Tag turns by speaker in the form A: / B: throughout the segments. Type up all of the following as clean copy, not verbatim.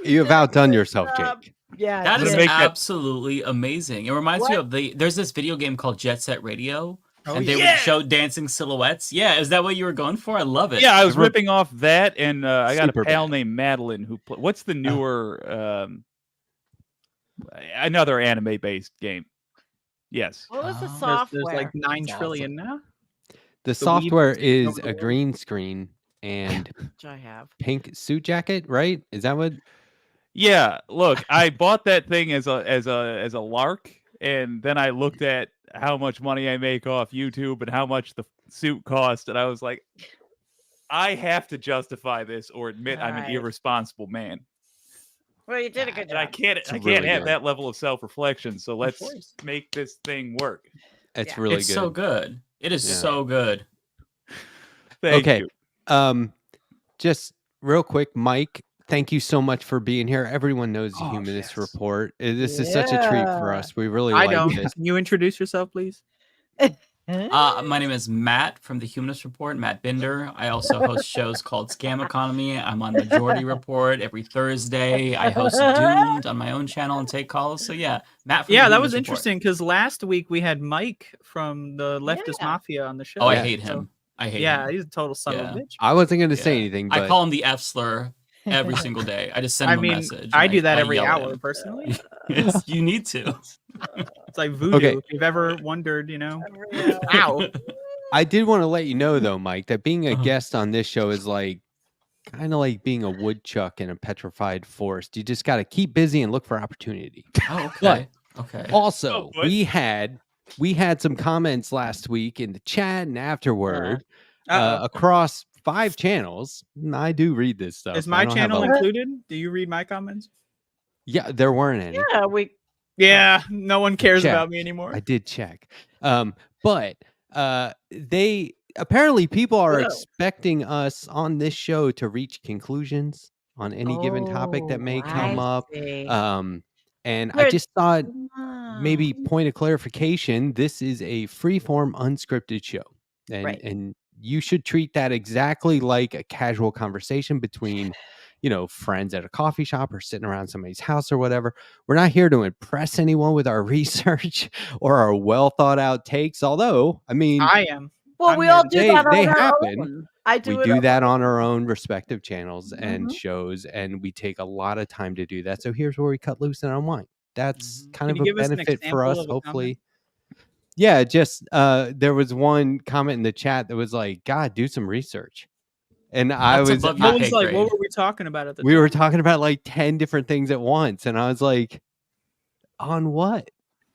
A: You have outdone yourself, Jake.
B: Yeah,
C: That is
B: Jake.
C: absolutely amazing. It reminds me of there's this video game called Jet Set Radio, and they would show dancing silhouettes. Yeah, is that what you were going for? I love it.
D: Yeah, I was ripping off that, and I got a
A: Super
D: pal
A: bad.
D: named Madeline who what's the newer another anime-based game? Yes.
B: What was the
E: There's
B: software?
E: like 9
C: That's
E: trillion now.
A: The
E: Weeb
A: software
E: is
A: is
E: over
A: a
E: the
A: green screen and
B: Which I have.
A: pink suit jacket, right? Is that what?
D: Yeah, look, I bought that thing as a lark, and then I looked at how much money I make off YouTube and how much the suit cost, and I was like, I have to justify this or admit I'm an
B: Right.
D: irresponsible man.
B: Well, you did a good
D: And I
B: job.
D: can't
A: really
D: have
A: good.
D: that level of self-reflection. So let's
E: course.
D: make this thing work.
A: It's
B: Yeah.
A: really
C: It's
A: good.
C: so good. It is
A: Yeah.
C: so good.
D: Thank
A: Okay.
D: you.
A: Just real quick, Mike, thank you so much for being here. Everyone knows the
E: Oh,
A: Humanist
E: yes.
A: Report. This is such a treat for
B: Yeah.
A: us. We really
E: I
A: like
E: don't.
A: this.
E: Can you introduce yourself, please?
C: My name is Matt from the Humanist Report, Matt Binder. I also host shows called Scam Economy. I'm on Majority Report every Thursday. I host Doomed on my own channel and take calls. So yeah, Matt from the
E: Yeah, that
C: Humanist
E: was
C: Report.
E: interesting because last week we had Mike from the Leftist
B: Yeah.
E: Mafia on the show.
C: Oh, I
A: Yeah.
C: hate
E: So,
C: him. I hate
E: yeah,
C: him.
E: he's a total son of
C: Yeah.
E: a bitch.
A: I wasn't going to say
C: Yeah.
A: anything,
C: I
A: but
C: call him the F slur every single day. I just send
E: I
C: him a
E: mean,
C: message.
E: I
C: and
E: do that every
C: yell at
E: hour
C: him.
E: personally.
C: You need to.
E: It's like voodoo.
A: Okay.
E: If you've ever wondered,
B: Real.
E: ow.
A: I did want to let you know, though, Mike, that being a
C: Uh-huh.
A: guest on this show is like kind of like being a woodchuck in a petrified forest. You just got to keep busy and look for opportunity.
C: Oh, okay. Okay.
A: Also,
D: Oh, what?
A: we had some comments last week in the chat and afterward
E: Uh-oh.
A: across 5 channels. And I do read this stuff.
E: Is
A: I
E: my
A: don't have
E: channel
A: a-
E: included? Do you read my comments?
A: Yeah, there weren't any.
B: Yeah, we.
E: Yeah, no one cares
A: Check.
E: about me anymore.
A: I did check. But they apparently people are
E: Whoa.
A: expecting us on this show to reach conclusions on any given topic that may come up.
B: See.
A: And I
B: Good.
A: just thought
B: Ah.
A: maybe point of clarification, this is a free-form unscripted show.
B: Right.
A: And you should treat that exactly like a casual conversation between friends at a coffee shop or sitting around somebody's house or whatever. We're not here to impress anyone with our research or our well thought out takes. Although, I mean,
E: I am.
B: Well,
E: I'm
B: we
E: here
B: all
E: to-
B: do
A: They-
B: that
A: they
B: on our
A: happen.
B: own. I do
A: we
B: it
A: do
B: on
A: that
B: my
A: on our
B: own.
A: own respective channels and shows, and we take a lot of time to do that. So here's where we cut loose and unwind. That's kind
E: Can
A: of
E: you
A: a
E: give us an
A: benefit for
E: example
A: us,
E: of a
A: hopefully. Yeah, just there was one comment in the chat that was like, God, do some research. And I
C: That's
A: was
C: above
E: No
C: your
E: one's
C: pay
E: like,
C: grade.
E: what were we talking about at the
A: we
E: time?
A: were talking about like 10 different things at once, and I was like, on what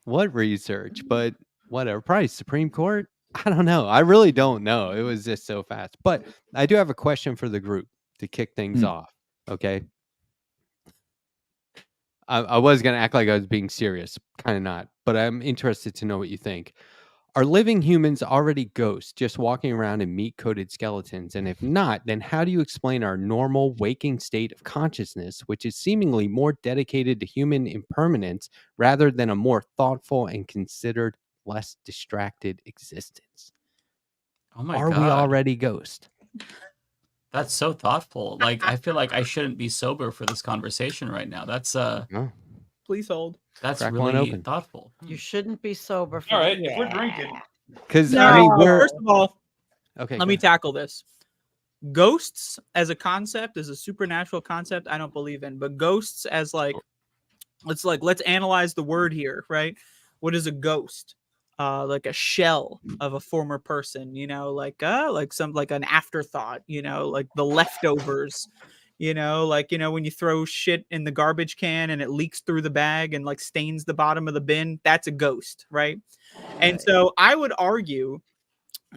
A: research? But whatever, probably Supreme Court. I don't know. I really don't know. It was just so fast. But I do have a question for the group to kick things off. Okay. I was going to act like I was being serious, kind of not, but I'm interested to know what you think. Are living humans already ghosts, just walking around in meat-coated skeletons? And if not, then how do you explain our normal waking state of consciousness, which is seemingly more dedicated to human impermanence rather than a more thoughtful and considered, less distracted existence?
C: Oh my
A: Are
C: god.
A: we already ghosts?
C: That's so thoughtful. Like I feel like I shouldn't be sober for this conversation right now. That's
A: No.
E: Please hold.
C: that's
A: Crack one
C: really
A: open.
C: thoughtful.
B: You shouldn't be sober. For
D: All right,
B: that.
D: if we're drinking.
A: Because
E: No,
A: I mean, we're
E: first of all,
A: okay.
E: let me tackle this. Ghosts as a concept, as a supernatural concept, I don't believe in. But ghosts as let's analyze the word here, right? What is a ghost? Like a shell of a former person, like an afterthought, like the leftovers, when you throw shit in the garbage can and it leaks through the bag and like stains the bottom of the bin, that's a ghost, right? And so I would argue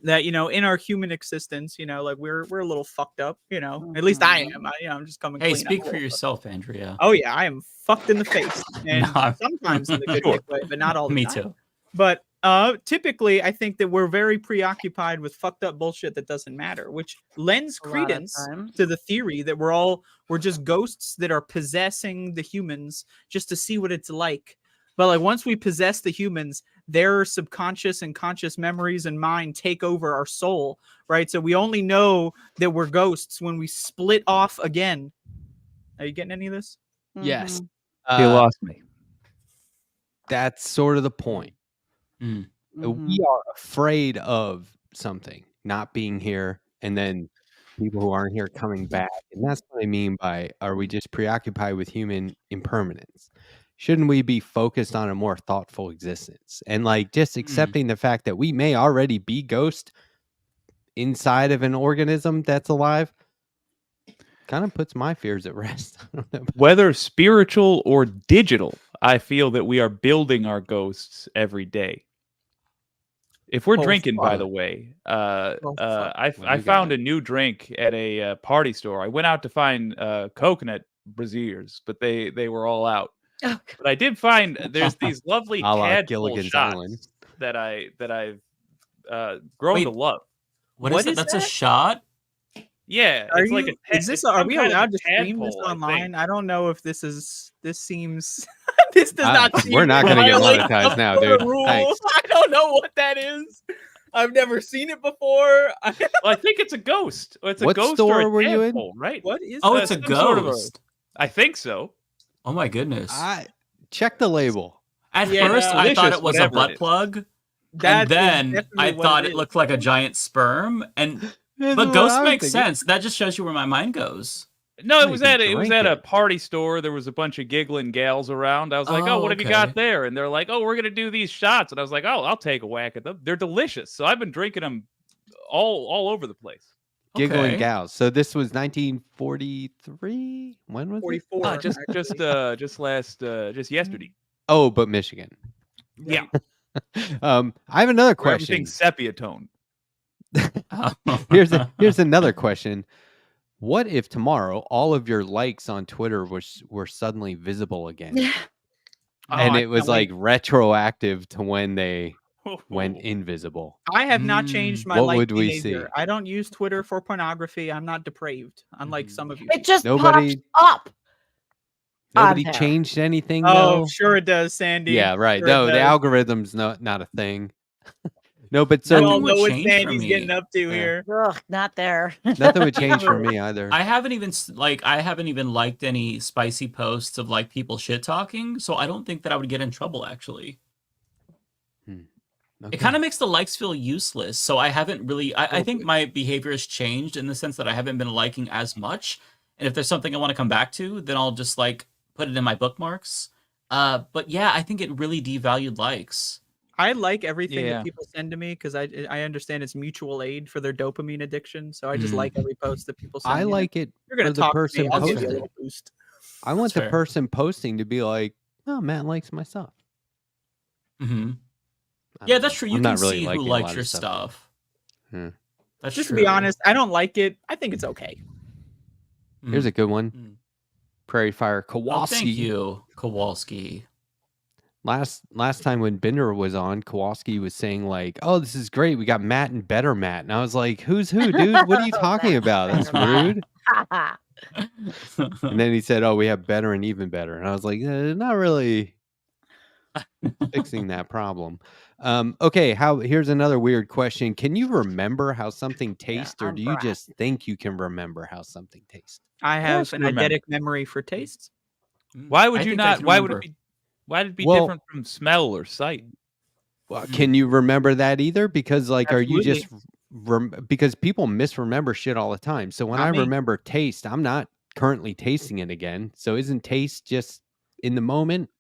E: that in our human existence, like we're a little fucked up, at least I am. I'm just coming.
C: Hey,
E: clean. I'm
C: speak
E: a
C: for
E: little
C: yourself, Andrea.
E: Oh yeah, I am fucked in the face, and
C: No, I'm-
E: sometimes in the good
C: Sure.
E: way, but not all the
C: Me
E: time.
C: too.
E: But typically, I think that we're very preoccupied with fucked up bullshit that doesn't matter, which lends
B: A lot of
E: credence
B: times.
E: to the theory that we're just ghosts that are possessing the humans just to see what it's like. But like once we possess the humans, their subconscious and conscious memories and mind take over our soul, right? So we only know that we're ghosts when we split off again. Are you getting any of this?
A: Yes.
D: He lost me.
A: That's sort of the point.
C: Mm.
A: We are afraid of something not being here, and then people who aren't here coming back. And that's what I mean by, are we just preoccupied with human impermanence? Shouldn't we be focused on a more thoughtful existence? And like just accepting the fact that we may already be ghost inside of an organism that's alive kind of puts my fears at rest. I don't know.
D: Whether spiritual or digital, I feel that we are building our ghosts every day. If we're
E: Oh,
D: drinking, by
A: fuck.
D: the way,
E: fuck.
D: I
A: What do you
D: found
A: got?
D: a new drink at a party store. I went out to find coconut braziers, but they were all out.
B: Oh,
D: But I did find there's these lovely
A: A la
D: tadpole
A: Gilligan's
D: shots
A: Island.
D: that I've grown to
C: Wait.
D: love.
C: What
E: What
C: is that?
E: is
C: That's a
E: that?
C: shot?
D: Yeah,
E: Are
D: it's like
E: you?
D: a
E: Is this?
D: it's
E: Are
D: some
E: we
D: kind of
E: allowed to stream this
D: tadpole, I think.
E: online? I don't know if this is. This seems. This does not.
A: We're
E: seem
A: not
E: to
A: gonna get
E: violate
A: monetized
E: some
A: now,
E: sort of
A: dude.
E: rule.
A: Thanks.
E: I don't know what that is. I've never seen it before.
D: Well, I think it's a ghost. It's a
A: What
D: ghost
A: store
D: or a
A: were you in?
D: tadpole, right?
E: What is?
C: Oh,
E: that?
C: it's a
D: some sort of a-
C: ghost.
D: I think so.
C: Oh my goodness.
A: I check the label.
C: At
E: Yeah,
C: first, I thought
D: delicious,
C: it was a
D: whatever it
C: butt
D: is.
C: plug,
E: That
C: and
E: is
C: then
E: definitely
C: I
E: what
C: thought
E: it
C: it
E: is.
C: looked like a giant sperm. And
A: That's
C: but
A: what
C: ghost
A: I was
C: makes
A: thinking.
C: sense. That just shows you where my mind goes.
D: No,
A: No,
D: it was
A: you can
D: at
A: drink
D: a
A: it.
D: party store. There was a bunch of giggling gals around. I was like, "Oh,
C: Oh,
D: what have you
C: okay.
D: got there?" And they're like, "Oh, we're gonna do these shots." And I was like, "Oh, I'll take a whack at them. They're delicious." So I've been drinking them all over the place.
A: Giggling
C: Okay.
A: Gals. So this was 1943. When was it?
E: 44.
D: Just yesterday.
A: Oh, but Michigan.
D: Yeah,
A: I have another
D: where
A: question.
D: everything's sepia tone.
A: Here's another question. What if tomorrow all of your likes on Twitter were suddenly visible again,
D: Oh,
A: and
D: I
A: it was
D: can't
A: like retroactive to when they
D: wait.
A: went invisible?
E: I have not changed my
A: What
E: life
A: would we
E: behavior.
A: see?
E: I don't use Twitter for pornography. I'm not depraved, unlike some of you.
B: it just
A: Nobody-
B: pops up.
A: Nobody
B: there.
A: changed anything
E: Oh,
A: though.
E: sure it does, Sandy.
A: Yeah, right.
E: Sure
A: No,
E: it
A: the
E: does.
A: algorithm's not a thing. No, but
E: We
A: so
E: all
C: Nothing would
E: know what
C: change for
E: Sandy's getting
C: me.
E: up to
A: Yeah.
E: here.
B: Ugh, not there.
A: nothing would change for me either.
C: I haven't even liked any spicy posts of like people shit talking, so I don't think that I would get in trouble actually.
A: Okay.
C: It kind of makes the likes feel useless. So I haven't really I think my behavior has changed in the sense that I haven't been liking as much. And if there's something I want to come back to, then I'll just like put it in my bookmarks. But yeah, I think it really devalued likes.
E: I like everything
D: Yeah.
E: that people send to me because I understand it's mutual aid for their dopamine addiction. So I just
C: Mm.
E: like every post that people send
A: I
E: me.
A: like it
E: You're gonna
A: for the
E: talk to
A: person
E: me, I'll give you a
A: posting.
E: little boost.
A: I want
C: That's
A: the
C: fair.
A: person posting to be like, "Oh, Matt likes my stuff."
C: Hmm.
A: I
C: Yeah,
A: don't
C: that's
A: know.
C: true. You
A: I'm
C: can
A: not really
C: see who
A: liking a
C: likes
A: lot of
C: your stuff.
A: Hmm.
C: That's
E: Just
C: true.
E: to be honest, I don't like it. I think it's okay.
A: Here's a good one.
C: Mm.
A: Prairie Fire
C: Oh,
A: Kowalski.
C: thank you, Kowalski.
A: Last time when Binder was on, Kowalski was saying like, "Oh, this is great. We got Matt and Better Matt." And I was like, "Who's who, dude? What are you talking about? That's rude." And then he said, "Oh, we have Better and Even Better." And I was like, "Not really fixing that problem." Okay, here's another weird question. Can you remember how something tastes, or
B: I'm
A: do you
B: Brad.
A: just think you can remember how something tastes?
E: I have an
D: remember.
E: eidetic memory for taste.
D: Why would
C: I
D: you
C: think I
D: not?
C: can
D: Why would
C: remember.
D: it be? Why would it be
A: Well-
D: different from smell or sight?
A: Well, can you remember that either? Because like, are you
E: Absolutely.
A: just because people misremember shit all the time. So when
E: Not
A: I
E: me.
A: remember taste, I'm not currently tasting it again. So isn't taste just in the moment?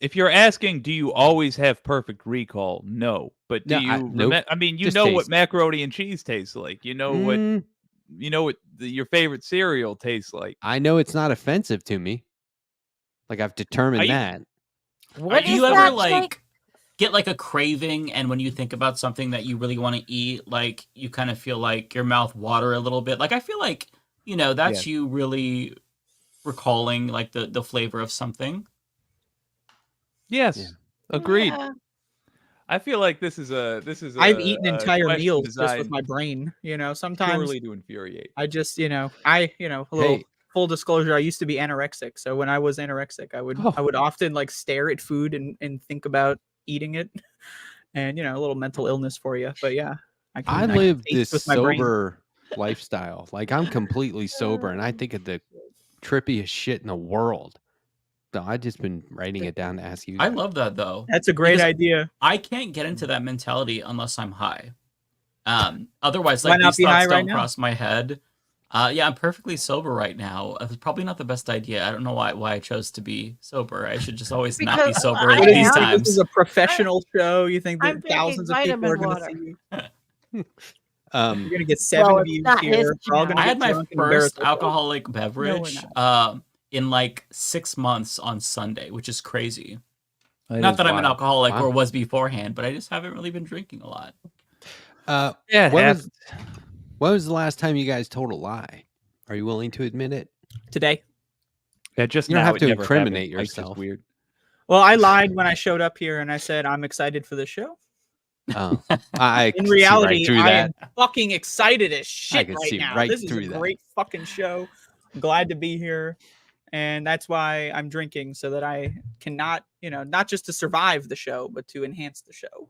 D: If you're asking, do you always have perfect recall? No, but do
A: No,
D: you?
A: nope.
D: I mean, you
A: Just
D: know what
A: taste.
D: macaroni and cheese tastes like. You know what
A: Mm,
D: your favorite cereal tastes like.
A: I know it's not offensive to me. Like I've determined
D: Are you-
A: that.
B: What
C: Do you
B: is
C: ever
B: that,
C: like
B: Jake?
C: get like a craving, and when you think about something that you really want to eat, like you kind of feel like your mouth water a little bit? Like I feel like that's you really recalling like the flavor of something.
D: Yes,
A: Yeah.
D: agreed.
B: Yeah.
D: I feel like this is a
E: I've eaten entire
D: question
E: meals just with
D: designed
E: my brain. Sometimes
D: purely to infuriate.
E: I just, a little
A: Hey.
E: full disclosure, I used to be anorexic. So when I was anorexic, I would often like stare at food and think about eating it. And a little mental illness for you. But yeah,
A: I
E: can
A: live
E: taste
A: this
E: with my brain.
A: sober lifestyle. Like I'm completely sober, and I think of the trippiest shit in the world. I've just been writing it down to ask you.
C: I
A: that.
C: love that though.
E: That's a great
C: Because
E: idea.
C: I can't get into that mentality unless I'm high. Otherwise,
E: Why
C: like
E: not
C: these
E: be high
C: thoughts
E: right
C: don't
E: now?
C: cross my head. Yeah, I'm perfectly sober right now. It's probably not the best idea. I don't know why I chose to be sober. I should just always not be
B: Because
C: sober
B: I
C: at
E: What do
C: these
E: you
B: am.
E: think? This is
C: times.
E: a professional show. You think
B: I'm
E: that
B: drinking
E: thousands of people are
B: vitamin
E: going to
B: water.
E: see you? You're
A: Um,
E: going to get 7
B: it's
E: views
B: not his
E: here. We're all
B: channel.
E: going to
C: I
E: get
C: had my
E: drunk and embarrass
C: first
E: ourselves.
C: alcoholic
B: No,
C: beverage
B: we're
C: in like 6 months on Sunday, which is crazy.
D: That
C: Not
D: is
C: that I'm an
D: wild.
C: alcoholic
A: Wow.
C: or was beforehand, but I just haven't really been drinking a lot.
A: Yeah,
D: it
A: when
D: happens.
A: was the last time you guys told a lie? Are you willing to admit it?
E: Today.
D: Yeah, just
A: You don't
D: now,
A: have
D: it
A: to
D: never
A: incriminate
D: happened. Life's just
A: yourself.
D: weird.
E: Well, I lied when I showed up here and I said I'm excited for the show.
A: Oh, I
E: In
A: can see
E: reality,
A: right through
E: I
A: that.
E: am fucking excited as shit
A: can
E: right
A: see
E: now.
A: right
E: This is a
A: through that.
E: great fucking show. I'm glad to be here. And that's why I'm drinking so that I cannot, not just to survive the show, but to enhance the show,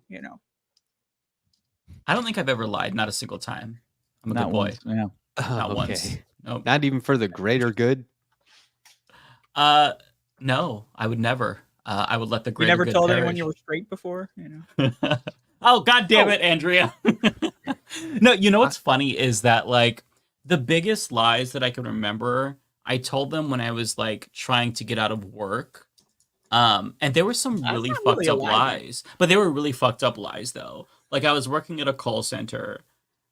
C: I don't think I've ever lied, not a single time. I'm a
D: Not
C: good boy.
D: once. Yeah.
C: Not
A: Okay.
C: once. Nope.
A: Not even for the greater good.
C: No, I would never. I would let the
E: You
C: greater
E: never
C: good
E: told anyone
C: perish.
E: you were straight before,
C: Oh, god damn it, Andrea. No, you know what's funny is that like the biggest lies that I can remember, I told them when I was like trying to get out of work. And there were some
E: That's
C: really
E: not
C: fucked
E: really a
C: up
E: lie,
C: lies. But they were really fucked up lies though. Like I was working at a call center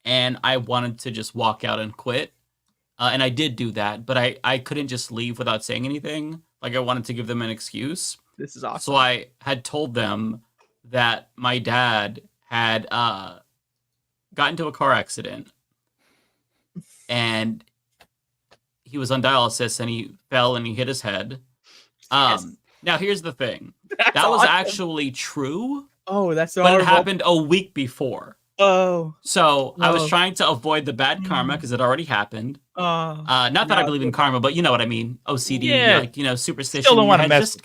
C: and I wanted to just walk out and quit. And I did do that, but I couldn't just leave without saying anything. Like I wanted to give them an excuse.
E: This is awesome.
C: So I had told them that my dad had got into a car accident and he was on dialysis and he fell and he hit his head.
E: Yes.
C: Now here's the thing.
E: That's
C: That was
E: awesome.
C: actually true,
E: Oh, that's so
C: but it
E: horrible.
C: happened a week before.
E: Oh,
C: So I was
E: Oh.
C: trying to avoid the bad karma because it already happened.
E: oh.
C: Not that I
E: No,
C: believe in karma, but you know what I mean. OCD,
D: Yeah.
C: like, superstition.
D: Still don't
C: in your
D: wanna
C: head,
D: mess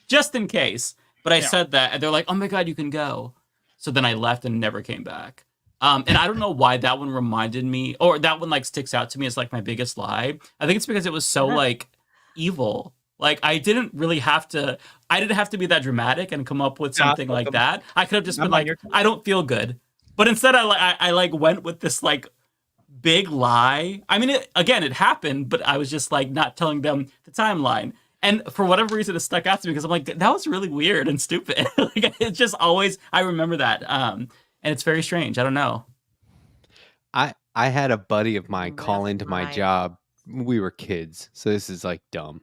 C: just in case. But I
E: Yeah.
C: said that, and they're like, "Oh my god, you can go." So then I left and never came back. And I don't know why that one reminded me, or that one like sticks out to me as like my biggest lie. I think it's because it was so like evil. Like I didn't have to be that dramatic and come up with
E: Nah,
C: something
E: fuck
C: like
E: 'em.
C: that. I could have just
E: I'm
C: been
E: on
C: like,
E: your team.
C: I don't feel good. But instead I like went with this like big lie. I mean, it happened, but I was just like not telling them the timeline. And for whatever reason, it stuck out to me because I'm like, that was really weird and stupid. Like it's just always, I remember that. And it's very strange. I don't know.
A: I had a buddy of mine call
B: That's
A: into my
B: fine.
A: job. We were kids, so this is like dumb.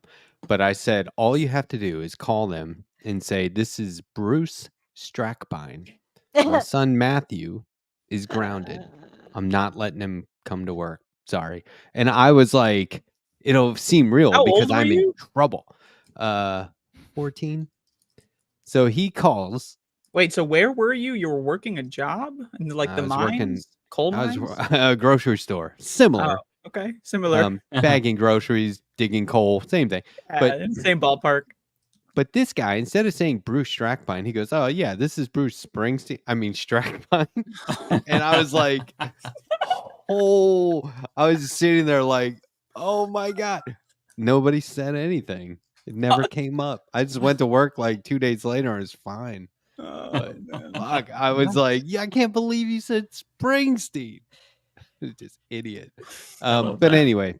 A: But I said, all you have to do is call them and say, "This is Bruce Strackbein. My son Matthew is grounded. I'm not letting him come to work. Sorry." And I was like, it'll seem real
E: How
A: because
E: old were
A: I'm in
E: you?
A: trouble. 14. So he calls.
E: Wait, so where were you? You were working a job in like
A: I
E: the
A: was
E: mines,
A: working-
E: coal
A: I
E: mines.
A: was a grocery store. Similar.
E: Okay, similar.
A: Bagging groceries, digging coal, same thing. but-
E: Same ballpark.
A: But this guy, instead of saying Bruce Strackbein, he goes, "Oh yeah, this is Bruce Springsteen. I mean Strackbein." And I was like, I was just sitting there like, "Oh my god!" Nobody said anything. It never came up. I just went to work like 2 days later and it was fine.
E: Oh, man.
A: Fuck, I was like, "Yeah, I can't believe you said Springsteen." Just idiot.
C: love
A: But
C: that.
A: anyway,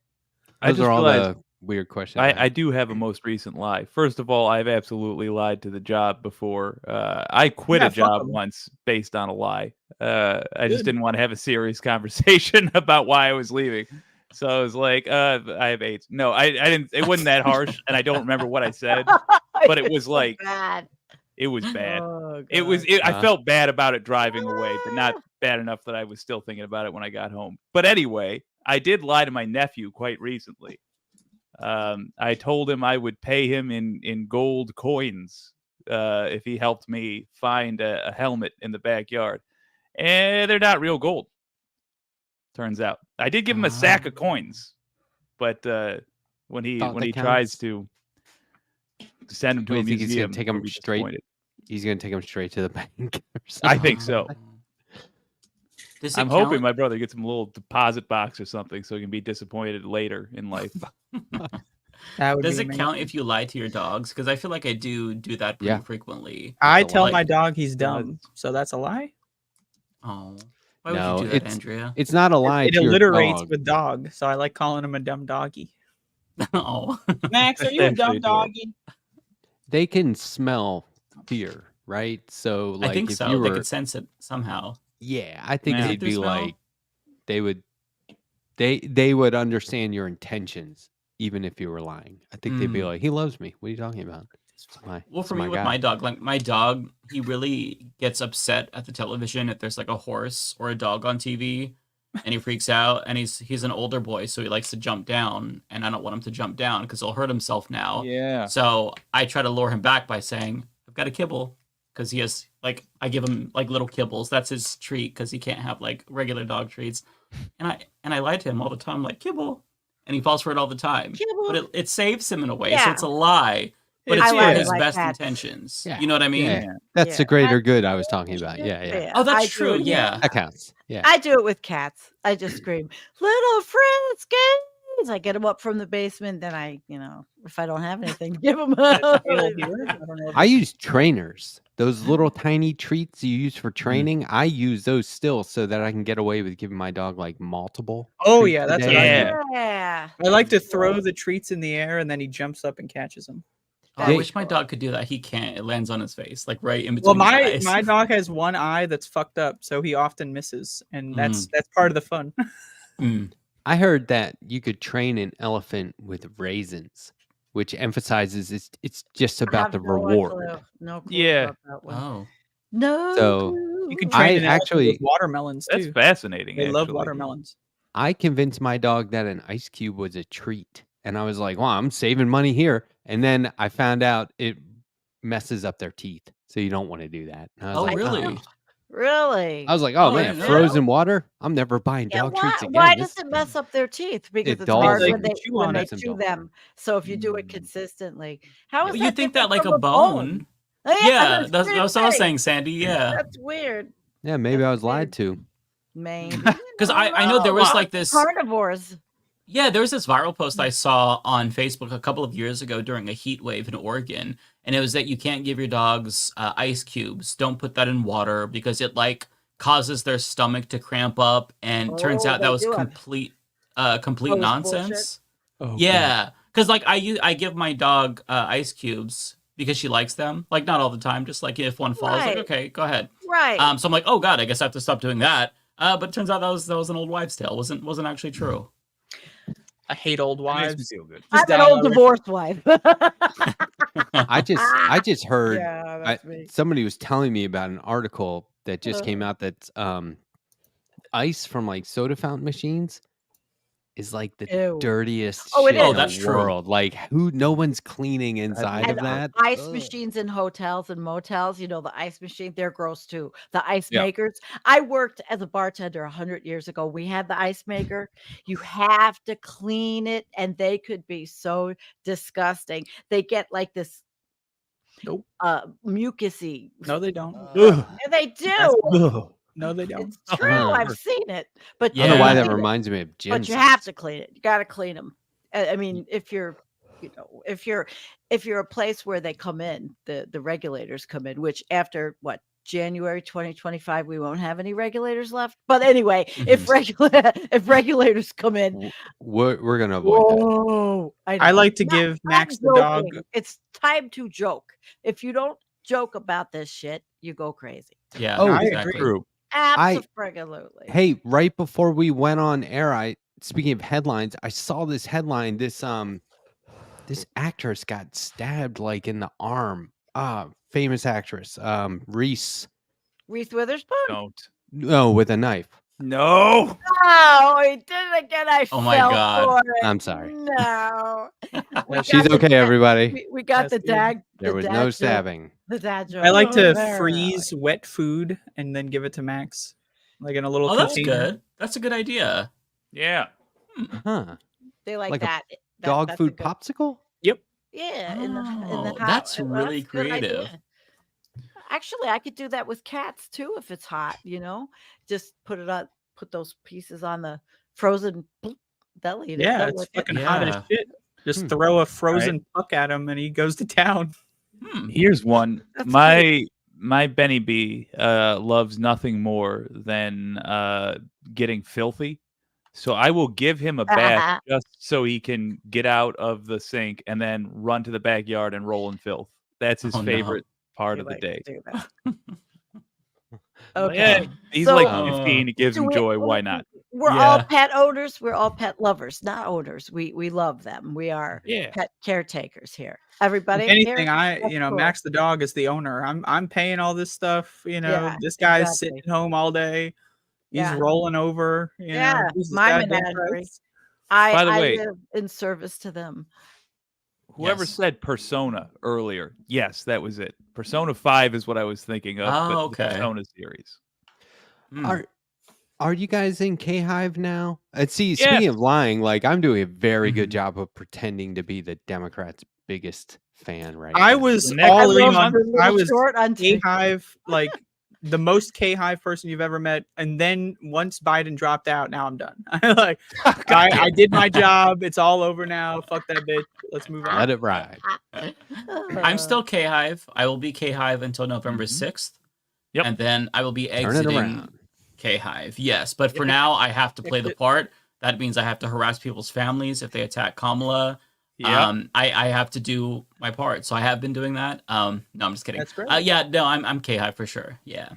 D: I
A: those
D: just
A: are all
D: realized
A: the weird questions.
D: I do have a most recent lie. First of all, I've absolutely lied to the job before. I quit
E: Yeah,
D: a
E: fuck
D: job
E: 'em.
D: once based on a lie. I just
E: Good.
D: didn't want to have a serious conversation about why I was leaving. So I was like, I have AIDS. No, I didn't. It wasn't that harsh, and I don't remember what I said, but it was like,
B: bad.
D: it was bad.
B: Oh,
D: It was.
B: God.
D: I felt bad about it driving away, but not bad enough that I was still thinking about it when I got home. But anyway, I did lie to my nephew quite recently. I told him I would pay him in gold coins if he helped me find a helmet in the backyard, and they're not real gold. Turns out, I did give him a sack of coins, but when he
A: Thought that
D: tries
A: counts.
D: to send him to
A: What,
D: a
A: you think he's gonna
D: museum,
A: take him
D: he'll be
A: straight?
D: disappointed.
A: He's gonna take him straight to the bank. Or
D: I think
A: something.
D: so.
C: Does it
D: I'm hoping
C: count?
D: my brother gets him a little deposit box or something so he can be disappointed later in life.
E: That would
C: Does
E: be
C: it count
E: amazing.
C: if you lie to your dogs? Because I feel like I do that pretty
A: Yeah.
C: frequently.
E: I
A: That's a
E: tell
A: lie.
E: my dog he's
D: does.
E: dumb, so that's a lie.
C: Oh, why would
A: No,
C: you do that, Andrea?
A: it's not a lie
E: It
A: to your
E: alliterates
A: dog.
E: with dog, so I like calling him a dumb doggy.
C: Oh,
E: Max, are you a dumb
D: Essentially do it.
E: doggy?
A: They can smell fear, right? So like
C: I think
A: if
C: so.
A: you
C: They
A: were,
C: could sense it somehow.
A: yeah, I think
D: Yeah.
A: they'd
C: Their
A: be
C: smell?
A: like, they would understand your intentions even if you were lying. I think they'd be
C: Mm.
A: like, he loves me. What are you talking about?
C: Well,
A: It's
C: for me with
A: guy.
C: my dog, like my dog, he really gets upset at the television if there's like a horse or a dog on TV, and he freaks out. And he's an older boy, so he likes to jump down, and I don't want him to jump down because he'll hurt himself now.
D: Yeah.
C: So I try to lure him back by saying, "I've got a kibble," because he has like I give him like little kibbles. That's his treat because he can't have like regular dog treats. And I lie to him all the time, like kibble, and he falls for it all the time.
B: Kibble.
C: But it saves him in a way, so
B: Yeah.
C: it's a lie. But
E: It's
C: it's
B: I
C: for
B: like
C: his
B: like
C: best
B: cats.
C: intentions.
A: Yeah.
C: You know what I mean?
A: Yeah. That's
B: Yeah.
A: the greater good I was talking about. Yeah, yeah.
C: Oh, that's
B: I do
C: true.
B: it-
C: Yeah.
A: That counts. Yeah.
B: I do it with cats. I just scream, "Little Fritzkins!" I get them up from the basement. Then I, if I don't have anything, give them up.
E: Hail here? I don't know if
A: I use trainers. Those little tiny treats you use for training, I use those still so that I can get away with giving my dog like multiple.
E: Oh,
A: treats
E: yeah,
A: a
E: that's what
A: day.
E: I
D: Yeah.
E: do.
B: Yeah.
E: I like to throw the treats in the air and then he jumps up and catches them.
C: Oh, I
A: They-
C: wish my dog could do that. He can't. It lands on his face, like right in
E: Well,
C: between his
E: my
C: eyes.
E: dog has one eye that's fucked up, so he often misses, and that's part of the fun.
C: Mm.
A: I heard that you could train an elephant with raisins, which emphasizes it's just
B: I
A: about
B: have
A: the
B: no
A: reward.
B: clue. No clue
D: Yeah.
B: about that one.
C: Oh,
B: No
A: So,
B: clue.
E: You can
A: I
E: train an elephant
A: actually-
E: with watermelons
D: That's
E: too.
D: fascinating.
E: They love
D: actually.
E: watermelons.
A: I convinced my dog that an ice cube was a treat. And I was like, wow, I'm saving money here. And then I found out it messes up their teeth. So you don't want to do that. And I was
C: oh,
A: like,
C: really?
A: oh.
B: Really?
A: I was like, oh,
C: Oh, I
A: man,
C: didn't know
A: frozen water? I'm never buying
B: Yeah,
A: dog
B: why,
A: treats again.
B: why
A: This
B: does it
A: is
B: mess up their teeth? Because it's
A: dulls
B: hard
E: them.
B: when they
E: Chew on
A: it.
B: chew them. So if you do it
D: Mm.
B: consistently, how is
C: You
B: that
C: think that
B: different
C: like
B: from
C: a bone? Yeah, that's
B: what
C: what I was saying, Sandy. Yeah,
B: That's weird.
A: Yeah, maybe I was lied to.
B: Maybe
C: because I know there was like this.
B: carnivores.
C: Yeah, there was this viral post I saw on Facebook a couple of years ago during a heat wave in Oregon, and it was that you can't give your dogs ice cubes. Don't put that in water because it like causes their stomach to cramp up. And turns
B: Oh,
C: out that
B: they
C: was
B: do it.
C: complete
B: Oh, it's
C: nonsense.
D: Oh,
C: Yeah, because like I give my dog ice cubes because she likes them. Like not all the time, just like if one falls, like
B: Right.
C: okay, go ahead.
B: Right.
C: So I'm like, oh god, I guess I have to stop doing that. But it turns out that was an old wives' tale. wasn't actually true.
E: I hate old
D: That makes me
E: wives.
D: feel good.
B: I'm
E: Just
B: an
E: die
B: old
E: already.
B: divorced wife.
A: I just heard
B: Yeah, that's me.
A: somebody was telling me about an article that just came out that's ice from like soda fountain machines is like the
B: Ew.
A: dirtiest
B: Oh, it
A: shit
B: is.
A: in
C: That's
A: the
C: true.
A: world. Like no one's cleaning inside
B: And
A: of that.
B: ice
D: Ugh.
B: machines in hotels and motels, the ice machine, they're gross too. The ice
D: Yeah.
B: makers. I worked as a bartender 100 years ago. We had the ice maker. You have to clean it, and they could be so disgusting. They get like this
E: Nope.
B: mucusy.
E: No, they don't.
A: Ugh.
B: And they do.
A: Ugh.
E: No, they don't.
B: It's true. I've seen it. But
A: I don't know why
C: Yeah.
A: that reminds me of gym.
B: But you have to clean it. You got to clean them. I mean, if you're if you're a place where they come in, the regulators come in, which after January 2025, we won't have any regulators left. But anyway, if regulators come in,
A: We're gonna avoid that.
B: whoa!
E: I
B: know.
E: like to
B: Not-
E: give
B: not
E: Max the dog.
B: joking. It's time to joke. If you don't joke about this shit, you go crazy.
C: Yeah,
A: Oh,
E: I
C: exactly.
E: agree.
D: True.
B: Absolutely.
A: Hey, right before we went on air, speaking of headlines, I saw this headline. This actress got stabbed like in the arm. Famous actress. Reese.
B: Reese Witherspoon.
D: Don't.
A: No, with a knife.
D: No.
B: Oh, he did it again. I
C: Oh my
B: fell
C: God.
B: for it.
A: I'm sorry.
B: No. We
A: She's
B: got the
A: okay,
B: dad-
A: everybody.
B: We got
E: That's
B: the dad.
A: There
B: the
A: was
B: dad
A: no
B: joke.
A: stabbing.
B: The dad joke.
E: I like to
B: Very
E: freeze wet food and then give it to Max, like in a little
C: Oh, that's
E: container.
C: good. That's a good idea.
D: Yeah.
A: Huh.
B: They like
A: Like a
B: that.
A: Dog
B: that's a
A: food
B: good-
A: popsicle?
B: Yeah, in the
C: Oh,
B: house.
C: that's
B: Well,
C: really
B: a good idea.
C: creative.
B: Actually, I could do that with cats too if it's hot. Just put those pieces on the frozen. They'll eat it.
E: Yeah,
B: They'll
E: it's
B: lick it.
E: fucking hot as
C: Yeah.
E: shit. Just throw a frozen puck at him and he goes to town.
D: Here's one.
B: That's
D: My Benny B loves nothing more than getting filthy. So I will give him a bath just so he can get out of the sink and then run to the backyard and roll in filth. That's his favorite part of the day.
B: Okay.
D: Yeah, he's
B: So-
D: like 15. It gives him
B: we-
D: joy. Why not?
B: We're
C: Yeah.
B: all pet owners. We're all pet lovers, not owners. We love them. We are
D: Yeah.
B: pet caretakers here. Everybody.
E: If anything,
B: here? That's cool.
E: Max the dog is the owner. I'm paying all this stuff.
B: Yeah,
E: this guy's
B: exactly.
E: sitting home all day. He's
B: Yeah.
E: rolling over.
B: Yeah,
E: Jesus,
B: my
E: goddamn
B: menagerie.
E: Christ.
D: By the
B: I
D: way-
B: live in service to them.
D: Whoever
C: Yes.
D: said Persona earlier, yes, that was it. Persona 5 is what I was thinking of.
C: Oh,
D: but the
C: okay.
D: Persona series.
A: Are you guys in K Hive now? See,
D: Yes.
A: speaking of lying, like I'm doing a very good
C: Mhm.
A: job of pretending to be the Democrats' biggest fan right
E: I
A: now.
E: was
D: The next
E: all
D: three
E: in
D: months-
E: on. I was
B: short on
E: K Hive, like the most K Hive person you've ever met. And then once Biden dropped out, now I'm done. I did my job. It's all over now. Fuck that bitch. Let's move on.
A: Let it ride.
C: I'm still K Hive. I will be K Hive until November 6th.
D: Yep.
C: And then I will be
A: Turn it
C: exiting
A: around.
C: K Hive. Yes, but for now I have to play the part. That means I have to harass people's families if they attack Kamala.
D: Yeah.
C: I have to do my part. So I have been doing that. No, I'm just kidding.
E: That's great.
C: Yeah, no, I'm K Hive for sure. Yeah.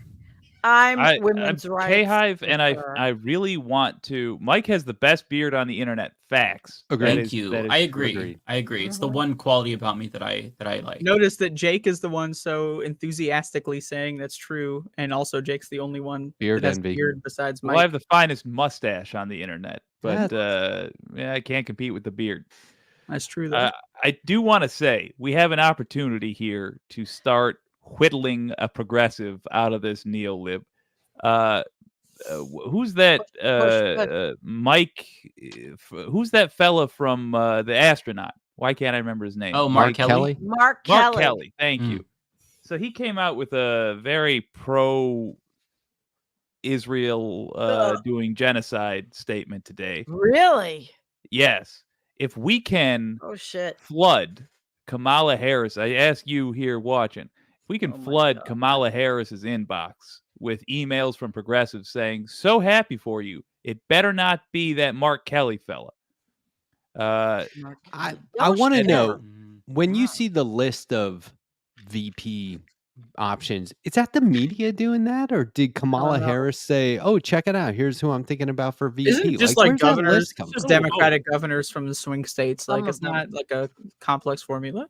B: I'm women's rights.
D: K-Hive, and
B: for-
D: I really want to. Mike has the best beard on the internet. Facts.
A: Agreed.
D: That
C: Thank
D: is-
C: you.
D: that is
C: I
D: true.
C: agree.
A: Agreed.
C: I agree. It's the
B: Mhm.
C: one quality about me that I like.
E: Notice that Jake is the one so enthusiastically saying that's true, and also Jake's the only one
A: Beard
E: that has
A: envy.
E: a beard besides Mike.
D: Well, I have the finest mustache on the internet, but yeah, I can't compete with the beard.
E: That's true though.
D: I do want to say we have an opportunity here to start whittling a progressive out of this neo-lib. Who's that? Mike. Who's that fella from the astronaut? Why can't I remember his name?
C: Oh, Mark Kelly.
B: Mark
D: Mark
B: Kelly.
D: Kelly. Thank you. So he came out with a very pro Israel doing genocide statement today.
B: Really?
D: Yes. If we can
B: Oh shit.
D: flood Kamala Harris, I ask you here watching, if we can
B: Oh my
D: flood
B: God.
D: Kamala Harris's inbox with emails from progressives saying, "So happy for you. It better not be that Mark Kelly fella."
B: Mark
A: I
B: Kelly. Oh,
A: want to
B: shit.
A: know
C: Mm.
A: when you
B: Wow.
A: see the list of VP options, is that the media doing that, or did Kamala
B: no.
A: Harris say, "Oh, check it out. Here's who I'm thinking about for VP"?
E: Isn't it just like
A: where's that
E: governors,
A: list come
E: just
A: from?
E: Democratic governors from the swing states? Like
B: Some
E: it's
B: of them.
E: not like a complex formula.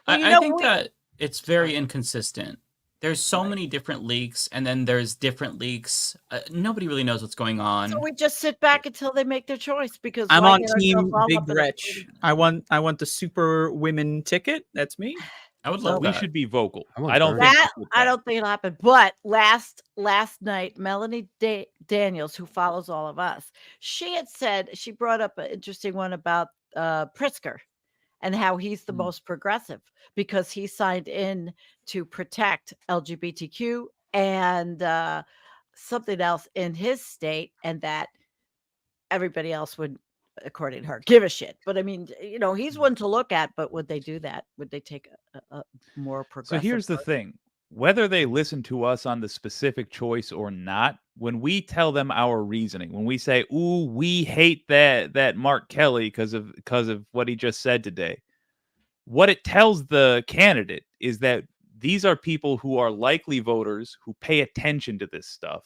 B: Well, you
C: I
B: know,
C: think
B: we-
C: that it's very inconsistent. There's so many different leaks, and then there's different leaks. Nobody really knows what's going on.
B: So we just sit back until they make their choice because
E: I'm
B: why
E: on
B: get
E: team
B: ourselves all
E: Big
B: up in a
E: Gretch. I want the super women ticket. That's me.
C: I would
B: So
C: love
D: We
C: that.
D: should be vocal.
A: I want
D: I don't
A: Bernie.
D: think
B: That
D: this would
B: I
D: pass.
B: don't think it'll happen. But last night, Melanie Daniels, who follows all of us, she had said she brought up an interesting one about Pritzker and how he's the most progressive because he signed in to protect LGBTQ and something else in his state, and that everybody else would, according to her, give a shit. But I mean, he's one to look at. But would they do that? Would they take a more
D: So
B: progressive?
D: here's the thing. Whether they listen to us on the specific choice or not, when we tell them our reasoning, when we say, "Ooh, we hate that Mark Kelly because of what he just said today," what it tells the candidate is that these are people who are likely voters who pay attention to this stuff,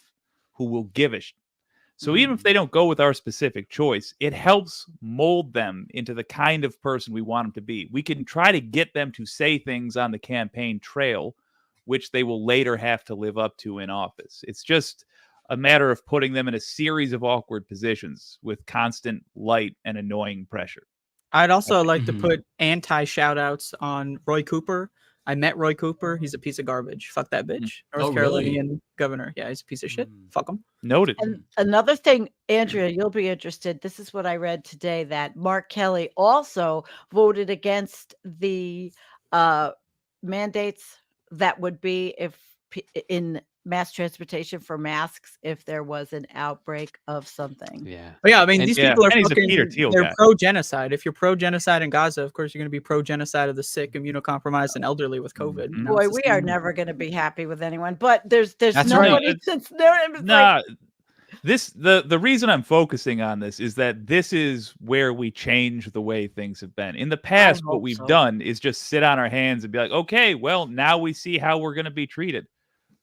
D: who will give a shit. So even if they don't go with our specific choice, it helps mold them into the kind of person we want them to be. We can try to get them to say things on the campaign trail, which they will later have to live up to in office. It's just a matter of putting them in a series of awkward positions with constant light and annoying pressure.
E: I'd also like to
C: Mhm.
E: put anti shout outs on Roy Cooper. I met Roy Cooper. He's a piece of garbage. Fuck that bitch. North
C: Oh, really?
E: Carolinian governor. Yeah, he's a piece of shit. Fuck him.
D: Noted.
B: And another thing, Andrea, you'll be interested. This is what I read today, that Mark Kelly also voted against the mandates that would be if in mass transportation for masks if there was an outbreak of something.
A: Yeah.
E: But yeah, I mean,
A: And-
E: these
D: Yeah,
E: people are
D: Penny's a
E: fucking,
D: Peter Thiel
E: they're
D: guy.
E: pro-genocide. If you're pro-genocide in Gaza, of course, you're going to be pro-genocide of the sick, immunocompromised, and elderly with COVID. You know,
B: Boy,
E: it's the
B: we are
E: same.
B: never going to be happy with anyone. But there's
A: That's
B: nobody
D: right.
B: since there. It's like,
D: The reason I'm focusing on this is that this is where we change the way things have been. In the past, what
B: hope
D: we've
B: so.
D: done is just sit on our hands and be like, okay, well, now we see how we're going to be treated.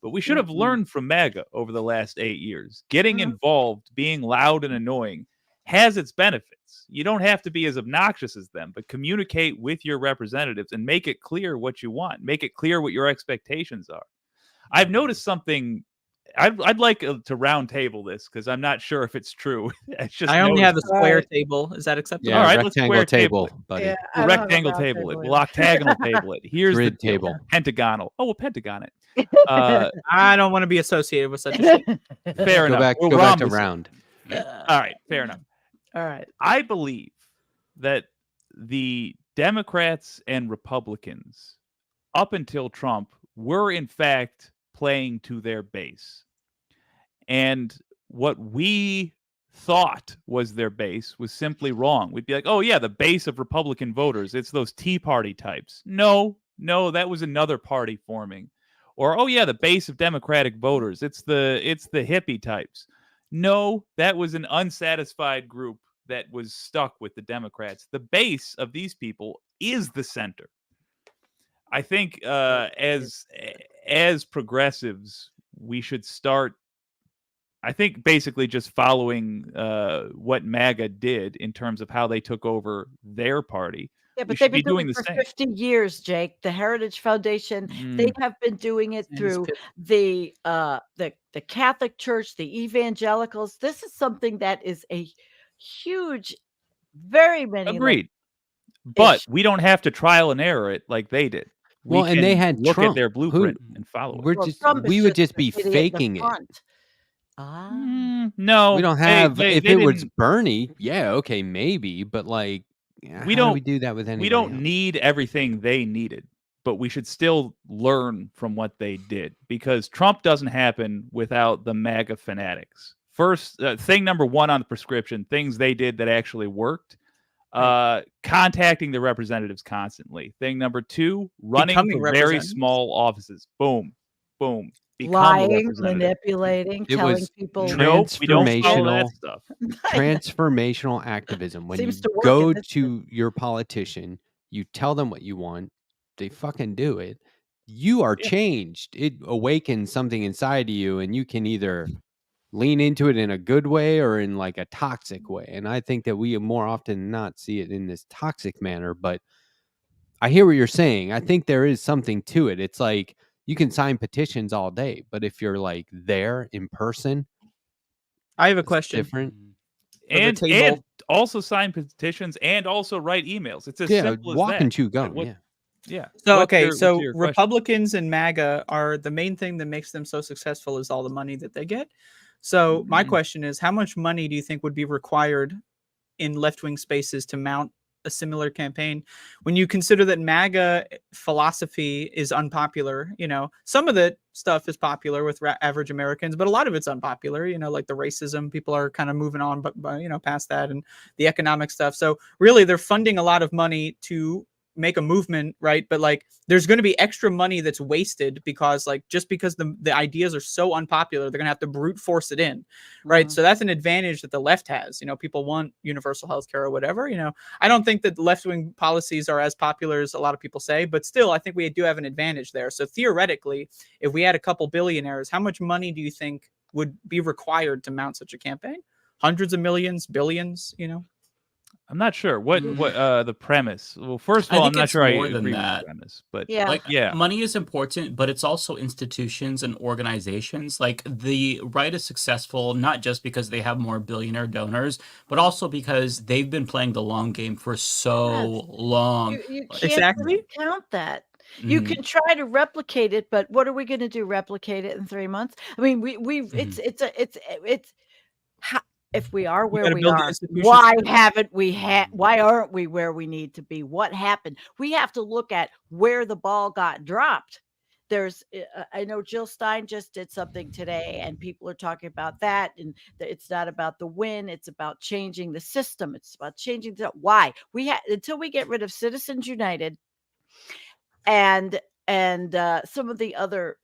D: But we should have learned from MAGA over the last 8 years. Getting involved, being loud and annoying has its benefits. You don't have to be as obnoxious as them, but communicate with your representatives and make it clear what you want. Make it clear what your expectations are. I've noticed something. I'd like to round table this because I'm not sure if it's true. It's just
E: I only have the
B: All
E: square
B: right.
E: table. Is that acceptable?
A: Yeah,
D: All right, let's
A: rectangle
D: square table
A: table, buddy.
B: yeah, I
D: We'll
B: don't have a
D: rectangle
B: round
D: table it.
B: table
D: We'll octagonal table it. Here's the
A: Grid
D: deal.
A: table.
D: Pentagonal. Oh, we'll pentagon it.
E: I don't want to be associated with such a thing.
D: Fair
A: Go
D: enough.
A: back,
D: We'll
A: go back to
D: rhombus it.
A: round.
D: All right, fair enough.
B: All right.
D: I believe that the Democrats and Republicans, up until Trump, were in fact playing to their base. And what we thought was their base was simply wrong. We'd be like, oh, yeah, the base of Republican voters, it's those Tea Party types. No, that was another party forming. Or, oh, yeah, the base of Democratic voters, it's the hippie types. No, that was an unsatisfied group that was stuck with the Democrats. The base of these people is the center. I think as progressives, we should start, I think, basically just following what MAGA did in terms of how they took over their party.
B: Yeah,
D: We
B: but
D: should
B: they've
D: be
B: been doing
D: doing
B: it
D: the
B: for
D: same.
B: 50 years, Jake. The Heritage Foundation, they have been doing it
E: And
B: through
E: it's
B: the Catholic Church, the evangelicals. This is something that is a huge, very many
D: Agreed. But
B: ish.
D: we don't have to trial and error it like they did.
A: Well, and they
D: can
A: had
D: look
A: Trump,
D: at their
A: who-
D: blueprint and follow it.
A: We're
B: Well,
A: just
B: Trump is
A: we would just
B: the
A: be
B: idiot in the
A: faking it.
B: front. Ah.
D: No,
A: We don't
D: they-
A: have.
D: they-
A: If
D: they
A: it was
D: didn't-
A: Bernie, yeah, okay, maybe, but like, how do we do that with anybody
D: we don't
A: else?
D: need everything they needed, but we should still learn from what they did because Trump doesn't happen without the MAGA fanatics. First, thing number one on the prescription, things they did that actually worked. Contacting the representatives constantly. Thing number two, running
E: Becoming
D: for very
E: representatives.
D: small offices. Boom, boom. Become a
B: Lying,
D: representative.
B: manipulating,
A: It
B: telling
A: was
B: people.
D: Nope, we don't follow that
A: Transformational.
D: stuff.
A: Transformational activism. When
B: Seems
A: you
B: to work
A: go
B: in this
A: to your politician, you tell them what you want, they fucking do it. You are
D: Yeah.
A: changed. It awakens something inside of you, and you can either lean into it in a good way or in like a toxic way. And I think that we more often than not see it in this toxic manner. But I hear what you're saying. I think there is something to it. It's like you can sign petitions all day, but if you're like there in person,
E: I have a
A: it's
E: question.
A: different.
D: And
E: table.
D: also sign petitions and also write emails. It's as
A: Yeah,
D: simple as
A: walk
D: that.
A: and chew gum.
D: What-
A: Yeah.
D: Yeah.
E: So
D: What's
E: okay,
D: your- what's
E: so
D: your question?
E: Republicans and MAGA are the main thing that makes them so successful is all the money that they get. So my question is, how much money do you think would be required in left-wing spaces to mount a similar campaign? When you consider that MAGA philosophy is unpopular, you know, some of the stuff is popular with average Americans, but a lot of it's unpopular, you know, like the racism, people are kind of moving on, but you know, past that, and the economic stuff. So really they're funding a lot of money to make a movement, right? But like there's going to be extra money that's wasted because like just because the ideas are so unpopular, they're going to have to brute force it in, right?
B: Mhm.
E: So that's an advantage that the left has. You know, people want universal health care or whatever. You know, I don't think that left-wing policies are as popular as a lot of people say, but still I think we do have an advantage there. So theoretically, if we had a couple billionaires, how much money do you think would be required to mount such a campaign? Hundreds of millions, billions, you know?
D: I'm not sure what the premise. Well, first of
C: I
D: all, I'm
C: think
D: not
C: it's
D: sure I
C: more than
D: agree with
C: that.
D: the premise, but
B: Yeah.
C: Like,
D: yeah.
C: money is important, but it's also institutions and organizations. Like, the right is successful not just because they have more billionaire donors, but also because they've been playing the long game for so long.
B: You can't
E: Exactly.
B: count that. You
C: Mhm.
B: can try to replicate it, but what are we going to do? Replicate it in 3 months? I mean, it's how, if we are where
E: gotta
B: we
E: build the
B: are,
E: institutions
B: why
E: first.
B: haven't we why aren't we where we need to be? What happened? We have to look at where the ball got dropped. I know Jill Stein just did something today, and people are talking about that, and it's not about the win, it's about changing the system, it's about changing why until we get rid of Citizens United and some of the other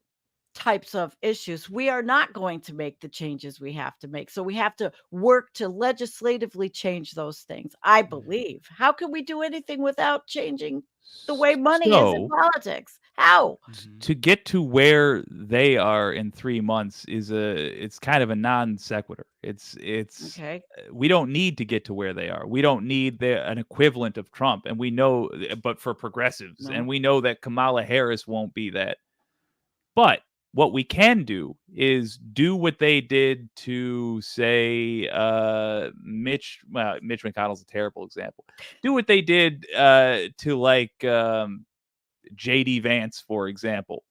B: types of issues, we are not going to make the changes we have to make. So we have to work to legislatively change those things, I believe. How can we do anything without changing the way money is in politics? How?
D: To get to where they are in 3 months it's kind of a non sequitur. It's
B: Okay.
D: we don't need to get to where they are. We don't need an equivalent of Trump, and we know, but for progressives, and we know that Kamala Harris won't be that. But what we can do is do what they did to, say, Mitch McConnell's a terrible example. Do what they did to, like, J.D. Vance, for example,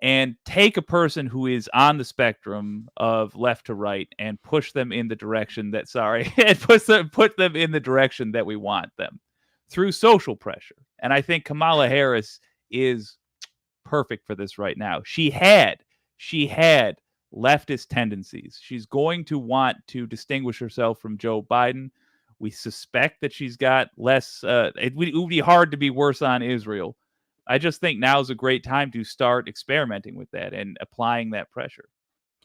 D: and take a person who is on the spectrum of left to right and push them in the direction that, and put them in the direction that we want them through social pressure. And I think Kamala Harris is perfect for this right now. She had leftist tendencies. She's going to want to distinguish herself from Joe Biden. We suspect that she's got less. It would be hard to be worse on Israel. I just think now is a great time to start experimenting with that and applying that pressure.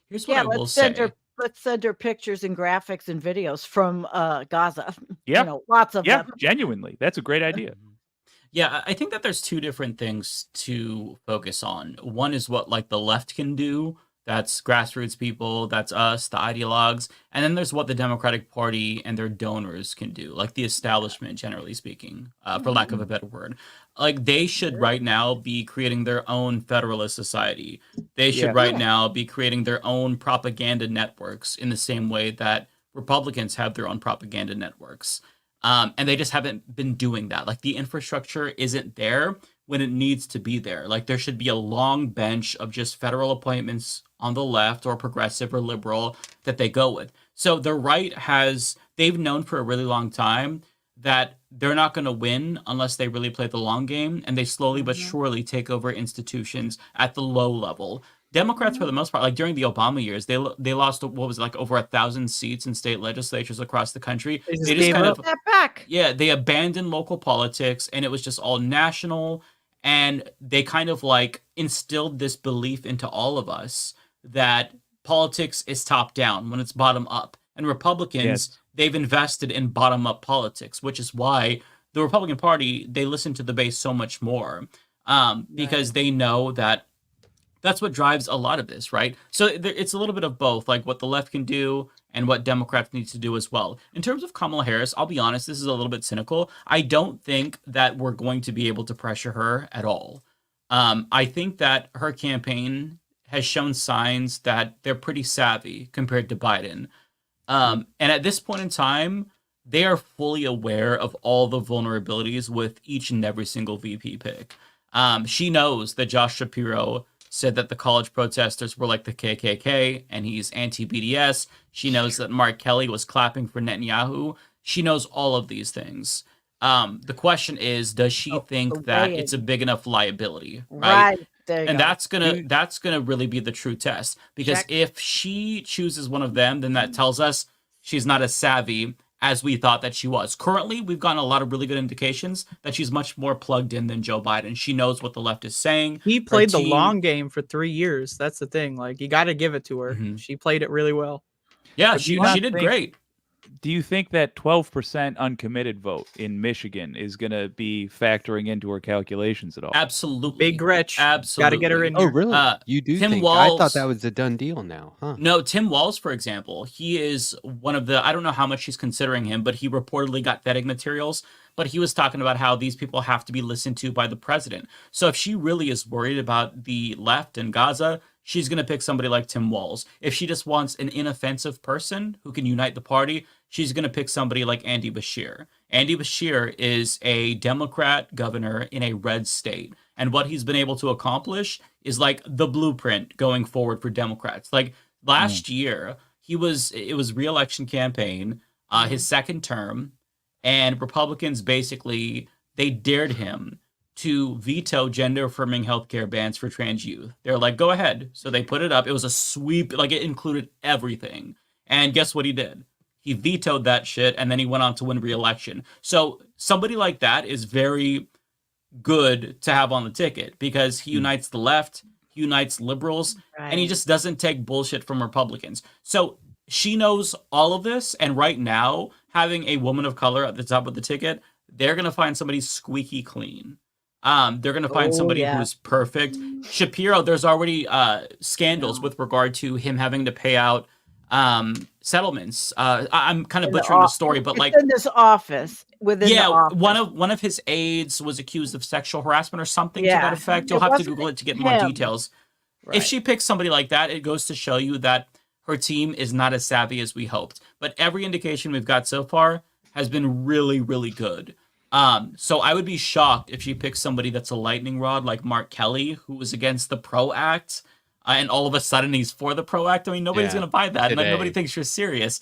C: Here's what I will say.
B: Let's send her pictures and graphics and videos from Gaza.
D: Yeah,
B: lots of them.
D: Genuinely, that's a great idea.
C: Yeah, I think that there's two different things to focus on. One is what like the left can do. That's grassroots people, that's us, the ideologues. And then there's what the Democratic Party and their donors can do, like the establishment, generally speaking, for lack of a better word. Like they should right now be creating their own Federalist Society. They should right now be creating their own propaganda networks in the same way that Republicans have their own propaganda networks. And they just haven't been doing that. Like the infrastructure isn't there when it needs to be there. Like there should be a long bench of just federal appointments on the left or progressive or liberal that they go with. So the right they've known for a really long time that they're not going to win unless they really play the long game. And they slowly but surely take over institutions at the low level. Democrats, for the most part, like during the Obama years, they lost, what was it, like over 1,000 seats in state legislatures across the country. They just kind of
B: that back.
C: Yeah, they abandoned local politics, and it was just all national. And they kind of like instilled this belief into all of us that politics is top down when it's bottom up. And Republicans, they've invested in bottom up politics, which is why the Republican Party, they listen to the base so much more because they know that that's what drives a lot of this, right? So it's a little bit of both, like what the left can do and what Democrats need to do as well. In terms of Kamala Harris, I'll be honest, this is a little bit cynical. I don't think that we're going to be able to pressure her at all. I think that her campaign has shown signs that they're pretty savvy compared to Biden. And at this point in time, they are fully aware of all the vulnerabilities with each and every single VP pick. She knows that Josh Shapiro said that the college protesters were like the KKK and he's anti-BDS. She knows that Mark Kelly was clapping for Netanyahu. She knows all of these things. The question is, does she think that it's a big enough liability? Right. And that's gonna really be the true test. Because if she chooses one of them, then that tells us she's not as savvy as we thought that she was. Currently, we've gotten a lot of really good indications that she's much more plugged in than Joe Biden. She knows what the left is saying.
E: He played the long game for 3 years. That's the thing. Like, you got to give it to her. She played it really well.
C: Yeah, she did great.
D: Do you think that 12% uncommitted vote in Michigan is going to be factoring into her calculations at all?
C: Absolutely.
E: Big Gretch.
C: Absolutely.
E: Got to get her in here.
A: Oh, really? You do
C: Tim
A: think?
C: Walz,
A: I thought that was a done deal now. Huh?
C: No, Tim Walz, for example, he is one of the, I don't know how much she's considering him, but he reportedly got vetting materials. But he was talking about how these people have to be listened to by the president. So if she really is worried about the left and Gaza, she's going to pick somebody like Tim Walz. If she just wants an inoffensive person who can unite the party, she's going to pick somebody like Andy Beshear. Andy Beshear is a Democrat governor in a red state. And what he's been able to accomplish is like the blueprint going forward for Democrats. Like last year, it was re-election campaign, his second term, and Republicans basically, they dared him to veto gender-affirming healthcare bans for trans youth. They're like, go ahead. So they put it up. It was a sweep, like it included everything. And guess what he did? He vetoed that shit, and then he went on to win re-election. So somebody like that is very good to have on the ticket because he unites the left, he unites liberals, and he just doesn't take bullshit from Republicans. So she knows all of this, and right now, having a woman of color at the top of the ticket, they're going to find somebody squeaky clean. They're going to find somebody who's perfect. Shapiro, there's already scandals with regard to him having to pay out settlements. I'm kind of butchering the story, but like
B: in this office within the office.
C: one of his aides was accused of sexual harassment or something to that effect. You'll have to Google it to get more details. Right. If she picks somebody like that, it goes to show you that her team is not as savvy as we hoped. But every indication we've got so far has been really, really good. So I would be shocked if she picks somebody that's a lightning rod like Mark Kelly, who was against the PRO Act, and all of a sudden he's for the PRO Act. I mean, nobody's going to buy that. And like, nobody thinks you're serious.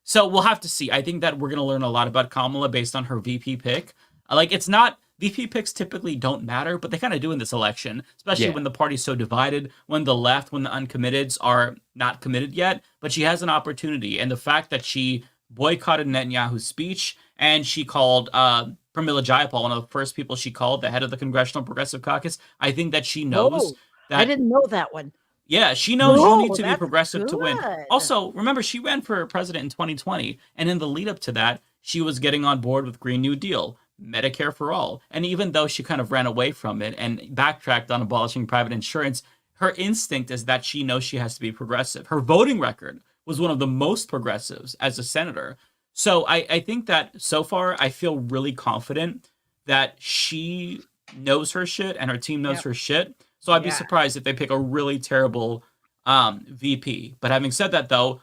C: So we'll have to see. I think that we're going to learn a lot about Kamala based on her VP pick. Like, it's not... VP picks typically don't matter, but they kind of do in this election, especially when the party's so divided, when the left, when the uncommitteds are not committed yet. But she has an opportunity. And the fact that she boycotted Netanyahu's speech and she called Pramila Jayapal, one of the first people she called, the head of the Congressional Progressive Caucus, I think that she knows that...
B: I didn't know that one.
C: Yeah, she knows you need to be progressive to win. Also, remember, she ran for president in 2020. And in the lead up to that, she was getting on board with Green New Deal, Medicare for all. And even though she kind of ran away from it and backtracked on abolishing private insurance, her instinct is that she knows she has to be progressive. Her voting record was one of the most progressives as a senator. So I think that so far I feel really confident that she knows her shit and her team knows her shit. So I'd be surprised if they pick a really terrible VP. But having said that, though,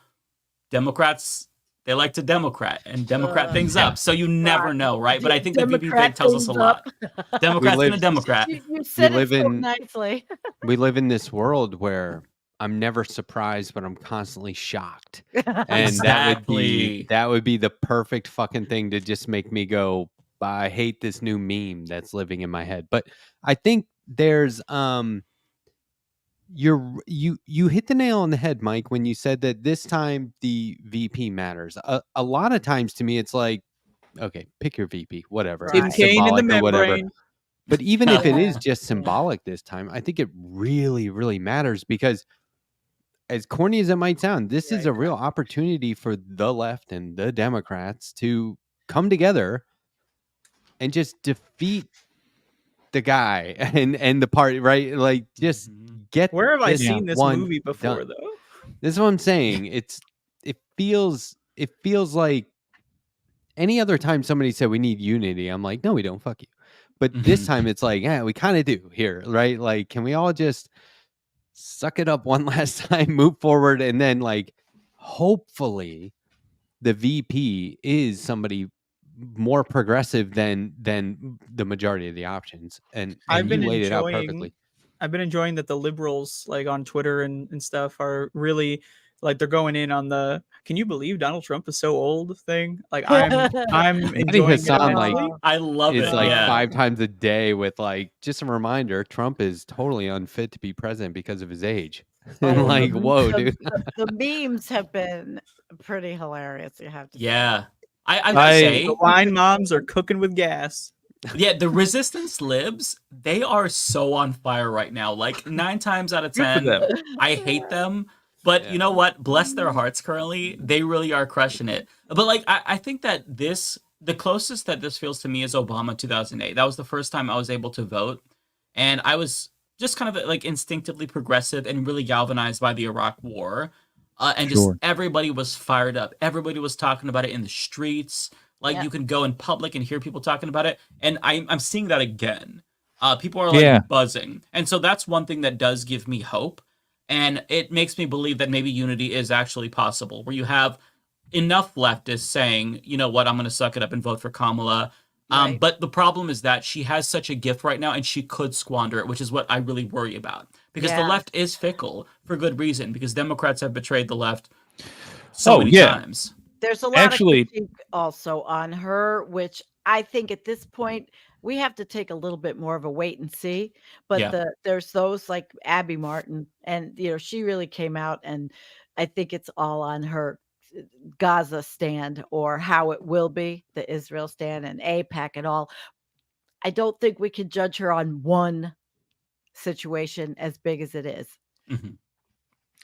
C: Democrats... they like to Democrat things up. So you never know, right? But I think the VP pick tells us a lot. Democrats and a Democrat.
B: You said it so nicely.
A: We live in this world where I'm never surprised, but I'm constantly shocked. And that would be the perfect fucking thing to just make me go, I hate this new meme that's living in my head. But I think there's you hit the nail on the head, Mike, when you said that this time the VP matters. A lot of times to me, it's like, okay, pick your VP, whatever.
E: Tim Kaine in the membrane.
A: But even if it is just symbolic this time, I think it really, really matters because as corny as it might sound, this is a real opportunity for the left and the Democrats to come together and just defeat the guy and the party, right? Like just get.
E: Where have I seen this movie before, though?
A: This is what I'm saying. It feels like any other time somebody said we need unity, I'm like, no, we don't. Fuck you. But this time it's like, yeah, we kind of do here, right? Like, can we all just suck it up one last time, move forward, and then like hopefully the VP is somebody more progressive than the majority of the options, and you laid it out perfectly.
E: I've been enjoying that the liberals, like on Twitter and stuff, are really like they're going in on the "Can you believe Donald Trump is so old?" thing. Like I'm enjoying
A: Hassan, like,
C: I love it.
A: It's like 5 times a day with like just a reminder: Trump is totally unfit to be president because of his age. And like, whoa, dude.
B: The memes have been pretty hilarious. You have to say.
C: Yeah. I say
E: the wine moms are cooking with gas.
C: Yeah, the resistance libs, they are so on fire right now. Like 9 times out of 10, I hate them. But you know what? Bless their hearts currently. They really are crushing it. But like, I think that the closest that this feels to me is Obama 2008. That was the first time I was able to vote. And I was just kind of like instinctively progressive and really galvanized by the Iraq War. And just everybody was fired up. Everybody was talking about it in the streets. Like you can go in public and hear people talking about it. And I'm seeing that again. People are like buzzing. And so that's one thing that does give me hope. And it makes me believe that maybe unity is actually possible, where you have enough leftists saying, you know what, I'm going to suck it up and vote for Kamala. But the problem is that she has such a gift right now and she could squander it, which is what I really worry about. Because the left is fickle for good reason, because Democrats have betrayed the left so many times.
B: There's a lot of critique also on her, which I think at this point, we have to take a little bit more of a wait and see. But
C: Yeah.
B: there's those like Abby Martin, and she really came out, and I think it's all on her Gaza stand, or how it will be, the Israel stand and AIPAC and all. I don't think we can judge her on one situation as big as it is.
C: Mhm.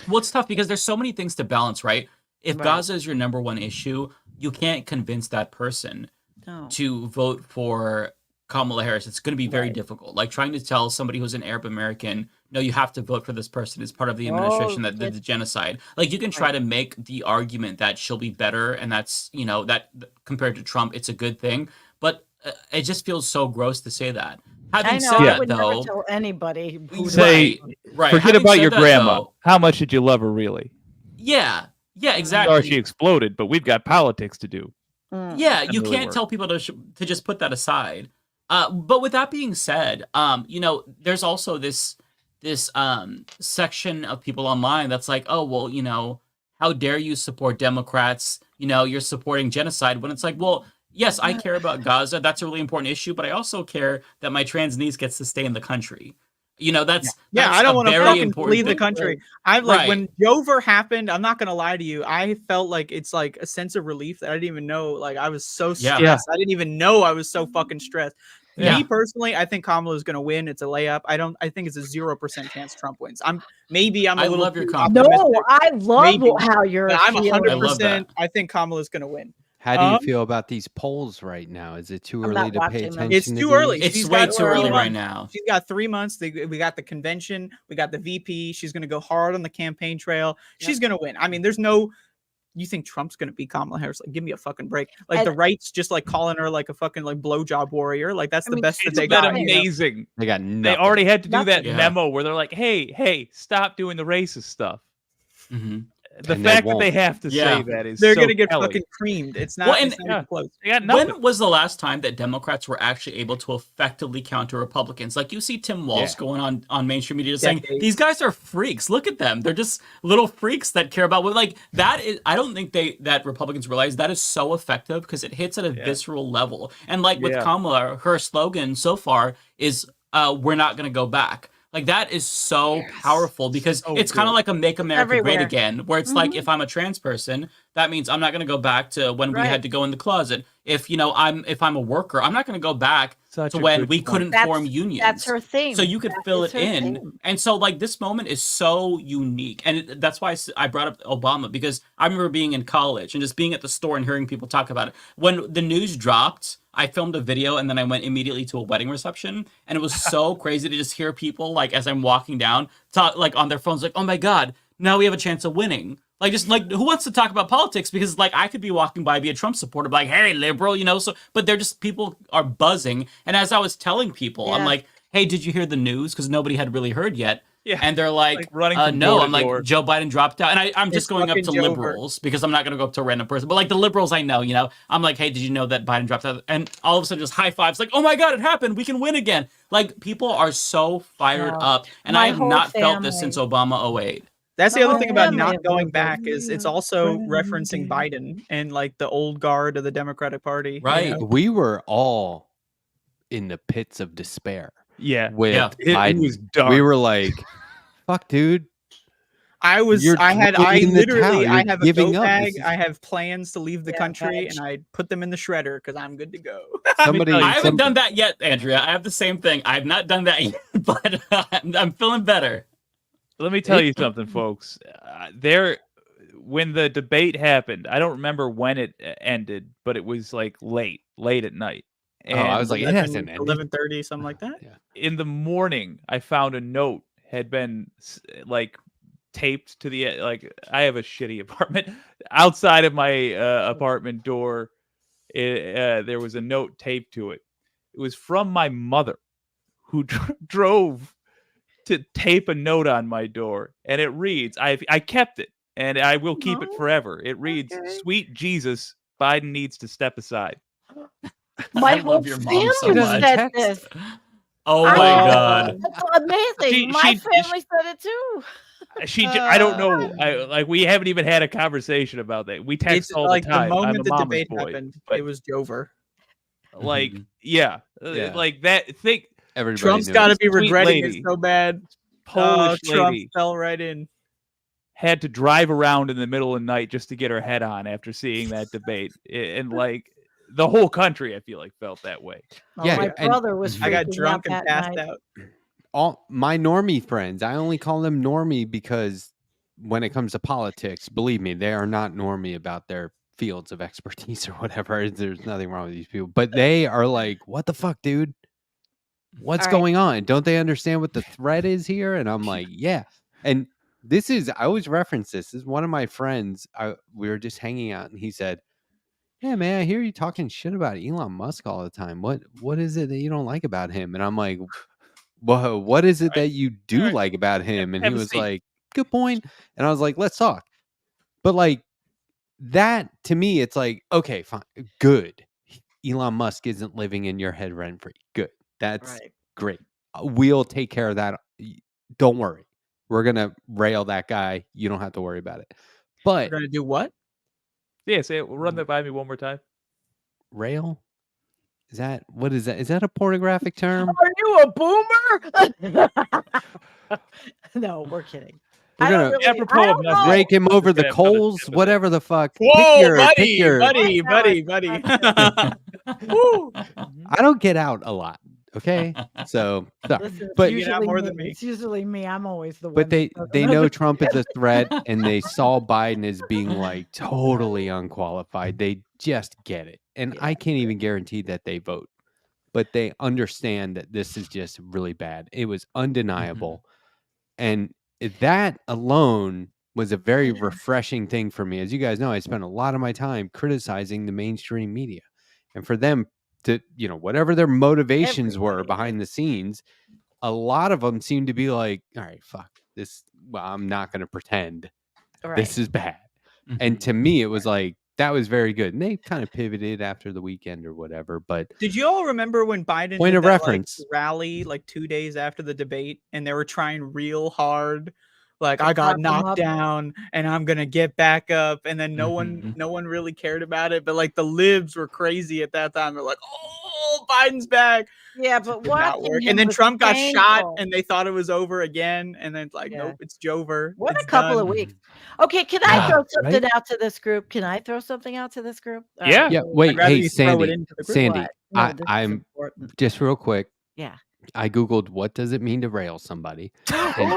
C: Well, it's tough because there's so many things to balance, right? If
B: Right.
C: Gaza is your number one issue, you can't convince that person
B: No.
C: to vote for Kamala Harris. It's going to be very
B: Right. difficult.
C: Like trying to tell somebody who's an Arab American, no, you have to vote for this person as part of the administration that did the genocide. Like you can try to make the argument that she'll be better, and that's that compared to Trump, it's a good thing. But it just feels so gross to say that.
B: I
C: Having
B: know.
C: said
B: I
C: that,
B: would never
C: though,
B: tell anybody. Who
D: Say,
C: right.
D: forget
C: Having
D: about
C: said
D: your
C: that,
D: grandma.
C: though,
D: How much did you love her, really?
C: yeah,
D: Sorry
C: exactly.
D: she exploded, but we've got politics to do.
C: Yeah, you
D: really
C: can't
D: work.
C: tell people to just put that aside. But with that being said, there's also this section of people online that's like, oh well, how dare you support Democrats? You're supporting genocide. When it's like, well, yes, I care about Gaza. That's a really important issue, but I also care that my trans niece gets to stay in the country. That's
E: I don't
C: a
E: want to
C: very
E: fucking
C: important
E: leave the
C: thing.
E: country. I like
C: Right.
E: when Jover happened. I'm not gonna lie to you. I felt like it's like a sense of relief that I didn't even know. Like I was so
C: Yeah.
E: stressed. I didn't even know I was so fucking stressed.
C: Yeah.
E: Me personally, I think Kamala is gonna win. It's a layup. I think it's a 0% chance Trump wins. I'm a
C: I
E: little
C: love your
E: too
C: confidence.
E: optimistic,
B: No, I love
E: Maybe.
B: how you're
E: but I'm
B: feeling.
C: I love
E: 100%.
C: that.
E: I think Kamala is gonna win.
A: How do you feel about these polls right now? Is it too
B: I'm
A: early
B: not
A: to pay
B: watching them.
A: attention?
E: It's
A: to
E: too early.
A: these?
C: It's
E: She's
C: way
E: got
C: too early
E: 3
C: right
E: months.
C: now.
E: She's got 3 months. We got the convention. We got the VP. She's going to go hard on the campaign trail. She's going to win. I mean, there's no. You think Trump's going to beat Kamala Harris? Like, give me a fucking break. Like
B: And-
E: the right's just like calling her like a fucking like blowjob warrior. Like that's
B: I
E: the
B: mean,
E: best that
B: isn't
E: they
D: Isn't
E: got.
D: that
E: you know?
D: amazing?
A: They got
D: They
A: nothing.
D: already had to do that
C: Yeah.
D: memo where they're like, hey, stop doing the racist stuff.
C: Mhm.
D: The
A: And they
D: fact that they
A: won't.
D: have to
C: Yeah.
D: say that is
E: They're
D: so
E: gonna get
D: telling.
E: fucking creamed. It's not.
C: Well, and-
E: it's not even close.
D: They got nothing.
C: When was the last time that Democrats were actually able to effectively counter Republicans? Like you see Tim Walz going on mainstream media saying
E: Decades.
C: these guys are freaks. Look at them; they're just little freaks that care about what. Like that is, I don't think that Republicans realize that is so effective because it hits at a visceral level. And like with
D: Yeah.
C: Kamala, her slogan so far is "We're not going to go back." Like that is so powerful because
D: So
C: it's kind of
D: good.
C: like a "Make America Great
B: Everywhere.
C: Again," where it's like if I'm a trans person, that means I'm not going to go back to when we
B: Right.
C: had to go in the closet. If I'm a worker, I'm not going to go back
D: Such
C: to
D: a
C: when
D: good
C: we
D: point.
C: couldn't form unions.
B: That's her theme.
C: So you could
B: That
C: fill
B: is
C: it
B: her
C: in.
B: theme.
C: And so like this moment is so unique. And that's why I brought up Obama, because I remember being in college and just being at the store and hearing people talk about it. When the news dropped, I filmed a video and then I went immediately to a wedding reception. And it was so crazy to just hear people, like, as I'm walking down, talk like on their phones, like, oh my God, now we have a chance of winning. Like, just like, who wants to talk about politics? Because like I could be walking by, be a Trump supporter, be like, hey, liberal, so, but they're just, people are buzzing. And as I was telling people, I'm
B: Yeah.
C: like, hey, did you hear the news? Because nobody had really heard yet.
D: Yeah.
C: And they're like,
D: Like running from
C: no.
D: door to
C: I'm like,
D: door.
C: Joe Biden dropped out. And I'm
E: It's
C: just going up
E: fucking
C: to
E: Joe
C: liberals because I'm not going to go up to a random person. But like the liberals I know, I'm like, hey, did you know that Biden dropped out? And all of a sudden just high fives, like, oh my God, it happened. We can win again. Like people are so fired
B: No.
C: up. And
B: My
C: I have
B: whole
C: not felt this
B: family-
C: since Obama 08.
E: That's the
B: My
E: other
B: whole
E: thing about
B: family
E: not
B: is
E: going
B: liberal.
E: back is it's also referencing Biden and like the old guard of the Democratic Party. you
C: Right.
E: know?
A: We were all in the pits of despair
D: Yeah.
A: with
C: Yeah.
D: It
A: Biden.
D: was dark.
A: We were like, "Fuck, dude."
E: I
A: You're
E: have
A: throwing the towel.
E: I
A: You're
E: have a
A: giving
E: go
A: up.
E: bag.
A: This is-
E: I have plans to leave the
B: Yeah,
E: country,
B: veg.
E: and I put them in the shredder because I'm good to go.
A: Somebody,
C: I haven't done that yet, Andrea. I have the same thing. I've not done that yet, but I'm feeling better.
D: Let me tell you something, folks. When the debate happened, I don't remember when it ended, but it was like late at night.
A: Oh, I was like, it hasn't ended.
E: 11:30, something like that.
D: In the morning, I found a note had been like taped to the like. I have a shitty apartment. Outside of my apartment door, there was a note taped to it. It was from my mother, who drove to tape a note on my door, and it reads, I kept it, and I will keep it
B: Oh,
D: forever. It reads,
B: okay.
D: "Sweet Jesus, Biden needs to step aside."
B: My
C: I
B: whole
C: love your mom
B: family
C: so much.
B: said
A: Text.
B: this.
C: Oh
B: I
C: my
B: know.
C: God.
B: That's amazing. My family said it too.
D: I don't know. We haven't even had a conversation about that. We text
E: It's
D: all
E: like
D: the time.
E: the
D: I'm
E: moment
D: a
E: the
D: mama's
E: debate
D: boy,
E: happened,
D: but
E: it was Jover.
D: Like,
A: Mhm.
D: yeah,
A: Yeah.
D: like that. Think
A: Everybody
E: Trump's
A: knew
E: got to
A: it.
E: be
D: Sweet
E: regretting
D: lady.
E: it so bad.
D: Polish
E: Trump
D: lady
E: fell right in.
D: had to drive around in the middle of the night just to get her head on after seeing that debate, and like the whole country, I feel like felt that way.
B: Well,
A: Yeah,
B: my
A: and
B: brother was
A: Mhm.
E: I got
B: freaking
E: drunk
B: out
E: and
B: that
E: passed
B: night.
E: out.
A: all my normie friends, I only call them normie because when it comes to politics, believe me, they are not normie about their fields of expertise or whatever. There's nothing wrong with these people, but they are like, "What the fuck, dude? What's
B: All right.
A: going on? Don't they understand what the threat is here?" And I'm like, "Yeah." And this is I always reference this. This is one of my friends. We were just hanging out, and he said, "Yeah, man, I hear you talking shit about Elon Musk all the time. What is it that you don't like about him?" And I'm like, "Whoa, what is it
D: Right.
A: that you do
D: Alright.
A: like about him?" And he
D: Have a
A: was
D: seat.
A: like, "Good point." And I was like, "Let's talk." But like that to me, it's like, okay, fine, good. Elon Musk isn't living in your head rent free. Good. That's
B: Right.
A: great. We'll take care of that. Don't worry. We're gonna rail that guy. You don't have to worry about it.
E: We're
A: But
E: gonna do what?
D: Yeah, say it. Run that by me one more time.
A: rail? Is that what is that? Is that a pornographic term?
B: Are you a boomer? No, we're kidding.
A: We're
B: I don't
A: gonna
B: really.
D: Apropos
B: I
D: of
B: don't
D: nothing.
B: know.
A: rake him over the
D: Just gonna have another
A: coals,
D: sip of that.
A: whatever the fuck.
E: Whoa,
A: Pick your.
E: buddy.
B: What?
E: Woo.
A: I don't get out a lot. Okay, so sorry.
B: Listen, it's
A: But
E: You get out
B: usually
E: more
B: me.
E: than me.
B: It's usually me. I'm always the one.
A: but
B: that
A: they
B: doesn't
A: know
B: understand.
A: Trump is a threat, and they saw Biden as being like totally unqualified. They just get it, and I can't even guarantee that they vote, but they understand that this is just really bad. It was undeniable, and that alone was a very refreshing thing for me. As you guys know, I spent a lot of my time criticizing the mainstream media, and for them to, whatever their motivations were
B: Everybody
A: behind the scenes, a lot of them seem to be like, all right, fuck this. Well, I'm not going to pretend
B: Right.
A: this is bad. And to me, it was like, that was very good. And they kind of pivoted after the weekend or whatever. But
E: Did you all remember when Biden
A: point
E: did
A: of
E: that,
A: reference.
E: rally 2 days after the debate, and they were trying real hard, like,
B: To
E: I got
B: prop 'em
E: knocked
B: up.
E: down and I'm gonna get back up, and then no one really cared about it, but like the libs were crazy at that time. They're like, oh, Biden's back.
B: Yeah,
E: It
B: but
E: did not
B: watching
E: work.
B: him
E: And then
B: was
E: Trump got shot,
B: painful.
E: and they thought it was over again, and then it's like,
B: Yeah.
E: nope, it's Jover.
B: What
E: It's
B: a couple
E: done.
B: of weeks. Okay, can I throw
A: Yeah,
B: something
A: right?
B: out to this group? Can I throw something out to this group? All
D: Yeah.
B: right.
A: Yeah.
E: I'd
A: Wait.
E: rather
A: Hey,
E: you throw it
A: Sandy.
E: into the group.
A: Sandy.
B: What? No, this is
A: I'm
B: important.
A: just real quick.
B: Yeah.
A: I Googled what does it mean to rail somebody, and,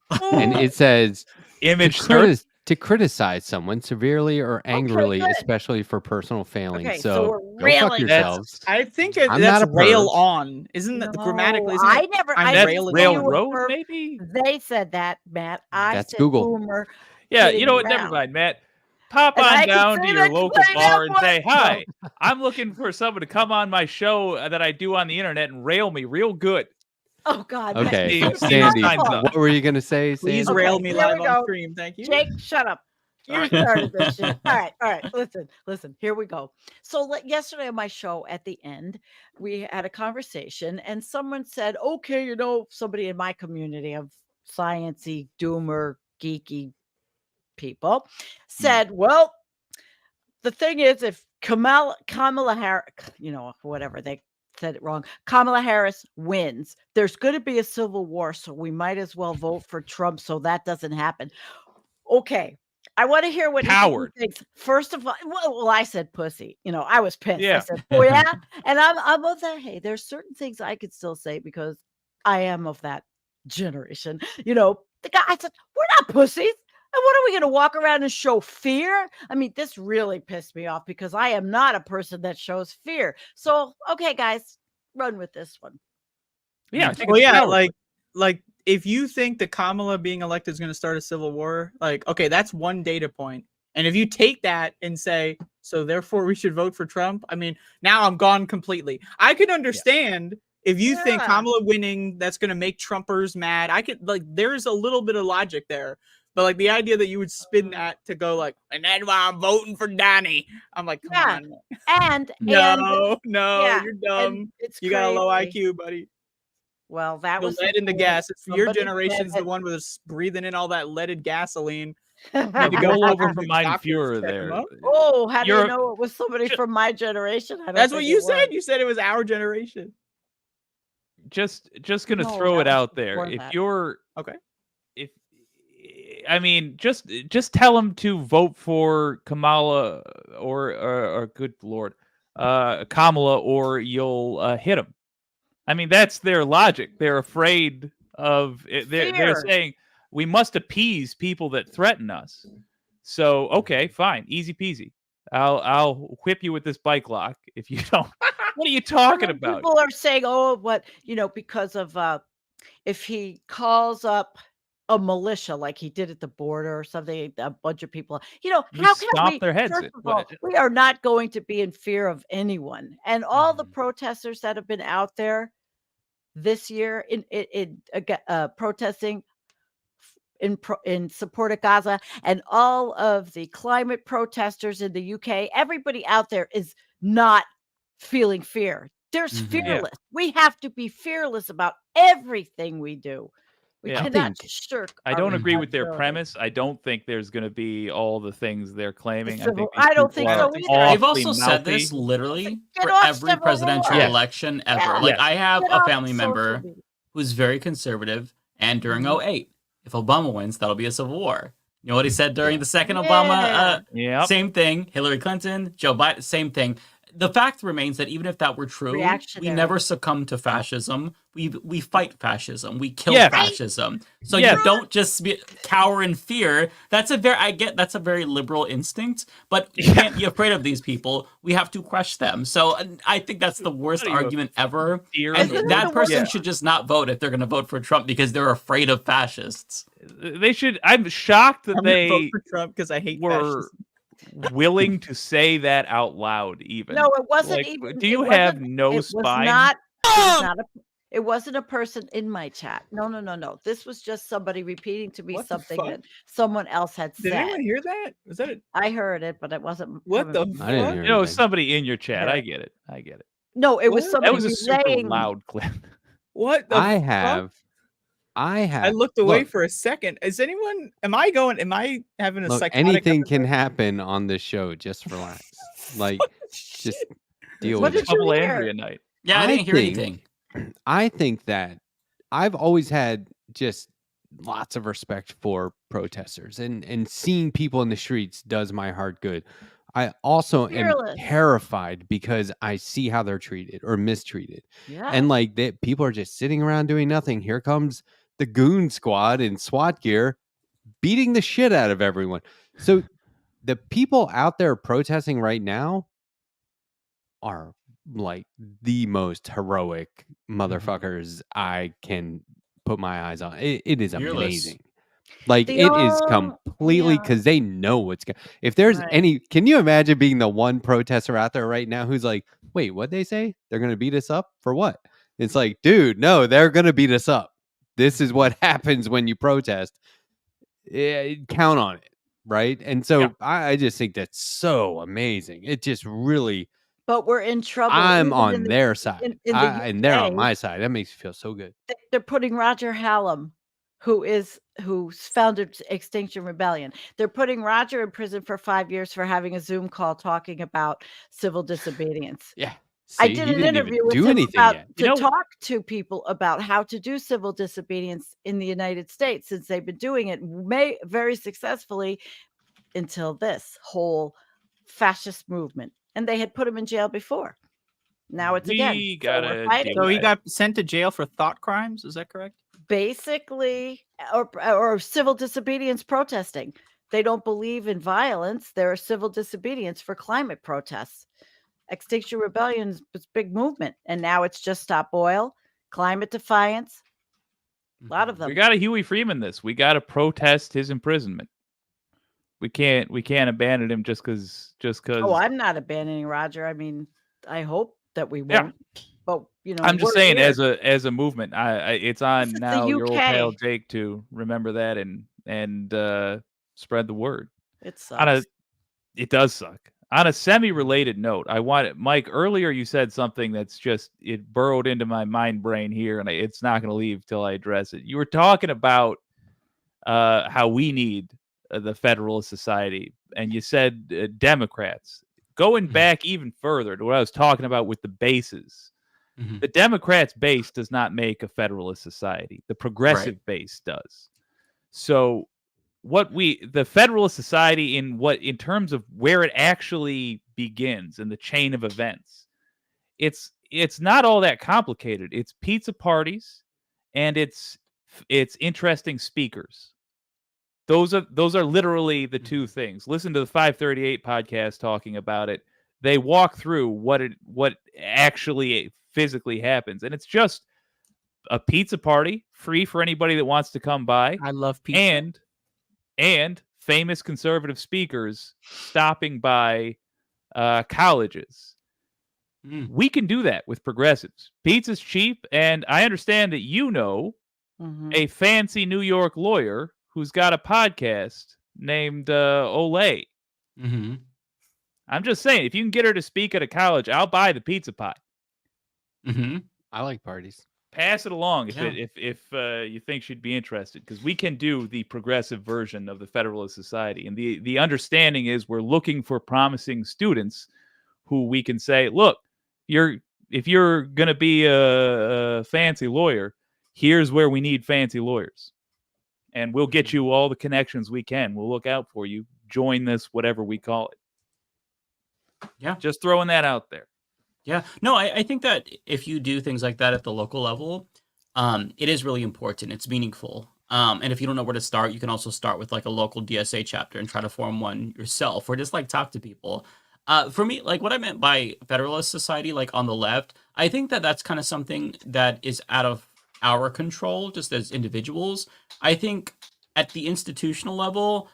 E: Oh,
A: and it says
D: Image search.
A: to criticize someone severely or angrily,
B: good.
A: especially for personal failings.
B: Okay, so
A: So
B: we're
A: go fuck
B: railing.
A: yourselves.
E: I think
A: I'm
E: that's
A: not a
E: rail
A: perv.
E: on. Isn't that grammatically? Isn't
B: I
E: it?
B: never.
E: I'm
B: I
D: That's
B: didn't
E: railing
B: say you
E: on.
B: were
D: railroad,
B: perv.
D: maybe.
B: They said that, Matt. I
A: That's
B: said
A: Google.
B: boomer.
D: Yeah,
B: kidding
D: you know what? Never
B: around.
D: mind, Matt. Pop
B: And
D: on
B: I can
D: down
B: say
D: to your
B: that
D: local
B: straight
D: bar
B: up
D: and say,
B: what-
D: "Hi, I'm looking for someone to come on my show that I do on the internet and rail me real good."
B: Oh God. Matt,
A: Okay,
B: this is
A: Sandy,
B: wonderful.
D: up.
A: what were you gonna say,
E: Please
A: Sandy?
E: rail
B: Okay,
E: me
B: here
E: live
B: we
E: on
B: go.
E: stream. Thank you.
B: Jake, shut up. You started this shit. All right. Listen. Here we go. So yesterday on my show, at the end, we had a conversation, and someone said, "Okay, somebody in my community of sciencey, doomer, geeky people said, well, the thing is, if Kamala Harris, whatever they said it wrong, Kamala Harris wins, there's going to be a civil war, so we might as well vote for Trump so that doesn't happen." Okay. I want to hear what each of you
D: Coward.
B: thinks. First of all, well, I said pussy. I was pissed. I
D: Yeah.
B: said, "Oh yeah," and I'm of that. Hey, there's certain things I could still say because I am of that generation. The guy. I said, "We're not pussies." And what are we going to walk around and show fear? I mean, this really pissed me off because I am not a person that shows fear. So, okay, guys, run with this one.
D: Yeah, I think
E: Well,
D: it's
E: yeah,
D: cowardly.
E: like if you think that Kamala being elected is going to start a civil war, okay, that's one data point. And if you take that and say, so therefore we should vote for Trump, I mean, now I'm gone completely. I could understand if you think Kamala winning, that's going to make Trumpers mad. I could, there's a little bit of logic there. But the idea that you would spin that to go and that's why I'm voting for Donnie. I'm like, come on.
B: And
E: No,
B: yeah,
E: you're dumb.
B: It's
E: You got a low
B: crazy.
E: IQ, buddy.
B: Well, that
E: The
B: was
E: lead in the
B: before
E: gas. If your
B: somebody
E: generation's
B: said
E: the one with us breathing in all that leaded gasoline, Need to go
D: roll over
E: to
D: from
E: the
D: mein
E: doctor to
D: Führer
E: check
D: there.
E: him up.
B: Oh, how do you
D: You're-
B: know it was somebody
D: Ju-
B: from my generation? I don't
E: That's what
B: think
E: you
B: it
E: said.
B: was.
E: You said it was our generation.
D: Just gonna
B: No,
D: throw
B: that
D: it
B: was
D: out there.
B: before
D: If
B: that.
D: you're
E: Okay.
D: if I mean, just tell him to vote for Kamala or good lord, Kamala, or you'll hit him. I mean, that's their logic. They're afraid of it. They're
B: Fear.
D: saying we must appease people that threaten us. So okay, fine, easy peasy. I'll whip you with this bike lock if you don't. What are you
B: And
D: talking
B: then
D: about?
B: people are saying, "Oh, what because of if he calls up a militia like he did at the border or something, a bunch of people,
D: We
B: how can
D: stomp
B: we?
D: their heads
B: First
D: in.
B: of all, we are not going to be in fear of anyone, and all the
C: Mhm.
B: protesters that have been out there this year protesting in support of Gaza, and all of the climate protesters in the UK, everybody out there is not feeling fear. There's
C: Mhm.
D: Yeah.
B: fearless. We have to be fearless about everything we do. We
D: Yeah. I
B: cannot
A: think-
B: shirk.
D: I
B: our
D: don't agree with their
B: responsibility.
D: premise. I don't think there's going to be all the things they're claiming.
B: civil-
D: I
B: I don't
D: think
B: think
D: people
B: so
D: are
B: either.
C: They've
D: awfully
C: also said this
D: mouthy.
C: literally
B: Get
C: for
B: off
C: every
B: civil
C: presidential
B: war.
D: Yes.
C: election ever.
B: Yeah.
C: Like
D: Yes.
C: I have
B: Get
C: a
B: off
C: family
B: social
C: member
B: media.
C: who's very conservative, and during
B: Mhm.
C: 08, if Obama wins, that'll be a civil war. You know what he said during
A: Yeah.
C: the second Obama?
B: Yeah.
D: Yep.
C: Same thing. Hillary Clinton, Joe Biden, same thing. The fact remains that even if that were true, we
B: Reactionary.
C: never succumb to fascism. We fight fascism. We kill
D: Yeah.
C: fascism. So
D: Yeah.
C: you don't just cower in fear. That's a very liberal instinct, but you can't be afraid of these people. We have to crush them. So I think that's the worst
D: What are you, a
C: argument ever.
D: Fear
C: And
D: in the
C: that
D: world?
C: person
D: Yeah.
C: should just not vote if they're going to vote for Trump because they're afraid of fascists.
D: They should. I'm shocked that
E: I'm gonna vote
D: they
E: for Trump because I hate
D: were
E: fascism.
D: willing to say that out loud. Even
B: No, it wasn't
D: Like,
B: even.
D: do you
B: it
D: have
B: wasn't-
D: no
B: it was
D: spine?
B: not. It was not a. It wasn't a person in my chat. No. This was just somebody repeating to me
E: What the
B: something
E: fuck?
B: that someone else had
E: Did
B: said.
E: anyone hear that? Was that a,
B: I heard it, but it wasn't.
E: what the
B: coming from
A: I didn't
B: me.
A: hear
D: You know,
A: anything.
D: somebody in your chat.
B: Yeah.
D: I get it. I get it.
B: No, it was
E: What?
B: somebody
D: That was a super
B: relaying.
D: loud clip.
E: what the
A: I
E: fuck?
A: have.
E: I looked away
A: look,
E: for a second. Is anyone? Am I having a
A: look,
E: psychotic
A: anything can
E: episode?
A: happen on this show. Just relax. Like, just deal
B: What
A: with
B: did
A: it.
B: you
D: Bubble
B: hear?
D: Andrea night.
C: Yeah, I
A: I
C: didn't hear
A: think-
C: anything.
A: I think that I've always had just lots of respect for protesters, and seeing people in the streets does my heart good. I also
B: Fearless.
A: am terrified because I see how they're treated or mistreated.
B: Yeah.
A: And like that, people are just sitting around doing nothing. Here comes the goon squad in SWAT gear beating the shit out of everyone. So the people out there protesting right now are like the most heroic motherfuckers I can put my eyes on. It is
C: Fearless.
A: amazing. Like
B: The
A: it is
B: only-
A: completely
B: yeah.
A: because they know what's going. If there's
B: Right.
A: any, can you imagine being the one protester out there right now who's like, "Wait, what they say? They're going to beat us up for what?" It's like, dude, no, they're going to beat us up. This is what happens when you protest. Count on it, right? And so
D: Yeah.
A: I just think that's so amazing. It just really,
B: But we're in trouble.
A: I'm
B: even
A: on
B: in the-
A: their side,
B: in the
A: and they're on
B: UK.
A: my side. That makes me feel so good.
B: They're putting Roger Hallam, who's founded Extinction Rebellion. They're putting Roger in prison for 5 years for having a Zoom call talking about civil disobedience.
A: Yeah,
B: I
A: See,
B: did
A: he
B: an
A: didn't even
B: interview with
A: do
B: him
A: anything
B: about
A: yet.
B: to
D: You know-
B: talk to people about how to do civil disobedience in the United States, since they've been doing it very successfully until this whole fascist movement, and they had put him in jail before. Now it's again.
D: We
B: So we're
D: gotta
B: fighting.
D: deal
E: So he
D: with
E: got sent to jail for thought crimes. Is that correct?
B: Basically, or civil disobedience protesting. They don't believe in violence. There are civil disobedience for climate protests. Extinction Rebellion is a big movement, and now it's just Stop Oil, climate defiance. A lot of them.
D: We got to Huey Freeman this. We got to protest his imprisonment. We can't abandon him just because.
B: Oh, I'm not abandoning Roger. I mean, I hope that we
D: Yeah.
B: won't. But
D: I'm just
B: we're
D: saying,
B: here.
D: as a movement, it's on
B: This is the
D: now. Your old
B: UK.
D: pal Jake to remember that and spread the word.
B: It
D: On a,
B: sucks.
D: it does suck. On a semi-related note, I want Mike. Earlier, you said something that's just it burrowed into my mind brain here, and it's not going to leave till I address it. You were talking about how we need the Federalist Society, and you said Democrats. Going back even further to what I was talking about with the bases, the Democrats' base does not make a Federalist Society. The progressive base does. So the Federalist Society in terms of where it actually begins in the chain of events, it's not all that complicated. It's pizza parties and it's interesting speakers. Those are literally the two things. Listen to the 538 podcast talking about it. They walk through what actually physically happens, and it's just a pizza party, free for anybody that wants to come by.
E: I love pizza.
D: And famous conservative speakers stopping by colleges. We can do that with progressives. Pizza's cheap, and I understand that a fancy New York lawyer who's got a podcast named Olay. I'm just saying, if you can get her to speak at a college, I'll buy the pizza pie.
A: I like parties.
D: Pass it along if you think she'd be interested, because we can do the progressive version of the Federalist Society. And the understanding is we're looking for promising students who we can say, look, if you're going to be a fancy lawyer, here's where we need fancy lawyers. And we'll get you all the connections we can. We'll look out for you. Join this, whatever we call it.
C: Yeah.
D: Just throwing that out there.
C: Yeah. No, I think that if you do things like that at the local level, it is really important. It's meaningful. And if you don't know where to start, you can also start with like a local DSA chapter and try to form one yourself, or just like talk to people. For me, like what I meant by Federalist Society, like on the left, I think that that's kind of something that is out of our control just as individuals. I think at the institutional level,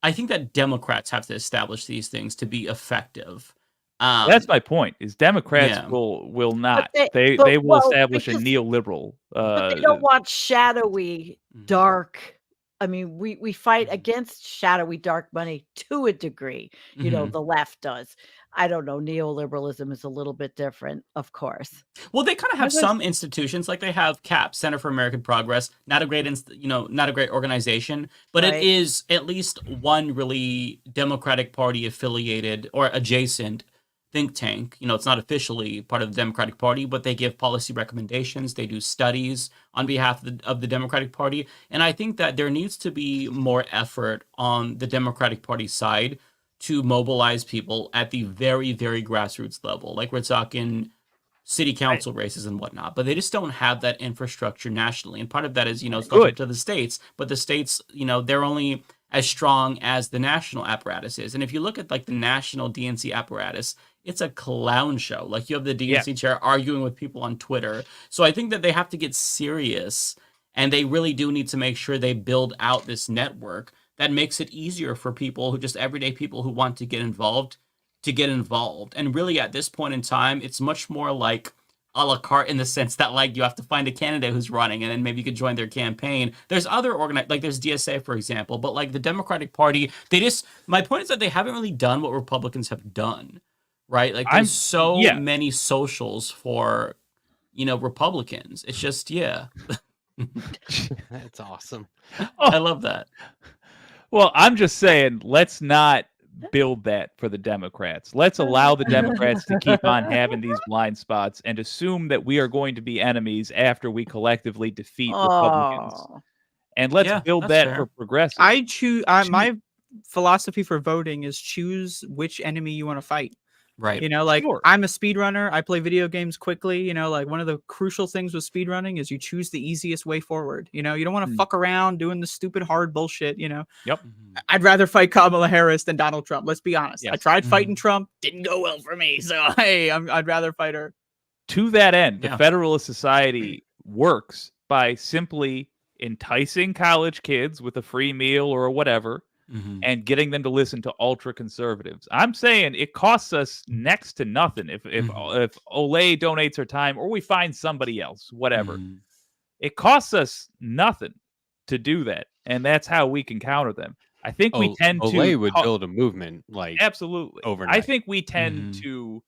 C: I think that Democrats have to establish these things to be effective.
D: That's my point. Is Democrats will not. They will establish a neoliberal.
B: But they don't want shadowy, dark. I mean, we fight against shadowy, dark money to a degree. You know, the left does. I don't know. Neoliberalism is a little bit different, of course.
C: Well, they kind of have some institutions, like they have CAP, Center for American Progress. Not a great, not a great organization, but it is at least one really Democratic Party affiliated or adjacent think tank. You know, it's not officially part of the Democratic Party, but they give policy recommendations. They do studies on behalf of the Democratic Party. And I think that there needs to be more effort on the Democratic Party side to mobilize people at the very, very grassroots level. Like we're talking city council races and whatnot, but they just don't have that infrastructure nationally. And part of that is, it's up to the states, but the states, they're only as strong as the national apparatus is. And if you look at like the national DNC apparatus, it's a clown show. Like you have the DNC chair arguing with people on Twitter. So I think that they have to get serious, and they really do need to make sure they build out this network that makes it easier for people everyday people who want to get involved. And really at this point in time, it's much more like a la carte in the sense that like you have to find a candidate who's running and then maybe you could join their campaign. There's other like there's DSA, for example, but like the Democratic Party, my point is that they haven't really done what Republicans have done, right? Like there's so many socials for, Republicans. It's just,
A: That's awesome.
C: I love that.
D: Well, I'm just saying, let's not build that for the Democrats. Let's allow the Democrats to keep on having these blind spots and assume that we are going to be enemies after we collectively defeat Republicans. And let's build that for progressives.
E: I choose my philosophy for voting is choose which enemy you want to fight.
C: Right.
E: I'm a speedrunner. I play video games quickly. Like one of the crucial things with speedrunning is you choose the easiest way forward. You don't want to fuck around doing the stupid hard bullshit.
D: Yep.
E: I'd rather fight Kamala Harris than Donald Trump. Let's be honest. Yes. I tried fighting Trump. Didn't go well for me. So, hey, I'd rather fight her.
D: To that end, the Federalist Society works by simply enticing college kids with a free meal or whatever, and getting them to listen to ultra conservatives. I'm saying it costs us next to nothing if Olay donates her time or we find somebody else, whatever. It costs us nothing to do that, and that's how we can counter them. I think we tend
A: Olay would build a movement like
D: absolutely
A: overnight.
D: I think we tend to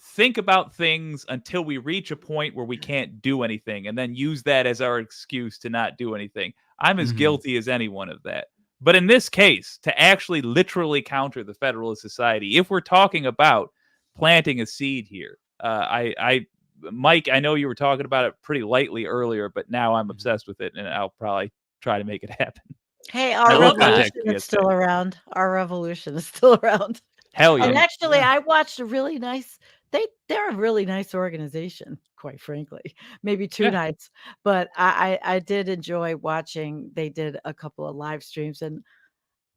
D: think about things until we reach a point where we can't do anything, and then use that as our excuse to not do anything. I'm as guilty as anyone of that. But in this case, to actually literally counter the Federalist Society, if we're talking about planting a seed here, Mike, I know you were talking about it pretty lightly earlier, but now I'm obsessed with it, and I'll probably try to make it happen.
B: Hey,
D: I
B: our
D: love
B: revolution
D: that.
B: is still around. Our revolution is still around.
D: Hell yeah.
B: And actually, I watched a really nice. They're a really nice organization, quite frankly. Maybe 2 nights, but I did enjoy watching. They did a couple of live streams, and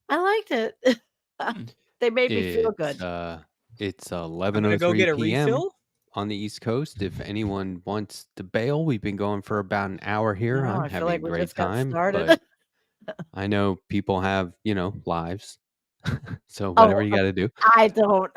B: I liked it. They made me feel good.
A: It's
E: I'm gonna go get
A: 11:03
E: a
A: p.m.
E: refill.
A: on the East Coast. If anyone wants to bail, we've been going for about an hour here.
B: No,
A: I'm
B: I feel
A: having
B: like
A: a
B: we
A: great
B: just got
A: time,
B: started.
A: but I know people have, lives. So whatever you got to do.
B: I don't.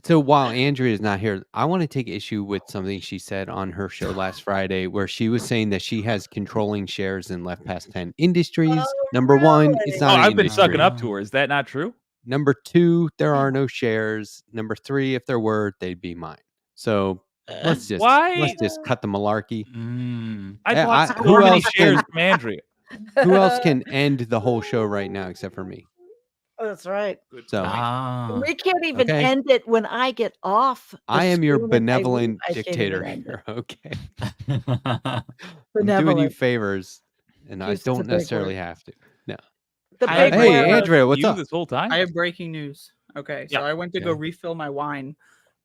A: So while Andrea is not here, I want to take issue with something she said on her show last Friday, where she was saying that she has controlling shares in Left Past 10 Industries.
B: Oh,
A: Number one, it's
B: really?
A: not an
D: I've been
A: industry.
D: sucking up to her. Is that not true?
A: Number two, there are no shares. Number three, if there were, they'd be mine. So let's just cut the malarkey.
D: I bought
A: who
D: so many
A: else
D: shares from Andrea.
A: Who else can end the whole show right now except for me?
B: That's right.
A: So
B: we can't even end it when I get off.
A: I am your
B: screen and I leave.
A: benevolent
B: I can't even
A: dictator
B: end it.
A: here. Okay. I'm doing you favors, and I
B: Just a
A: don't
B: big
A: necessarily
B: word.
A: have to. No.
B: The
E: I
B: big
E: have
A: Hey,
B: word.
A: Andrea, what's
D: You
A: up?
D: this whole time?
E: I have breaking news. Okay, so
D: Yeah.
E: I went to go
A: Okay.
E: refill my wine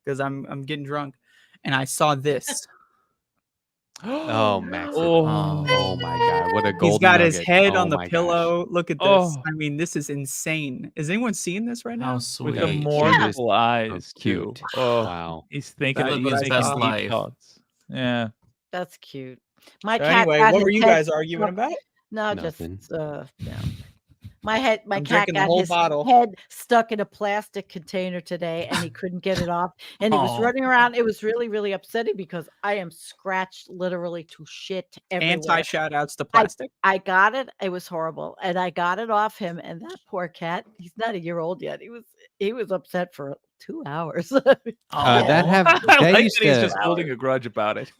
E: because I'm getting drunk, and I saw this.
A: Oh, Max.
D: Oh.
A: Oh my God. What a golden
E: He's got his
A: nugget.
E: head
A: Oh
E: on the
A: my gosh.
E: pillow. Look at this.
D: Oh.
E: I mean, this is insane. Is anyone seeing this right now?
C: How sweet.
D: With the
A: Yeah.
D: mournful eyes,
A: That's
D: too.
A: cute.
D: Oh,
A: Wow.
D: he's thinking
E: That's
D: of
E: what I
C: his best
E: thought.
C: life.
D: thoughts. Yeah.
B: That's cute. My
E: So
B: cat.
E: anyway,
B: got
E: what
B: his
E: were you
B: head
E: guys arguing about?
B: No,
A: Nothing.
B: just My cat
E: I'm
B: got
E: drinking the whole
B: his
E: bottle.
B: head stuck in a plastic container today, and he couldn't get it off. And he was
C: Oh.
B: running around. It was really, really upsetting because I am scratched literally to shit everywhere.
E: Anti shout outs to plastic.
B: I got it. It was horrible, and I got it off him. And that poor cat. He's not a year old yet. He was upset for 2 hours.
A: That
D: I like
A: used
D: that he's
A: to
D: just holding a grudge about it.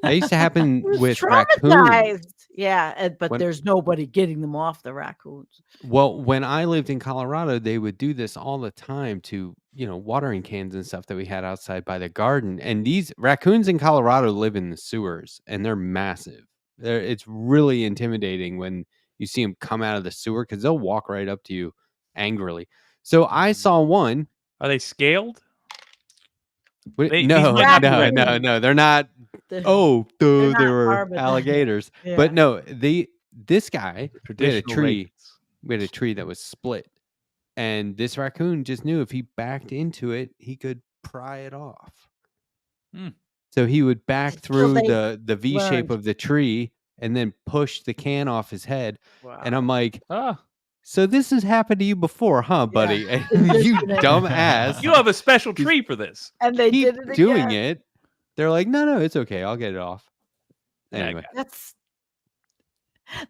A: that used to happen
B: He was
A: with raccoons.
B: traumatized. Yeah, but
A: When-
B: there's nobody getting them off the raccoons.
A: Well, when I lived in Colorado, they would do this all the time to, watering cans and stuff that we had outside by the garden. And these raccoons in Colorado live in the sewers, and they're massive. It's really intimidating when you see them come out of the sewer because they'll walk right up to you angrily. So I saw one.
D: Are they scaled?
A: Wait,
D: These
A: no,
D: might not be
A: no, they're not.
B: They're-
A: Oh,
B: they're not
A: they were
B: carbon.
A: alligators.
B: Yeah.
A: But no, this guy, we had a
D: Traditional
A: tree.
D: races.
A: We had a tree that was split, and this raccoon just knew if he backed into it, he could pry it off. So he would back through
B: they
A: the V shape
B: learned.
A: of the tree and then push the can off his head.
E: Wow.
A: And I'm like,
D: Ah,
A: so this has happened to you before, huh, buddy? And you
B: Conditioning.
A: dumb ass.
D: you have a special tree for this.
B: And they
A: keep
B: did it
A: doing
B: again.
A: it. They're like, no, it's okay. I'll get it off.
D: Yeah,
A: Anyway,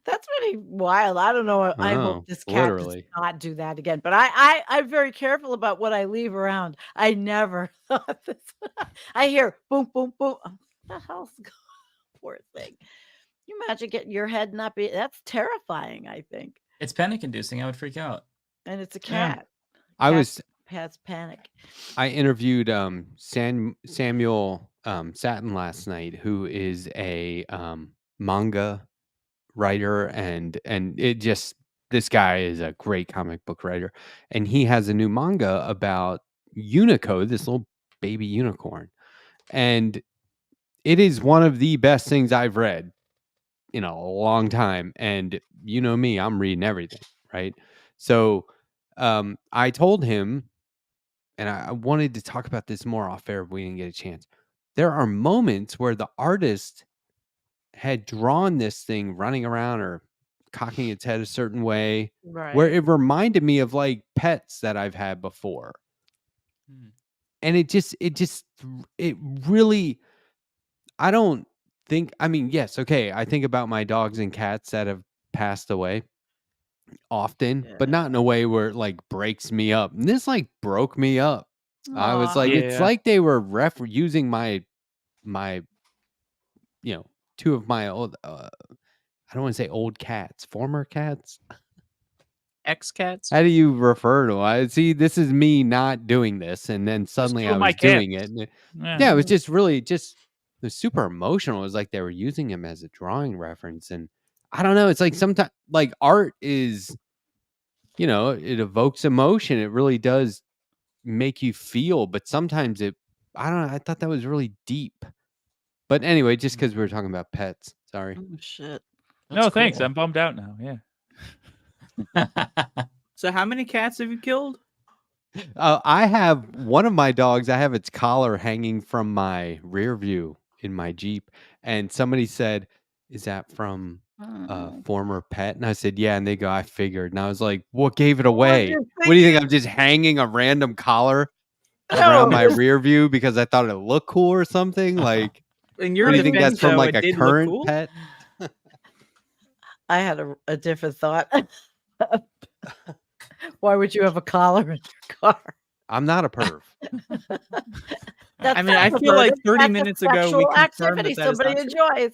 B: That's really wild. I don't know. I
A: Oh,
B: hope this cat
A: literally.
B: does not do that again. But I'm very careful about what I leave around. I never thought this. I hear boom, boom, boom. What the hell's going on? Poor thing. You imagine getting your head not be. That's terrifying. I think.
C: It's panic inducing. I would freak out.
B: And it's a
D: Yeah.
B: cat. Cats panic.
A: I interviewed Samuel Satin last night, who is a manga writer, and this guy is a great comic book writer, and he has a new manga about Unico, this little baby unicorn, and it is one of the best things I've read in a long time. And you know me, I'm reading everything, right? So I told him, and I wanted to talk about this more off air, but we didn't get a chance. There are moments where the artist had drawn this thing running around or cocking its head a certain way,
B: Right.
A: where it reminded me of like pets that I've had before. And it really, I don't think, I mean, yes, okay, I think about my dogs and cats that have passed away often, but not in a way where it like breaks me up. And this like broke me up. I was
B: Aw.
A: like, it's
D: Yeah.
A: like they were using my, two of my old, I don't want to say old cats, former cats.
E: X cats.
A: How do you refer to? I see. This is me not doing this, and then suddenly
D: two
A: I
D: of my
A: was doing
D: cats.
A: it. And
D: Yeah.
A: yeah, it was just really it was super emotional. It was like they were using him as a drawing reference, and I don't know. It's like sometimes like art is, it evokes emotion. It really does make you feel, but sometimes I don't know. I thought that was really deep. But anyway, just because we were talking about pets, sorry.
B: Oh shit.
D: No, thanks.
C: cool.
D: I'm bummed out now. Yeah.
E: So how many cats have you killed?
A: I have one of my dogs. I have its collar hanging from my rear view in my Jeep, and somebody said, "Is that from a former pet?" And I said, "Yeah." And they go, "I figured." And I was like, "What gave it away?
B: you
A: What do you think? I'm just hanging a random collar around my rear view because I thought it looked cool or something? Like,
E: In your
A: what do you think
E: defense,
A: that's from?
E: though,
A: Like
E: it
A: a
E: did look
A: current
E: cool.
A: pet?"
B: I had a different thought. Why would you have a collar in your car?
A: I'm not a perv.
B: That's
E: I mean, I
B: not
E: feel like
B: perverted.
E: 30
B: That's a
E: minutes ago, we
B: sexual
E: confirmed
B: activity
E: that is
B: somebody
E: not true.
B: enjoys.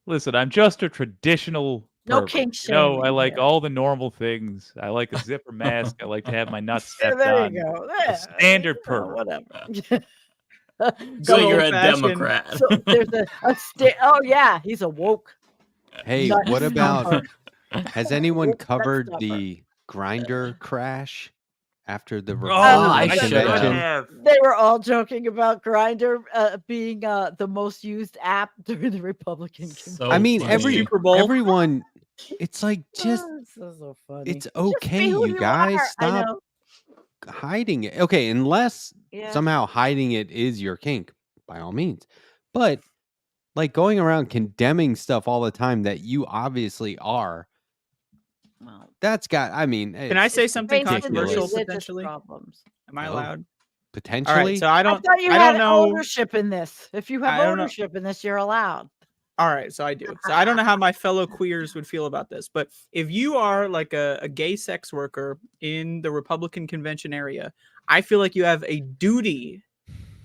D: Listen, I'm just a traditional
B: No
D: pervert.
B: kink
D: No, I
B: shaming
D: like
B: here.
D: all the normal things. I like a zipper mask. I like to have my nuts stepped
B: There
D: on.
B: you go.
D: A
B: There,
D: standard pervert.
B: whatever.
C: So
E: Good
C: you're a
E: old-fashioned-
C: Democrat.
B: So there's oh yeah, he's a woke.
A: Hey,
B: nut
A: what about?
B: stomper.
A: Has anyone
B: Woke nut
A: covered
B: stomper.
A: the grinder crash after the
D: Oh,
C: I
A: Republican
C: should
A: convention?
C: have.
B: They were all joking about Grindr being the most used app during the Republican convention.
C: So
A: I mean,
C: funny.
E: Super Bowl.
A: everyone. It's like just
B: This is so funny.
A: it's
B: Just
A: okay,
B: be who
A: you
B: you
A: guys.
B: are. I
A: Stop
B: know.
A: hiding it. Okay, unless
B: Yeah.
A: somehow hiding it is your kink, by all means. But like going around condemning stuff all the time that you obviously are,
B: Well,
A: that's got. I mean,
E: Can I
A: it's
E: say something
B: based in
E: controversial
B: religious
E: potentially?
B: problems.
E: Am I
A: No.
E: allowed? All
A: potentially.
E: right, so I
B: I
E: don't.
B: thought you
E: I
B: had
E: don't know.
B: ownership in this. If you have
E: I don't know.
B: ownership in this, you're allowed.
E: All right, so I do. So I don't know how my fellow queers would feel about this, but if you are like a gay sex worker in the Republican convention area, I feel like you have a duty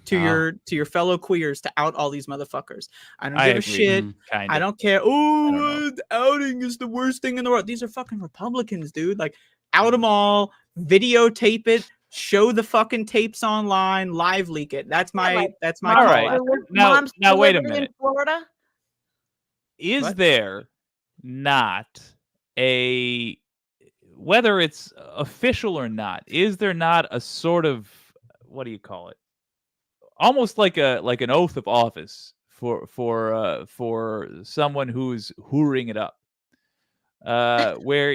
E: to your fellow queers to out all these motherfuckers. I don't give a shit.
D: Kind
E: I
D: of.
E: don't care.
D: I don't
E: Oh, outing is the worst thing in the world. These are fucking Republicans, dude. Like, out them all, videotape it, show the fucking tapes online, live leak it. That's my
B: like,
E: that's my
D: All
E: call
D: right.
E: out there.
D: Now wait a
B: living
D: minute.
B: In Florida?
D: Is
E: What?
D: there not whether it's official or not, is there not a sort of, what do you call it? Almost like an oath of office for someone who's hooring it up. Where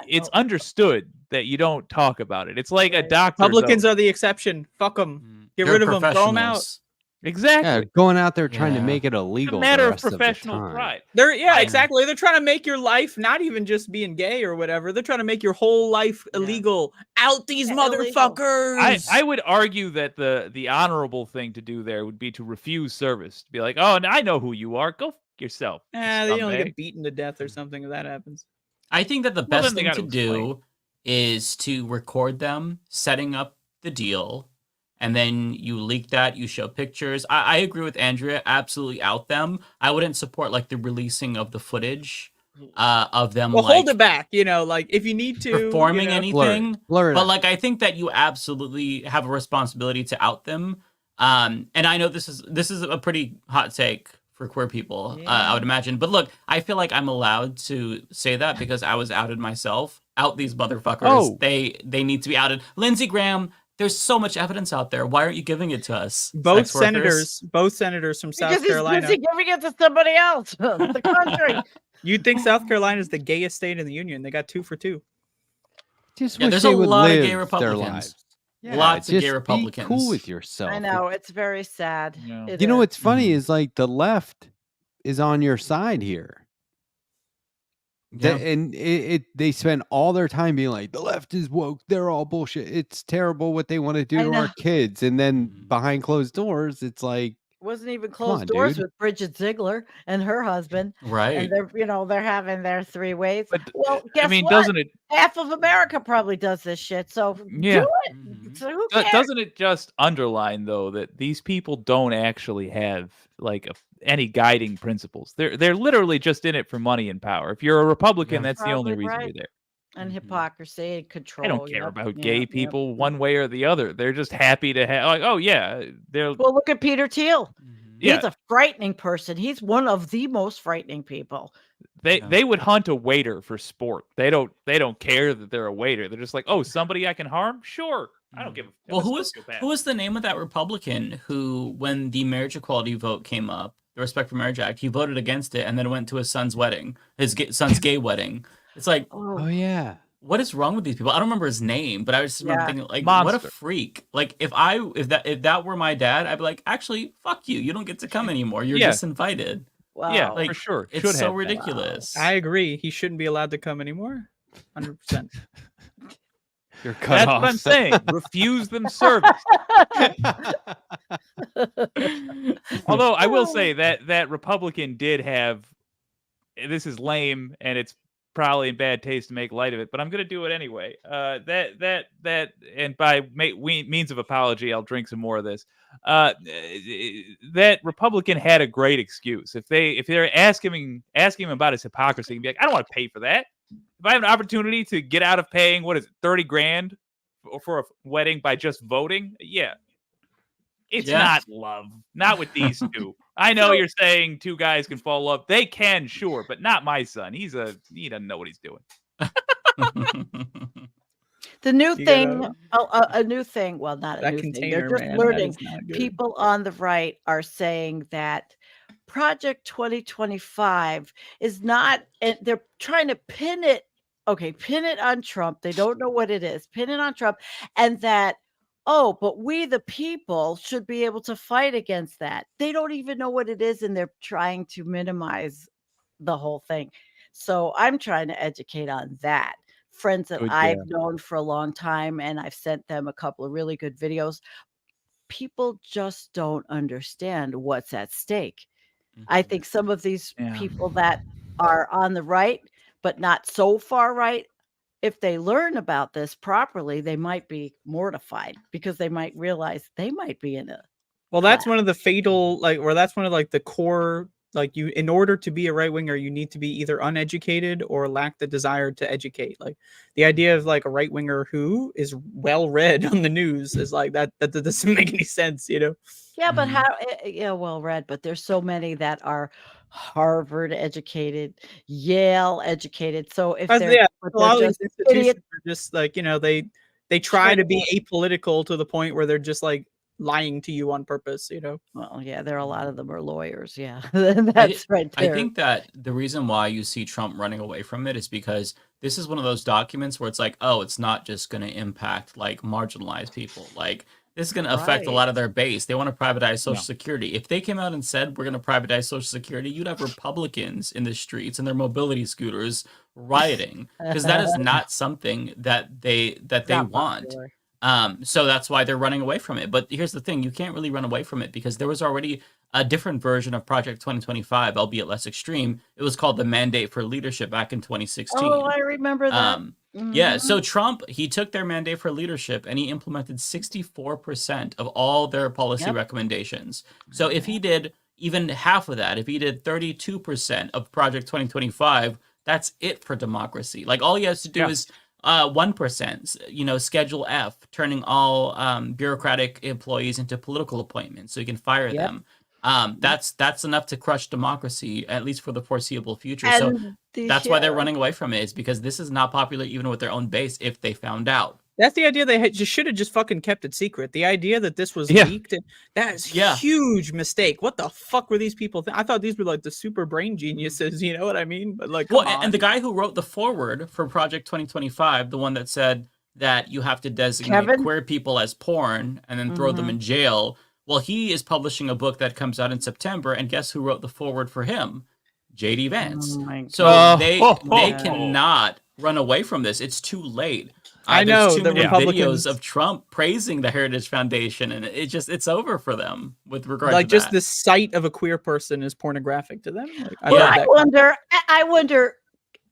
D: it's understood that you don't talk about it. It's like a doctor.
E: Republicans are the exception. Fuck them. Get
C: They're
E: rid of them. Throw them out.
C: professionals.
D: Exactly.
A: Yeah, going out there trying to
C: Yeah.
A: make it
D: It's
A: illegal.
D: a matter
A: the
D: of
A: rest of the
D: professional
A: time.
D: pride.
E: Exactly. They're trying to make your life not even just being gay or whatever. They're trying to make your whole life illegal. Out these motherfuckers.
D: I would argue that the honorable thing to do there would be to refuse service. To be like, oh, I know who you are. Go f yourself. you
E: They only
D: scumbag."
E: get beaten to death or something if that happens.
C: I think that the
D: Well,
C: best
D: then they
C: thing to
D: gotta explain.
C: do is to record them setting up the deal, and then you leak that, you show pictures. I agree with Andrea, absolutely out them. I wouldn't support like the releasing of the footage of them
E: Well,
C: like
E: hold it back. Like if you need to
C: performing
E: anything.
C: anything.
A: Blur it
C: But
A: out.
C: like I think that you absolutely have a responsibility to out them. And I know this is a pretty hot take for queer people, I would imagine. But look, I feel like I'm allowed to say that because I was outed myself. Out these motherfuckers.
D: Oh.
C: They need to be outed. Lindsey Graham, there's so much evidence out there. Why aren't you giving it to us?
E: Both
C: sex workers?
E: senators from South
B: Because
E: Carolina.
B: he's busy giving it to somebody else. The country.
E: You'd think South Carolina is the gayest state in the union. They got 2 for 2.
A: Just
C: Yeah,
A: wish
C: there's
A: they
C: a
A: would
C: lot of
A: live
C: gay
A: their
C: Republicans.
A: lives.
C: Lots of
A: just
C: gay
A: Be
C: Republicans.
A: cool with yourself.
B: I know, it's very sad.
D: Yeah.
B: It
A: You know
B: is.
A: what's funny
C: Mhm.
A: is like the left is on your side here.
C: Yeah.
A: And they spend all their time being like, the left is woke. They're all bullshit. It's terrible what they want to do
B: I
A: to
B: know.
A: our kids. And then
C: Mhm.
A: behind closed doors, it's like,
B: wasn't even
A: on,
B: closed doors
A: dude.
B: with Bridget Ziegler and her husband, and
C: Right.
B: they're having their 3 ways.
D: But
B: Well,
D: I
B: guess
D: mean,
B: what?
D: doesn't it?
B: Half of America probably does this shit. So
D: Yeah.
B: do it.
C: Mhm.
B: So who cares?
D: Doesn't it just underline though that these people don't actually have like any guiding principles? They're literally just in it for money and power. If you're a Republican,
C: Yeah.
D: that's the only
B: Probably
D: reason
B: right.
D: you're there.
B: And
C: Mhm.
B: hypocrisy and
D: They
B: control.
D: don't care
B: Yep,
D: about
B: yep,
D: gay
B: yep.
D: people one way or the other. They're just happy to have like, oh yeah, they're
B: Well, look at Peter Thiel.
C: Mhm.
D: yeah.
B: He's a frightening person. He's one of the most frightening people.
C: Yeah.
D: They would hunt a waiter for sport. They don't care that they're a waiter. They're just like, oh, somebody I can harm? Sure. I don't give a
C: Well,
D: I'm a
C: who was
D: sociopath.
C: the name of that Republican who, when the marriage equality vote came up, the Respect for Marriage Act, he voted against it and then went to his son's wedding, son's gay wedding. It's like,
A: Oh
B: Oh,
A: yeah.
C: what is wrong with these people? I don't remember his name, but I just remember
B: yeah.
C: thinking, like, what a
D: Monster.
C: freak! Like, if that were my dad, I'd be like, actually, fuck you. You don't get to come anymore. You're
D: Yeah.
C: disinvited.
D: Yeah,
B: Wow.
C: Like,
D: for sure.
C: It's
D: Should
C: so
D: have been.
C: ridiculous.
E: I agree. He shouldn't be allowed to come anymore. 100%.
A: You're cut
D: That's
A: off.
D: what I'm saying. Refuse them service. Although I will say that Republican did have. This is lame, and it's probably in bad taste to make light of it, but I'm going to do it anyway. And by means of apology, I'll drink some more of this. That Republican had a great excuse. If they're asking him about his hypocrisy, he'd be like, I don't want to pay for that. If I have an opportunity to get out of paying, what is it, 30 grand for a wedding by just voting, yeah. It's
C: Yeah.
D: not love. Not with these two. I know
B: So-
D: you're saying two guys can fall love. They can, sure, but not my son. He doesn't know what he's doing.
B: The new
E: You
B: thing,
E: gotta-
B: a new thing. Well, not a
E: That
B: new thing.
E: container,
B: They're just
E: man.
B: learning.
E: That is not good.
B: People on the right are saying that Project 2025 is not, and they're trying to pin it on Trump. They don't know what it is. Pin it on Trump, and that, oh, but we, the people, should be able to fight against that. They don't even know what it is, and they're trying to minimize the whole thing. So I'm trying to educate on that. Friends that
D: Good
B: I've known for a long time, and I've sent them a couple of really good videos. People just don't understand what's at stake. I think some of these
D: Yeah.
B: people that are on the right, but not so far right, if they learn about this properly, they might be mortified because they might realize they might be in a
E: Well, that's
B: class.
E: one of the fatal, that's one of the core, in order to be a right winger, you need to be either uneducated or lack the desire to educate. Like the idea of like a right winger who is well read on the news is like that doesn't make any sense, you know?
B: Yeah, but
C: Mhm.
B: yeah, well read, but there's so many that are Harvard educated, Yale educated. So if
E: But
B: they're,
E: yeah,
B: but
E: a lot of
B: they're
E: these
B: just
E: institutions
B: idiots,
E: are just like, they try to be
B: straight
E: apolitical to the point where they're just like lying to you on purpose, you know?
B: well, yeah, there are a lot of them are lawyers. Yeah, that's right
C: I
B: there.
C: think that the reason why you see Trump running away from it is because this is one of those documents where it's like, oh, it's not just going to impact like marginalized people. Like this is going to affect a
B: Right.
C: lot of their base. They want to privatize Social
D: No.
C: Security. If they came out and said we're going to privatize Social Security, you'd have Republicans in the streets and their mobility scooters rioting because that is not something that they
B: It's not
C: want.
B: popular.
C: So that's why they're running away from it. But here's the thing, you can't really run away from it because there was already a different version of Project 2025, albeit less extreme. It was called the Mandate for Leadership back in 2016.
B: Oh, I remember that.
C: Yeah,
B: Mhm.
C: so Trump, he took their mandate for leadership and he implemented 64% of all their policy
B: Yep.
C: recommendations. So if he did even half of that, if he did 32% of Project 2025, that's it for democracy. Like all he has to do
D: Yeah.
C: is 1%, Schedule F, turning all bureaucratic employees into political appointments so you can fire
B: Yep.
C: them. That's enough to crush democracy, at least for the foreseeable future. So
B: And
C: that's why they're
B: yeah.
C: running away from it, is because this is not popular even with their own base if they found out.
E: That's the idea. They should have just fucking kept it secret. The idea that this was
D: Yeah.
E: leaked, that is
C: Yeah.
E: huge mistake. What the fuck were these people? I thought these were like the super brain geniuses. You know what I mean? But like,
C: Well,
E: come on.
C: and the guy who wrote the foreword for Project 2025, the one that said that you have to designate
B: Kevin?
C: queer people as porn and then throw them
B: Mhm.
C: in jail, well, he is publishing a book that comes out in September, and guess who wrote the foreword for him? JD Vance.
B: Oh my
C: So
A: God.
C: they
A: Oh,
C: they
B: oh.
C: cannot run away from this. It's too late.
E: I
C: There's
E: know
C: too
E: the
C: many
E: Republicans
C: videos of Trump praising the Heritage Foundation, and it's over for them with regard
E: like
C: to
E: just
C: that.
E: the sight of a queer person is pornographic to them. Like, I
B: Well,
E: love
C: Yeah.
E: that.
B: I wonder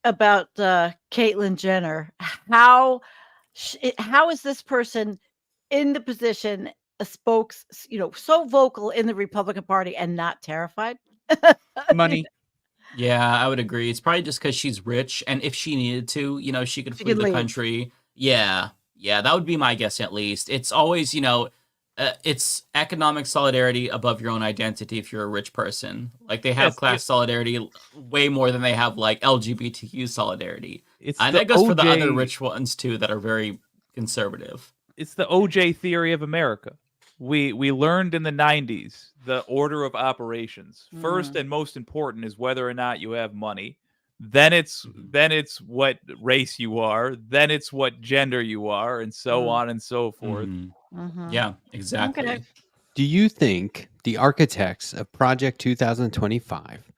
B: about Caitlyn Jenner. How is this person in the position, so vocal in the Republican Party and not terrified?
E: Money.
C: Yeah, I would agree. It's probably just because she's rich, and if she needed to, she could
B: She
C: flee
B: could
C: the
B: leave.
C: country. Yeah, that would be my guess at least. It's always, it's economic solidarity above your own identity if you're a rich person. Like they have
D: Yes,
C: class solidarity way more than they have like LGBTQ solidarity.
D: It's
C: And
D: the
C: that goes for the other
D: OJ
C: rich ones too that are very conservative.
D: It's the OJ theory of America. We learned in the 90s the order of operations. First and most important is whether or not you have money. Then it's what race you are. Then it's what gender you are, and so on and so forth.
C: Yeah, exactly.
B: Okay.
A: Do you think the architects of Project 2025,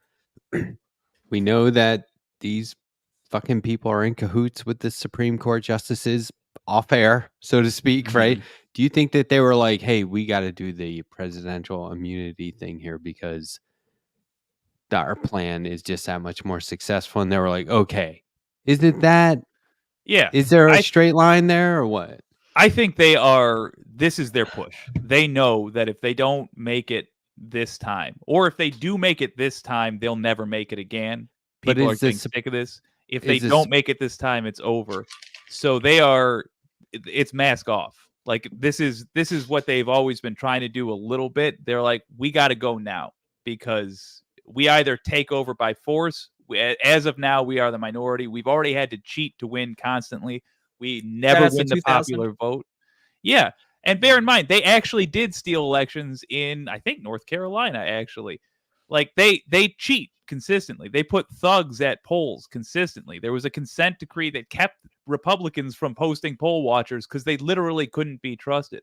A: we know that these fucking people are in cahoots with the Supreme Court justices off air, so to speak, right? Do you think that they were like, hey, we got to do the presidential immunity thing here because our plan is just that much more successful? And they were like, okay, isn't it that?
D: Yeah.
A: Is there a
D: I-
A: straight line there or what?
D: I think this is their push. They know that if they don't make it this time, or if they do make it this time, they'll never make it again.
A: But
D: People are
A: is
D: getting
A: this-
D: sick of this. If
A: is
D: they
A: this-
D: don't make it this time, it's over. So it's mask off. Like this is what they've always been trying to do a little bit. They're like, we got to go now because we either take over by force. As of now, we are the minority. We've already had to cheat to win constantly. We never
E: That's
D: win
E: the
D: the
E: 2000.
D: popular vote. Yeah. And bear in mind, they actually did steal elections in, I think, North Carolina, actually. Like, they cheat consistently. They put thugs at polls consistently. There was a consent decree that kept Republicans from posting poll watchers because they literally couldn't be trusted.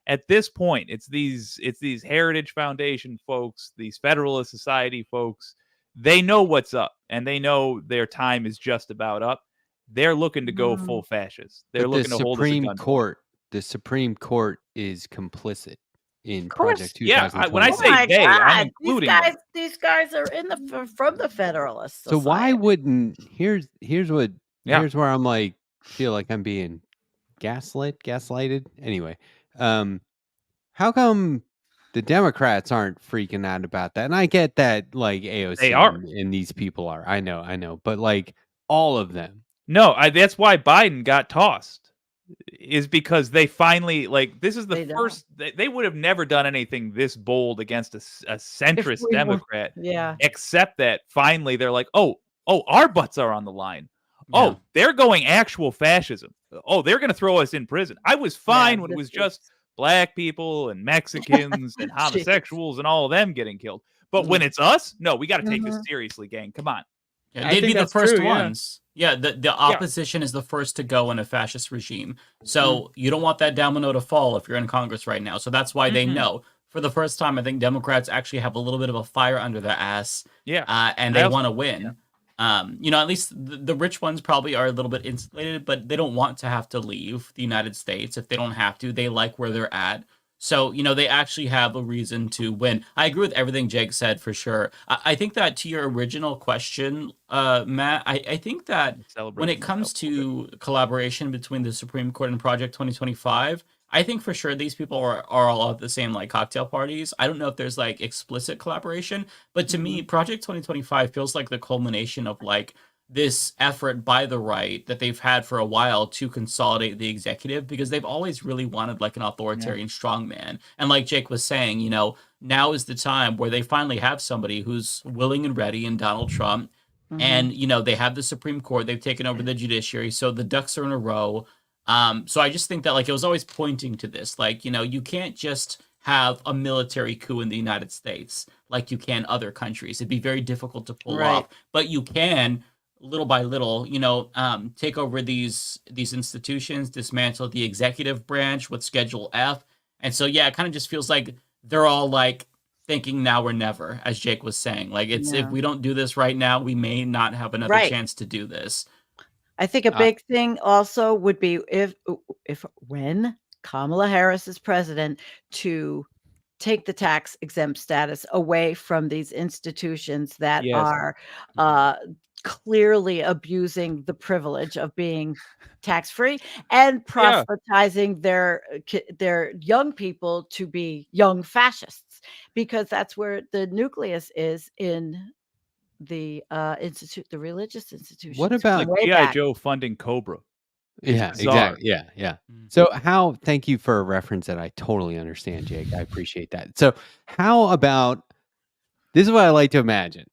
D: At this point, it's these Heritage Foundation folks, these Federalist Society folks. They know what's up, and they know their time is just about up. They're looking to go full fascist. They're
A: But
D: looking to hold us a gunpoint.
A: The Supreme Court is complicit in
B: course.
A: Project
D: Yeah,
A: 2025.
D: when I
B: Oh
D: say
B: my
D: they, I'm
B: God,
D: including them.
B: these guys are from the Federalist
A: So why
B: Society.
A: wouldn't here's where I'm like feel like I'm being gaslighted. Anyway, how come the Democrats aren't freaking out about that? And I get that like AOC
D: They are.
A: and these people are. I know, but like all of them.
D: No, that's why Biden got tossed. Is because they finally this is the
B: They don't.
D: first they would have never done anything this bold against a centrist
B: we were-
D: Democrat.
B: Yeah.
D: Except that finally they're like, oh, our butts are on the line.
C: Yeah.
D: Oh, they're going actual fascism. Oh, they're going to throw us in prison. I was fine when it was just black people and Mexicans and homosexuals and all of them getting killed. But when it's us, no, we got to take this seriously, gang. Come on.
C: Yeah,
E: I
C: they'd
E: think
C: be the
E: that's
C: first
E: true, yeah.
C: ones. Yeah, the opposition is the first to go in a fascist regime. So you don't want that domino to fall if you're in Congress right now. So that's why they know. For the first time, I think Democrats actually have a little bit of a fire under their ass.
D: Yeah.
C: And they want to win. At least the rich ones probably are a little bit insulated, but they don't want to have to leave the United States. If they don't have to, they like where they're at. So, they actually have a reason to win. I agree with everything Jake said for sure. I think that to your original question, Matt, I think that when it comes to collaboration between the Supreme Court and Project 2025, I think for sure these people are all at the same cocktail parties. I don't know if there's explicit collaboration, but to me, Project 2025 feels like the culmination of this effort by the right that they've had for a while to consolidate the executive because they've always really wanted an authoritarian strongman. And like Jake was saying, now is the time where they finally have somebody who's willing and ready in Donald Trump. And, they have the Supreme Court, they've taken over the judiciary. So the ducks are in a row. So I just think that it was always pointing to this, you can't just have a military coup in the United States like you can other countries. It'd be very difficult to pull off, but you can little by little, take over these institutions, dismantle the executive branch with Schedule F. And so, yeah, it kind of just feels like they're all thinking now or never, as Jake was saying. If we don't do this right now, we may not have another chance to do this.
B: I think a big thing also would be if when Kamala Harris is president, to take the tax exempt status away from these institutions that
D: Yes.
B: are clearly abusing the privilege of being tax free and proselytizing their young people to be young fascists, because that's where the nucleus is in the the religious institutions.
A: What about
B: way
D: G.I.
B: back.
D: Joe funding Cobra?
A: Yeah,
D: bizarre.
A: exactly. Yeah, yeah.
C: Mm.
A: So thank you for a reference that I totally understand, Jake. I appreciate that. So how about, this is what I like to imagine.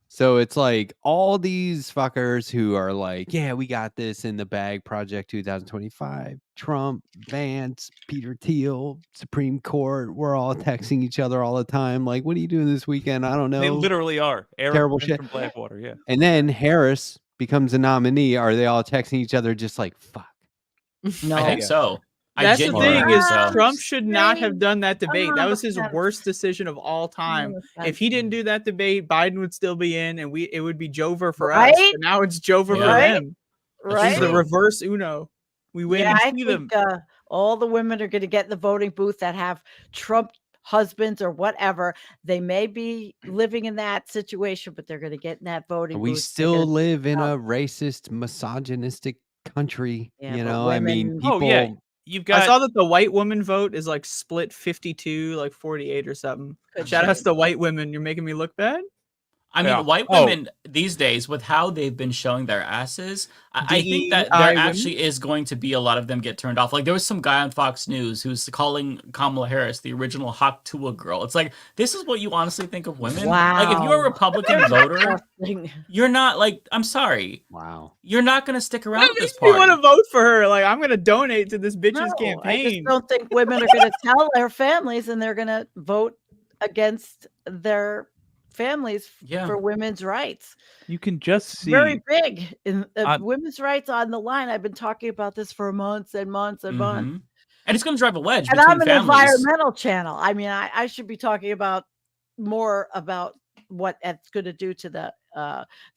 A: So it's like all these fuckers who are like, yeah, we got this in the bag, Project 2025, Trump, Vance, Peter Thiel, Supreme Court. We're all texting each other all the time. Like, what are you doing this weekend? I don't know.
D: They literally are.
A: Terrible
D: Eric
A: shit.
D: from Blackwater, yeah.
A: And then Harris becomes a nominee. Are they all texting each other just like, fuck?
B: No,
C: I think so.
E: That's the
A: genuinely
E: thing
C: think
E: is
C: so.
E: Trump should not have done that debate. That was his
B: 100%.
E: worst decision of all time. If he didn't do that debate, Biden would still be in, and it would be Jover for us.
B: Right?
E: But now it's Jover
C: Yeah.
E: for
B: Right?
E: them.
B: right?
E: He's the
C: true.
E: reverse Uno. We win.
B: Yeah, I
D: see
B: think
D: them-
B: all the women are going to get in the voting booth that have Trump husbands or whatever. They may be living in that situation, but they're going to get in that voting
A: We
B: booth. They're
A: still
B: gonna-
A: live in a racist, misogynistic country.
B: Yeah,
A: you
B: but
A: know, I mean,
B: women-
A: people.
D: Oh, yeah. You've
E: I
D: got
E: saw that the white woman vote is like split 52, like 48 or something.
B: Good
E: Shout outs
B: shit.
E: to white women. You're making me look bad.
C: I mean,
D: Yeah.
C: white
D: Oh.
C: women these days, with how they've been showing their asses, I think that
E: DEI
C: there
E: women?
C: actually is going to be a lot of them get turned off. Like, there was some guy on Fox News who's calling Kamala Harris the original Haktua girl. It's like, this is what you honestly think of women? Like, if you're a
B: Wow.
C: Republican voter,
B: Disgusting.
C: you're not, like, I'm sorry,
A: Wow.
C: you're not going to stick around
E: That
C: with this
E: makes me want
C: party.
E: to vote for her. Like, I'm going to donate to this bitch's
B: No, I just
E: campaign.
B: don't think women are going to tell their families and they're going to vote against their families
C: Yeah.
B: for women's rights.
D: you can just see
B: Very big in
D: On-
B: women's rights on the line. I've been talking about this for months and months and months.
C: Mhm. And it's going to drive a wedge
B: And
C: between
B: I'm an
C: families.
B: environmental channel. I mean, I should be talking about more about what it's going to do to the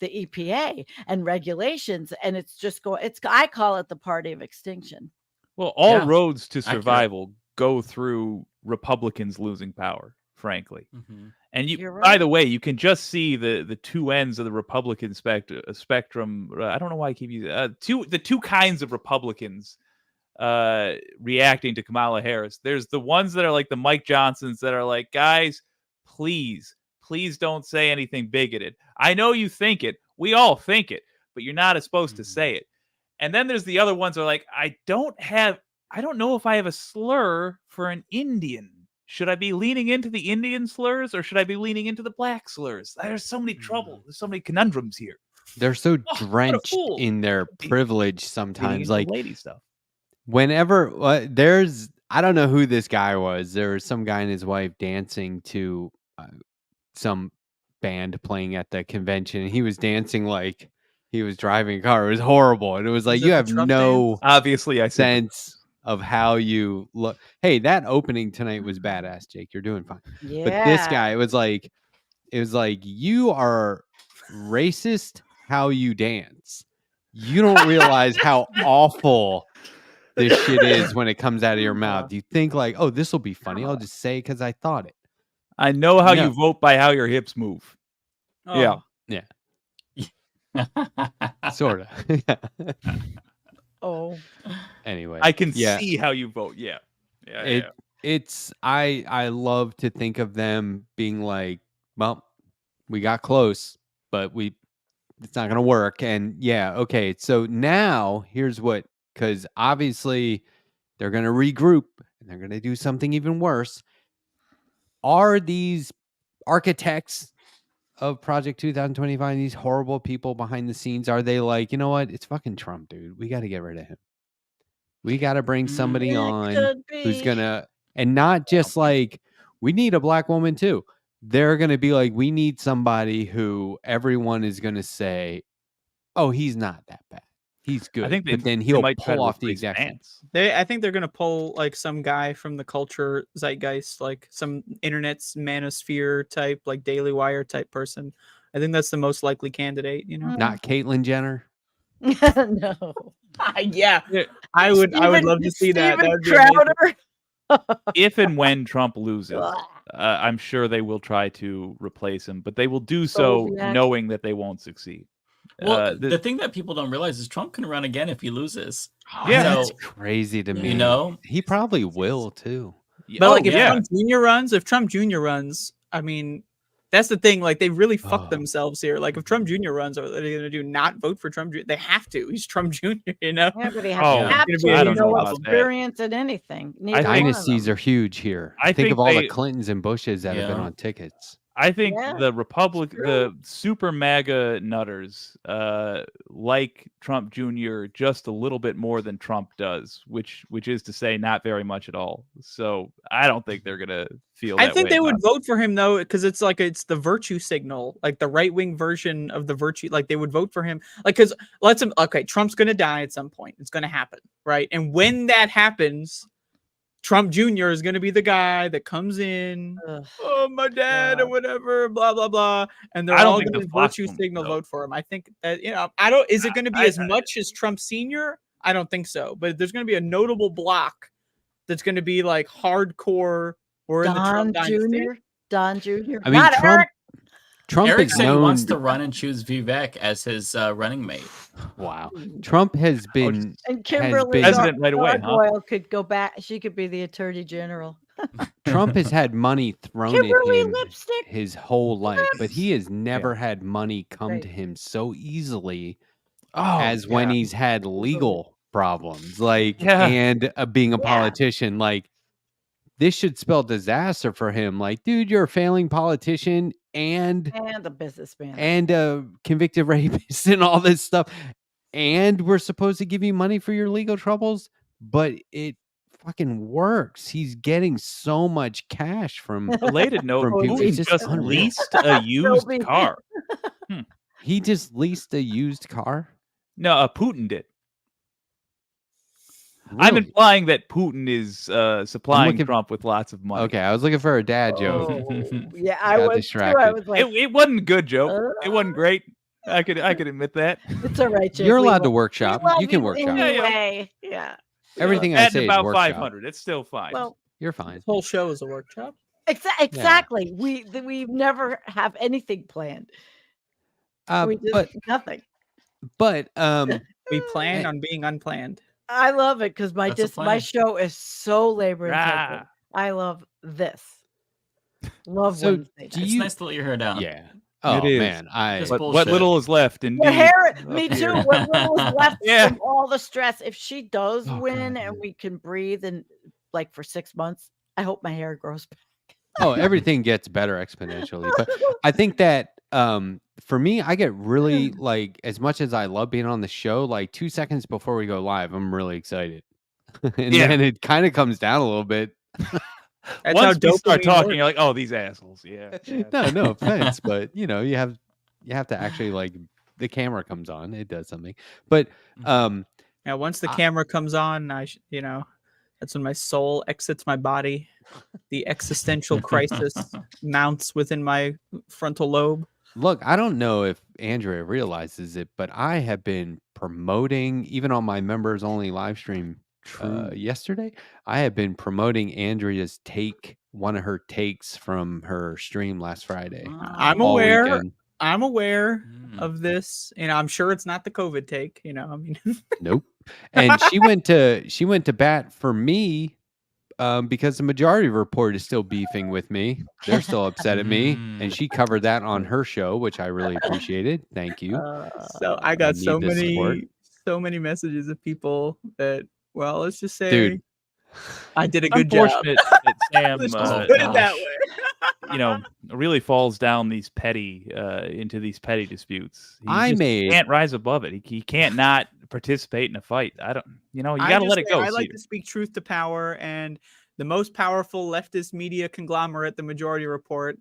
B: EPA and regulations. And it's just I call it the party of extinction.
D: well, all
C: Yeah.
D: roads to
C: Accurate.
D: survival go through Republicans losing power, frankly.
C: Mhm.
D: And
B: You're
D: by
B: right.
D: the way, you can just see the two ends of the Republican spectrum. I don't know why I keep using the two kinds of Republicans reacting to Kamala Harris. There's the ones that are like the Mike Johnsons that are like, guys, please don't say anything bigoted. I know you think it. We all think it, but you're not supposed to say it. And then there's the other ones that are like, I don't know if I have a slur for an Indian. Should I be leaning into the Indian slurs or should I be leaning into the black slurs? There's so many trouble. There's so many conundrums here.
A: They're so
D: what a
A: drenched
D: fool.
A: in their privilege
D: Leaning
A: sometimes.
D: into
A: Like,
D: the lady stuff.
A: whenever I don't know who this guy was. There was some guy and his wife dancing to some band playing at the convention, and he was dancing like he was driving a car. It was horrible, and it was like,
E: Is it
A: you
E: the
A: have
E: Trump
A: no
D: Obviously, I said
A: sense of how you look. Hey, that opening tonight was badass, Jake. You're doing fine.
B: Yeah.
A: But this guy, it was like you are racist how you dance. You don't realize how awful this shit is when it comes out of your mouth. You think like, oh, this will be funny. I'll just say it because I thought it.
D: I know how
A: No.
D: you vote by how your hips move.
E: Oh,
D: Yeah.
A: Sort of.
B: Oh.
A: Anyway,
D: I can
A: yeah.
D: see how you vote. Yeah.
A: It's I love to think of them being like, well, we got close, but it's not gonna work. And yeah, okay. So now here's what, because obviously they're gonna regroup and they're gonna do something even worse. Are these architects of Project 2025, these horrible people behind the scenes, are they like, you know what? It's fucking Trump, dude. We got to get rid of him. We got to bring somebody
B: It
A: on
B: could
A: who's
B: be.
A: gonna, and not just like, we need a black woman too. They're gonna be like, we need somebody who everyone is gonna say, oh, he's not that bad. He's good.
D: I think
A: but then
D: they
A: he'll
D: might try
A: pull
D: to
A: off the
D: replace
A: exact same.
D: Vance.
E: I think they're gonna pull like some guy from the culture zeitgeist, like some internet's manosphere type, like Daily Wire type person. I think that's the most likely candidate. You know,
A: Not Caitlyn Jenner.
B: No.
E: Yeah,
D: Yeah,
E: I would love to see that. That
B: Steven
E: would be amazing.
B: Crowder.
D: if and when Trump loses, I'm sure they will try to replace him, but they will do so
B: Soviet.
D: knowing that they won't succeed.
C: Well, the thing that people don't realize is Trump can run again if he loses.
D: Yeah.
A: That's
C: So,
A: crazy to me.
C: you know,
A: he probably will too.
E: But like, if
C: yeah.
E: Trump Jr. runs, I mean, that's the thing. Like, they really fucked
A: Oh.
E: themselves here. Like, if Trump Jr. runs, what are they going to do? Not vote for Trump Jr.? They have to. He's Trump Jr. You know.
B: Yeah, but he has
D: Oh,
B: to have
E: I
B: to.
E: don't
B: You
E: know
B: know,
E: about that.
B: experience in anything. Neither one of
A: Dynasties
B: them.
A: are huge here.
D: I
A: think
D: think
A: of all the
D: they-
A: Clintons and Bushes that have been
C: Yeah.
A: on tickets.
D: I think
B: Yeah,
D: the super MAGA nutters like Trump Jr. just a little bit more than Trump does, which is to say not very much at all. So I don't think they're gonna feel.
E: I
D: that
E: think
D: way
E: they would
D: about
E: vote for him though, because it's the virtue signal, like the right wing version of the virtue. Like they would vote for him, like because Trump's gonna die at some point. It's gonna happen, right? And when that happens, Trump Jr. is gonna be the guy that comes in.
B: Ugh.
E: Oh, my dad, or
B: God.
E: whatever, blah blah blah, and they're
D: I don't
E: all
D: think
E: gonna
D: the Fox
E: virtue
D: one,
E: signal
D: though.
E: vote for him. I think that I don't. Is it going to be
D: I-
E: as much as Trump Senior? I don't think so, but there's going to be a notable block that's going to be like hardcore. We're in the
B: Don
E: Trump dynasty.
B: Jr. Don Jr.
A: I mean,
B: Not
A: Trump.
B: Eric.
A: Trump
C: Eric
A: is
C: said he
A: known.
C: wants to run and choose Vivek as his running mate.
A: Wow, Trump has been.
B: And Kimberly
A: been-
D: President right away, huh?
B: Gargoyle could go back. She could be the attorney general.
A: Trump has had money thrown
B: Kimberly
A: at him
B: Lipstick.
A: his whole life, but he has never had money come
B: Right.
A: to him so easily
D: Oh,
A: as when he's had legal problems, like
D: Yeah.
A: and being a
B: Yeah.
A: politician. Like this should spell disaster for him. Like, dude, you're a failing politician and
B: And a businessman.
A: a convicted rapist and all this stuff, and we're supposed to give you money for your legal troubles, but it fucking works. He's getting so much cash from.
D: related note:
A: From people.
D: Putin
A: It's just
D: just
A: unreal.
D: leased a used
B: Toby.
D: car.
A: He just leased a used car.
D: No, Putin did. I'm
A: Really?
D: implying that Putin is supplying
A: looking-
D: Trump with lots of money.
A: Okay, I was looking for a dad joke.
B: Oh, yeah, I
A: Got
B: was too. I
A: distracted.
B: was like,
D: It wasn't a good joke. It wasn't great. I could admit that.
B: it's all right, Jake.
A: You're
B: We
A: allowed to
B: love-
A: workshop.
B: we love
A: You can workshop.
B: anyway. Yeah.
A: Everything I
D: At
A: say is
D: about
A: workshop.
D: 500. It's still fine.
B: Well,
A: You're fine.
E: This whole show is a workshop.
B: exactly. We never have anything planned. We just
A: But
E: We plan on being unplanned.
B: I love it because my
C: That's the
B: my
C: plan.
B: show is so labor intensive.
D: Rah.
B: I love this. Love
A: So
B: Wednesday.
A: do
B: nights.
C: It's
A: you-
C: nice to let your hair down.
A: yeah. Oh
D: is.
A: man,
C: Just
D: What
C: bullshit.
D: little is left, indeed.
B: What hair?
D: up
B: Me too.
D: here.
B: What little is left
D: Yeah.
B: from all the stress? If she does
A: Oh,
B: win
A: God,
B: and
A: dude.
B: we can breathe and like for 6 months, I hope my hair grows back.
A: oh, everything gets better exponentially. But I think that for me, I get really like, as much as I love being on the show, like 2 seconds before we go live, I'm really excited. And
D: Yeah.
A: then it kind of comes down a little bit.
E: That's how
D: Once we start
E: dopamine
D: talking,
E: works.
D: you're like, oh, these assholes. Yeah.
A: No offense, but you know, you have to actually like the camera comes on, it does something. But
E: Yeah, once the
A: I-
E: camera comes on, that's when my soul exits my body. The existential crisis mounts within my frontal lobe.
A: look, I don't know if Andrea realizes it, but I have been promoting, even on my members only live stream yesterday, I have been promoting Andrea's one of her takes from her stream last Friday.
E: I'm
A: all
E: aware.
A: weekend.
E: I'm aware
C: Mm.
E: of this. I'm sure it's not the COVID take. I mean,
A: Nope. And she went to bat for me because the Majority Report is still beefing with me. They're still upset at me, and she covered that on her show, which I really appreciated. Thank you.
E: so I got
A: need
E: so
A: the support.
E: many messages of people that, well, let's just say,
A: Dude.
E: I did a good job.
D: Unfortunate that Sam,
E: Let's just
C: Oh,
E: put it that
C: gosh.
E: way.
D: really falls down into these petty disputes. He can't rise above it. He can't not participate in a fight. You got to let it go.
E: I like
D: Cedar.
E: to speak truth to power, and the most powerful leftist media conglomerate, the Majority Report,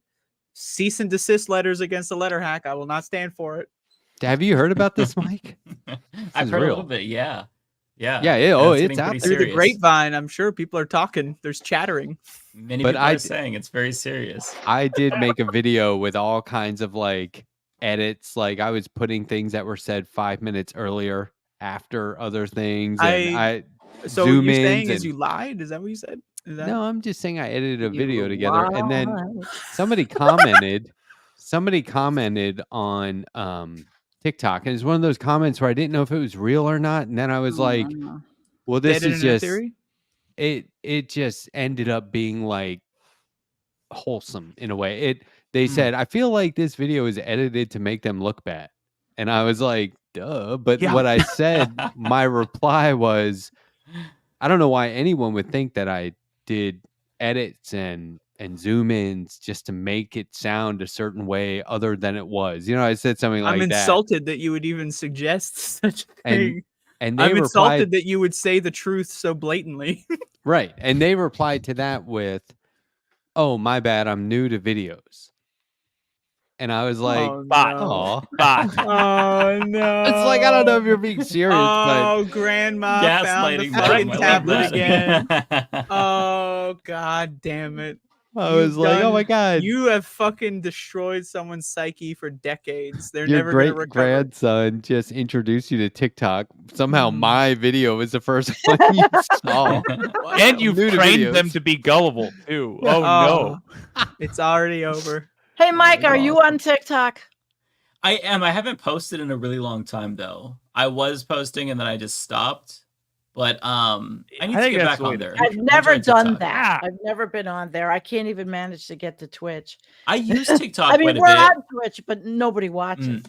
E: cease and desist letters against the Letterhack. I will not stand for it.
A: Have you heard about this, Mike?
C: I've
A: is
C: heard a
A: real.
C: little bit. Yeah. Yeah.
A: Yeah,
C: It's
A: it's
C: getting
A: out
C: pretty
A: there.
E: Through the
C: serious.
E: grapevine, I'm sure people are talking. There's chattering.
C: Many
A: But
C: people
A: I
C: are
A: d-
C: saying it's very serious.
A: I did make a video with all kinds of like edits. Like I was putting things that were said 5 minutes earlier after other things, and I
E: So
A: zoom
E: you're
A: ins
E: saying is
A: and
E: you lied? Is that what you said? Is that
A: no, I'm just saying I edited a
B: You
A: video together, and then
B: lied.
A: somebody commented on TikTok, and it's one of those comments where I didn't know if it was real or not, and then I was
B: Oh,
A: like,
B: no.
A: well,
E: dead
A: this is
E: internet
A: just
E: theory?
A: it just ended up being like wholesome in a way. They
C: Mm.
A: said, I feel like this video is edited to make them look bad. And I was like, duh. But
D: Yeah.
A: what I said, my reply was, I don't know why anyone would think that I did edits and zoom ins just to make it sound a certain way other than it was. You know, I said something
E: I'm
A: like that.
E: insulted that you would even suggest such a thing.
A: And they
E: I'm
A: replied,
E: insulted that you would say the truth so blatantly.
A: right. And they replied to that with, oh, my bad, I'm new to videos. And I was like,
D: bot.
A: oh,
E: Oh no!
A: it's like, I don't know if you're being serious, but
E: Oh, Grandma found the
C: Gaslighting
E: fucking
C: them. I love
E: tablet
C: that.
E: again. Oh god damn it!
A: I was like, oh my God,
E: You have fucking destroyed someone's psyche for decades. They're
A: your
E: never gonna
A: great
E: recover.
A: grandson just introduced you to TikTok. Somehow
E: Mhm.
A: my video was the first one you saw.
D: And you've
A: New to
D: trained them
A: videos.
D: to be gullible too. Oh no.
E: It's already over.
B: Hey, Mike,
A: That's
B: are you on TikTok?
C: I am. I haven't posted in a really long time though. I was posting and then I just stopped. But I need
D: I
C: to
D: think
C: get
D: that's
C: back
D: the way
C: on
D: to
C: there.
D: do
B: I've
C: I'll
B: never
C: join
B: done
C: TikTok.
B: that.
D: Ah.
B: I've never been on there. I can't even manage to get to Twitch.
C: I use TikTok
B: I mean,
C: quite a
B: we're
C: bit.
B: on Twitch, but nobody watches.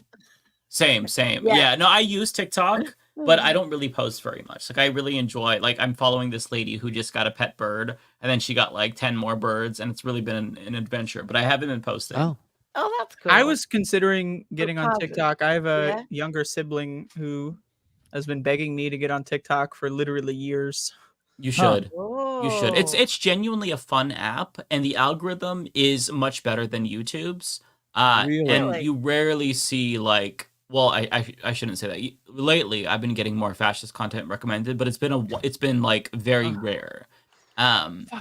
C: Same.
B: Yeah.
C: Yeah, no, I use TikTok, but I don't really post very much. Like I really enjoy, like I'm following this lady who just got a pet bird, and then she got like 10 more birds, and it's really been an adventure, but I haven't been posting.
B: Oh, that's cool.
E: I was considering getting on
B: positive.
E: TikTok. I have a
B: Yeah.
E: younger sibling who has been begging me to get on TikTok for literally years.
C: You should.
B: Whoa.
C: You should. It's genuinely a fun app, and the algorithm is much better than YouTube's.
D: Really?
C: And you rarely see like, well, I shouldn't say that. Lately, I've been getting more fascist content recommended, but it's been like very rare.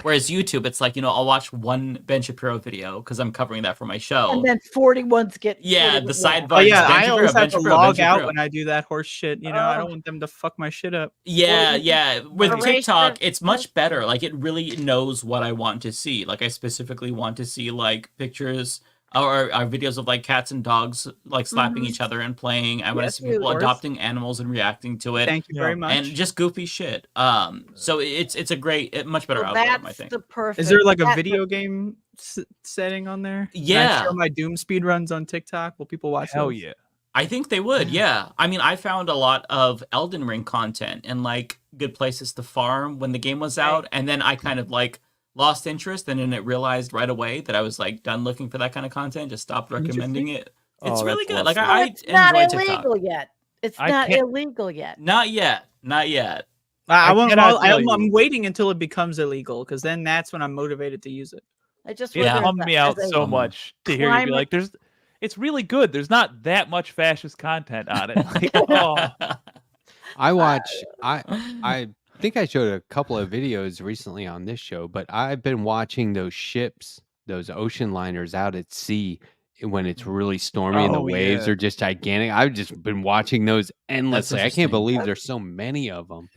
C: Whereas YouTube, it's like, I'll watch one Ben Shapiro video because I'm covering that for my show.
B: And then 41s get.
C: Yeah,
B: 41
C: the sidebar.
E: Oh yeah,
C: is Ben
E: I
C: Shapiro,
E: always
C: Ben
E: have to
C: Shapiro,
E: log
C: Ben
E: out
C: Shapiro.
E: when I do that horse shit. I don't want them to fuck my shit up.
C: Yeah. With
B: Erase
C: TikTok,
B: the-
C: it's much better. Like, it really knows what I want to see. Like, I specifically want to see, like, pictures or videos of, like, cats and dogs, like, slapping each other and playing. I want to
B: Yes,
C: see people
B: of course.
C: adopting animals and reacting to it.
E: Thank you very much.
C: And just goofy shit. So it's a much better
B: Well,
C: algorithm, I
B: that's
C: think.
B: the perfect.
E: Is there like a
B: that's
E: video game setting on there? Can I
C: Yeah.
E: show my Doom speed runs on TikTok. Will people watch?
D: Hell
E: those?
D: yeah.
C: I think they would, yeah. I mean, I found a lot of Elden Ring content and like good places to farm when the game was out, and then I kind of like lost interest and then it realized right away that I was like done looking for that kind of content, just stopped recommending it. It's
D: Oh,
C: really
D: that's
C: good. Like
D: awesome.
B: Well,
C: I
B: it's not
C: enjoy TikTok.
B: illegal yet. It's
D: I
B: not
D: can't-
B: illegal yet.
C: Not yet. Not yet.
E: I won't.
D: cannot tell
E: I'm
D: you.
E: waiting until it becomes illegal because then that's when I'm motivated to use it.
B: I just
D: It
C: Yeah.
B: wonder
D: bummed
B: if
D: me
B: as
D: out
B: a-
D: so much to hear you be
B: climate-
D: like, it's really good. There's not that much fascist content on it. Like, oh.
A: I watch. I think I showed a couple of videos recently on this show, but I've been watching those ships, those ocean liners out at sea when it's really stormy and the
D: Oh,
A: waves
D: yeah.
A: are just gigantic. I've just been watching those endlessly. I
C: interesting.
A: can't believe there's so many of them.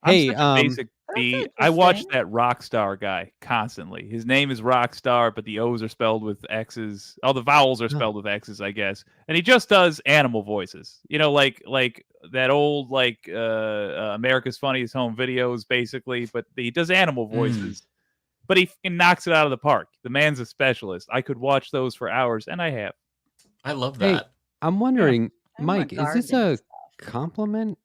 D: I'm
A: Hey,
D: such a basic
B: That's
D: B. I watch
B: interesting.
D: that Rockstar guy constantly. His name is Rockstar, but the O's are spelled with X's. Oh, the vowels are spelled with X's, I guess. And he just does animal voices. Like that old America's Funniest Home Videos, basically. But he does animal voices. But he knocks it out of the park. The man's a specialist. I could watch those for hours, and I have.
C: I love
A: Hey,
C: that.
A: I'm wondering,
B: I'm a
A: Mike, is this
B: gardening
A: a compliment?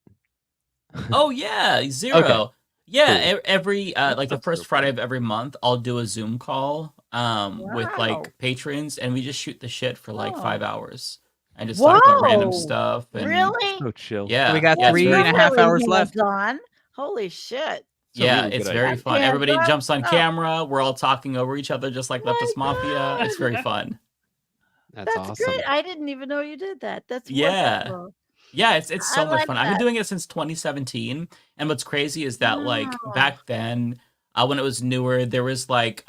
C: Oh yeah, zero.
A: Okay.
C: Yeah,
A: Cool.
C: every like the
D: That's
C: first
D: so
C: Friday of every month, I'll do a Zoom call with
B: Wow.
C: like patrons, and we just shoot the shit for like
B: Wow.
C: 5 hours and just talk about random
B: Whoa.
C: stuff. And
B: Really?
D: So chill.
C: Yeah,
E: We got
C: yeah, it's
E: three
C: very
E: and a
C: fun.
E: half
B: Really
E: hours left.
B: hands-on. Holy shit.
D: It's a
C: Yeah,
D: really
C: it's
D: good
C: very
D: idea.
C: fun.
B: Yeah,
C: Everybody
B: that's
C: jumps on
B: up.
C: camera. We're all talking over each other, just like
B: My
C: Leftist Mafia.
B: God.
C: It's very fun.
A: That's awesome.
B: great. I didn't even know you did that. That's
C: Yeah.
B: wonderful.
C: Yeah, it's
B: I
C: so much
B: like
C: fun. I've been
B: that.
C: doing it since 2017, and what's crazy is that like
B: Wow.
C: back then, when it was newer, there was like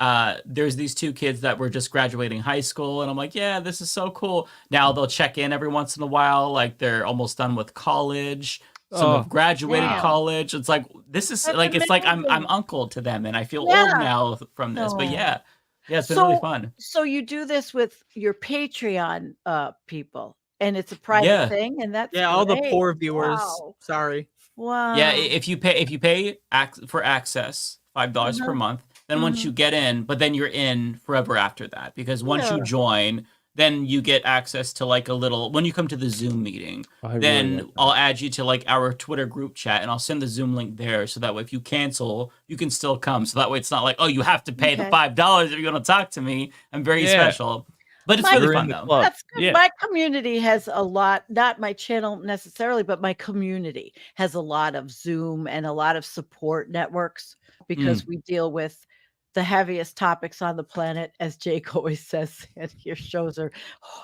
C: there's these two kids that were just graduating high school, and I'm like, yeah, this is so cool. Now they'll check in every once in a while, like they're almost done with college. Some
D: Oh,
C: have graduated
B: wow.
C: college. It's like this is
B: That's
C: like it's like I'm
B: amazing.
C: uncle to them, and I feel old
B: Yeah.
C: now from this. But
B: Oh.
C: yeah, it's been really
B: So,
C: fun.
B: so you do this with your Patreon people, and it's a private
C: Yeah.
B: thing, and that's
E: Yeah, all the
B: great.
E: poor viewers.
B: Wow.
E: Sorry.
B: Wow.
C: Yeah, if you pay for access, $5 per
B: Uh-huh.
C: month, then once you get in, but then you're in forever after that, because once you
B: Yeah.
C: join, then you get access to like a little, when you come to the Zoom meeting,
D: I really
C: then
D: like that.
C: I'll add you to like our Twitter group chat, and I'll send the Zoom link there, so that way if you cancel, you can still come. So that way it's not like, oh, you have to pay the
B: Okay.
C: $5 if you're going to talk to me. I'm very
D: Yeah.
C: special. But it's
B: My-
C: really
D: You're in
C: fun
D: the
C: though.
D: club.
B: That's good.
D: Yeah.
B: My community has a lot, not my channel necessarily, but my community has a lot of Zoom and a lot of support networks because we deal with the heaviest topics on the planet. As Jake always says, and your shows are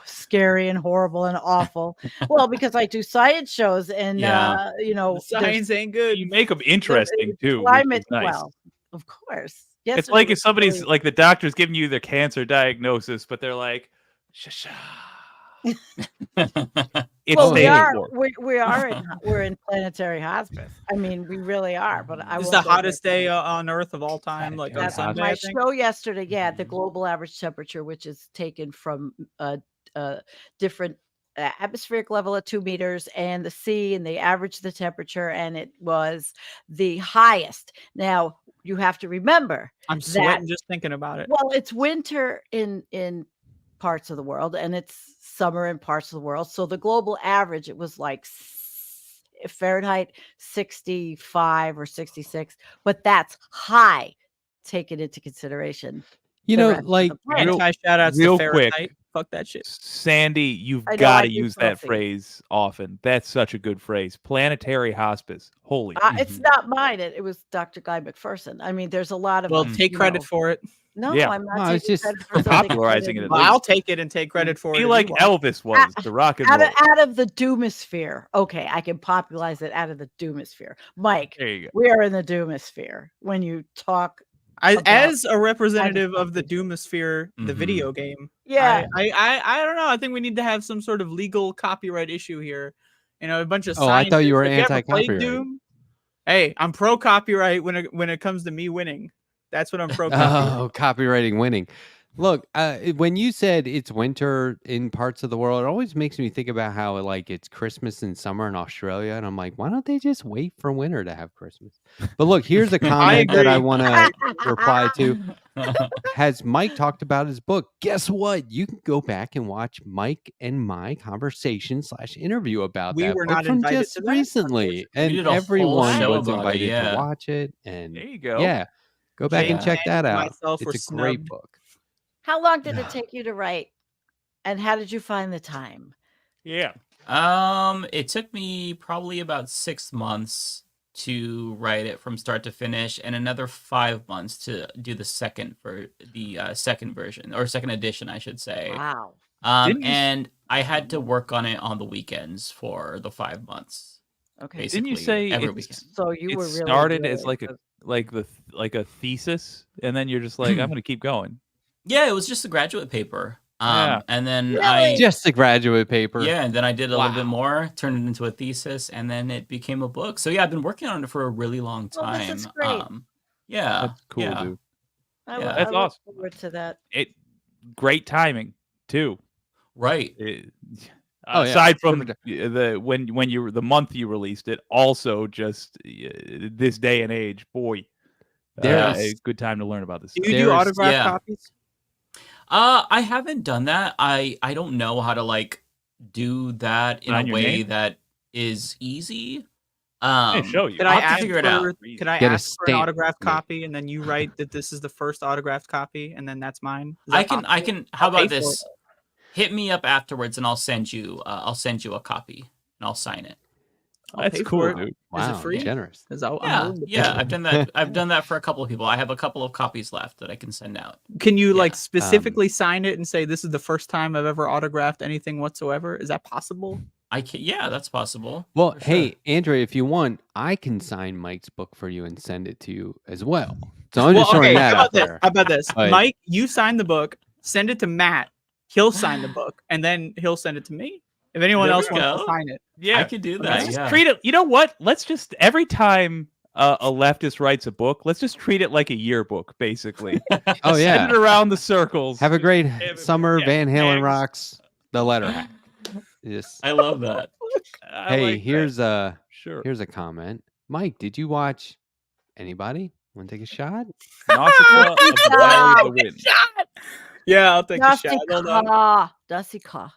B: scary and horrible and awful. Well, because I do science shows and,
C: Yeah.
B: you know,
E: The science ain't good.
D: You make them interesting too, which
B: climate.
D: is nice.
B: Well, of course. Yes.
D: It's like if somebody's like the doctor's giving you their cancer diagnosis, but they're like, "Shh." It's
B: Well, we
D: stage
B: are.
D: 4.
B: We're in planetary hospice. I mean, we really are. But I
E: It's
B: won't
E: the
B: go
E: hottest
B: there.
E: day on Earth of all time. Like on
B: That's
E: Sunday,
B: my
E: I think.
B: show yesterday. Yeah, the global average temperature, which is taken from a different atmospheric level at 2 meters and the sea, and they average the temperature, and it was the highest. Now you have to remember
E: I'm
B: that.
E: sweating just thinking about it.
B: Well, it's winter in parts of the world, and it's summer in parts of the world. So the global average, it was like Fahrenheit 65 or 66, but that's high. Take it into consideration.
A: You
B: the
A: know,
B: rest of the
A: like
B: planet.
D: real-
E: Anti shout outs
D: real
E: to
D: quick.
E: Fahrenheit. Fuck that shit.
D: Sandy, you've
B: I know,
D: got
B: I
D: to
B: do
D: use that
B: Sophie.
D: phrase often. That's such a good phrase. Planetary hospice. Holy.
B: It's not mine. It was Dr. Guy McPherson. I mean, there's a lot of
E: Well,
B: them,
E: take
B: you
E: credit
B: know.
E: for it.
B: No,
D: Yeah.
B: I'm not
A: No, it's
B: taking
A: just
B: credit
D: for
B: something I
D: popularizing it
B: didn't
D: at
E: Well,
B: do.
E: I'll take it and take credit for it.
D: Be
E: if
D: like
E: you want.
D: Elvis was, the rock and
B: out
D: roll.
B: of the doomosphere. Okay, I can popularize it out of the doomosphere. Mike,
D: There you go.
B: we are in the doomosphere when you talk. about-
E: As a representative of the Doomosphere, the
C: Mhm.
E: video game,
B: Yeah.
E: I don't know. I think we need to have some sort of legal copyright issue here. You know, a bunch of
A: Oh, I thought you
E: scientists-
A: were
E: have ever played
A: anti-copyright.
E: Doom? Hey, I'm pro copyright when it comes to me winning. That's what I'm pro copyright.
A: Oh, copywriting winning. Look, when you said it's winter in parts of the world, it always makes me think about how like it's Christmas and summer in Australia, and I'm like, why don't they just wait for winter to have Christmas? But look, here's a comment that I
E: agree.
A: want to reply to. Has Mike talked about his book? Guess what? You can go back and watch Mike and my conversation / interview about
E: We
A: that
E: were
A: book
E: not
A: from
E: invited
A: just
E: to that,
A: recently, and
C: did a whole
A: everyone
C: show
A: was
C: about it,
A: invited
C: yeah.
A: to watch it. And
D: There you go.
A: yeah, go back and
C: Yeah.
A: check that
E: James and
A: out.
E: myself were
A: It's a great
E: snubbed.
A: book.
B: How long did it take you to write? And how did you find the time?
D: Yeah.
C: It took me probably about 6 months to write it from start to finish, and another 5 months to do the second version, or second edition, I should say.
B: Wow.
D: Didn't you s-
C: And I had to work on it on the weekends for the 5 months.
B: Okay.
C: Basically,
D: Didn't you say
C: every
D: it's-
C: weekend.
B: So you
D: It
B: were really
D: started as
B: really
D: like a thesis, and then you're just like, I'm gonna keep going.
C: Yeah, it was just a graduate paper.
D: Yeah.
C: And then
B: Really?
A: Just a graduate paper.
C: yeah, and then I did a little bit
A: Wow.
C: more, turned it into a thesis, and then it became a book. So yeah, I've been working on it for a really long
B: Well,
C: time.
B: this is great.
C: Yeah,
D: That's cool,
C: yeah.
D: dude.
B: I,
C: Yeah.
B: look-
D: That's
B: I look
D: awesome.
B: forward to that.
D: Great timing too.
C: Right.
A: Oh, yeah.
D: Aside from
A: Perfect.
D: the month you released it, also just this day and age, boy,
A: There's-
D: a good time to learn about this.
E: Do
D: stuff.
E: you do
A: There's-
E: autograph
C: yeah.
E: copies?
C: I haven't done that. I don't know how to like do that in
D: Sign
C: a
D: your
C: way
D: name?
C: that is easy.
D: I'll show you.
E: Could
C: I'll
E: I
C: have to
E: ask
C: figure it
E: for,
C: out.
E: Could I
A: Get a
E: ask for an
A: stamp
E: autographed
A: made.
E: copy, and then you write that this is the first autographed copy, and then that's mine? Is
C: I
E: that
C: can
E: possible?
C: how
E: I'll pay
C: about
E: for
C: this?
E: it.
C: Hit me up afterwards and I'll send you a copy and I'll sign it.
E: I'll
D: That's
E: pay
D: cool,
E: for it.
D: dude.
E: Is
A: Wow,
E: it free?
A: generous.
E: 'Cause I'm
C: Yeah,
E: willing to pay
C: yeah,
E: for it.
C: I've done that. I've done that for a couple of people. I have a couple of copies left that I can send out.
E: Can you like
C: Yeah,
E: specifically sign it and say this is the first time I've ever autographed anything whatsoever? Is that possible?
C: I can, yeah, that's possible.
A: Well,
C: for
A: hey,
C: sure.
A: Andrea, if you want, I can sign Mike's book for you and send it to you as well. So I'm just
E: Well,
A: throwing
E: okay,
A: that
E: how
A: out
E: about this?
A: there.
E: How about this?
A: But-
E: Mike, you sign the book, send it to Matt. He'll sign the book, and then he'll send it to me. If anyone
C: There
E: else
C: we
E: wants to
C: go.
E: sign it.
D: Yeah.
C: I could do
D: Let's
C: that.
D: just
C: Yeah.
D: treat it. You know what? Let's just every time a leftist writes a book, let's just treat it like a yearbook, basically.
A: Oh
D: Send
A: yeah.
D: it around the circles.
A: Have a great
D: Everybody-
A: summer.
D: yeah,
A: Van Halen
D: tags.
A: rocks. The Letterhack. Just,
C: I love that.
D: I
A: hey,
D: like that.
A: here's a comment. Mike, did you watch anybody? Want to take a shot?
D: Nausicaa of the Valley of the Wind.
E: Yeah, I'll take a shot. Hold on.
B: Dusika.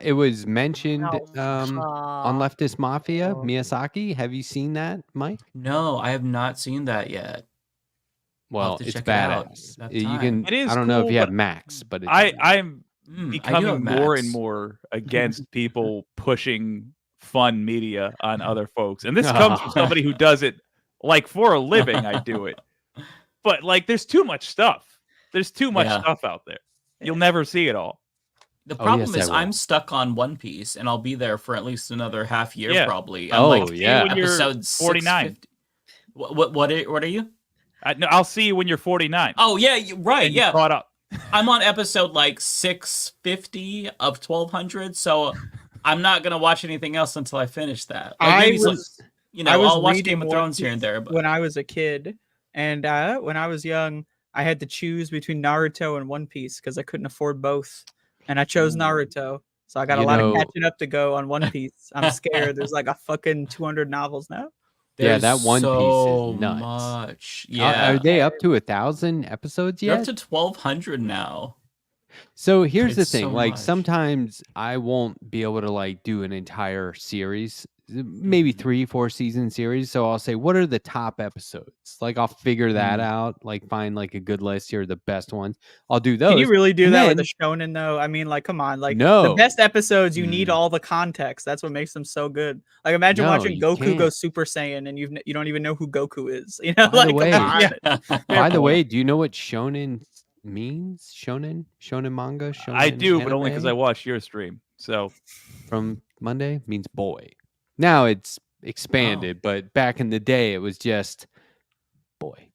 A: It was mentioned
B: No.
A: on Leftist Mafia, Miyazaki. Have you seen that, Mike?
C: No, I have not seen that yet.
A: Well,
C: to
A: it's
C: check it out
A: badass.
C: that
A: You
C: time.
A: can.
D: It is
A: I don't know if
D: cool,
A: you have
D: but
A: Max, but it's
D: I'm
C: I do
D: becoming
C: have
D: more
C: Max.
D: and more against people pushing fun media on other folks. And this comes from somebody who does it like for a living. I do it. But like there's too much stuff. There's too much
C: Yeah.
D: stuff out there. You'll never see it all.
C: The
A: Oh,
C: problem
A: yes, I
C: is
A: will.
C: I'm stuck on One Piece, and I'll be there for at least another half year,
D: Yeah.
C: probably.
A: Oh,
C: I'm like
A: yeah.
D: When you're
C: episode
D: 49.
C: 650. What are you?
D: No, I'll see you when you're 49.
C: Oh yeah, right.
D: and you're
C: Yeah,
D: caught up.
C: I'm on episode like 650 of 1200, so I'm not gonna watch anything else until I finish that. Like,
E: I
C: maybe some-
E: was
C: I'll watch
E: reading
C: Game of
E: One
C: Thrones here and
E: Piece
C: there, but
E: when I was a kid, and when I was young, I had to choose between Naruto and One Piece because I couldn't afford both, and I chose Naruto. So I got a
A: You
E: lot
A: know-
E: of catching up to go on One Piece. I'm scared. There's like a fucking 200 novels now.
A: Yeah,
C: there's
A: that One Piece is
C: so
A: nuts.
C: much.
A: Are
C: Yeah,
A: they up to 1,000 episodes
C: they're
A: yet?
C: up to 1200 now.
A: So here's the
C: It's
A: thing,
C: so
A: like
C: much.
A: sometimes I won't be able to like do an entire series, maybe
C: Mhm.
A: 3-4 season series. So I'll say, what are the top episodes? Like I'll figure that out, like find like a good list here, the best ones. I'll do those.
E: Can you really do
A: and
E: that
A: then-
E: with a shonen though? I mean, like, come on, like the
A: No.
E: best episodes, you need
A: Mm.
E: all the context. That's what makes them so good. Like, imagine
A: No,
E: watching
A: you
E: Goku go
A: can't.
E: Super Saiyan and you don't even know who Goku is. You know,
A: By the
E: like,
A: way-
E: come on.
D: Yeah.
A: By the
D: point.
A: way, do you know what shonen means? Shonen manga? Shonen
D: I do, but only because I
A: anime?
D: watched your stream. So
A: From Monday means boy. Now it's expanded, but back in the day it was just boy.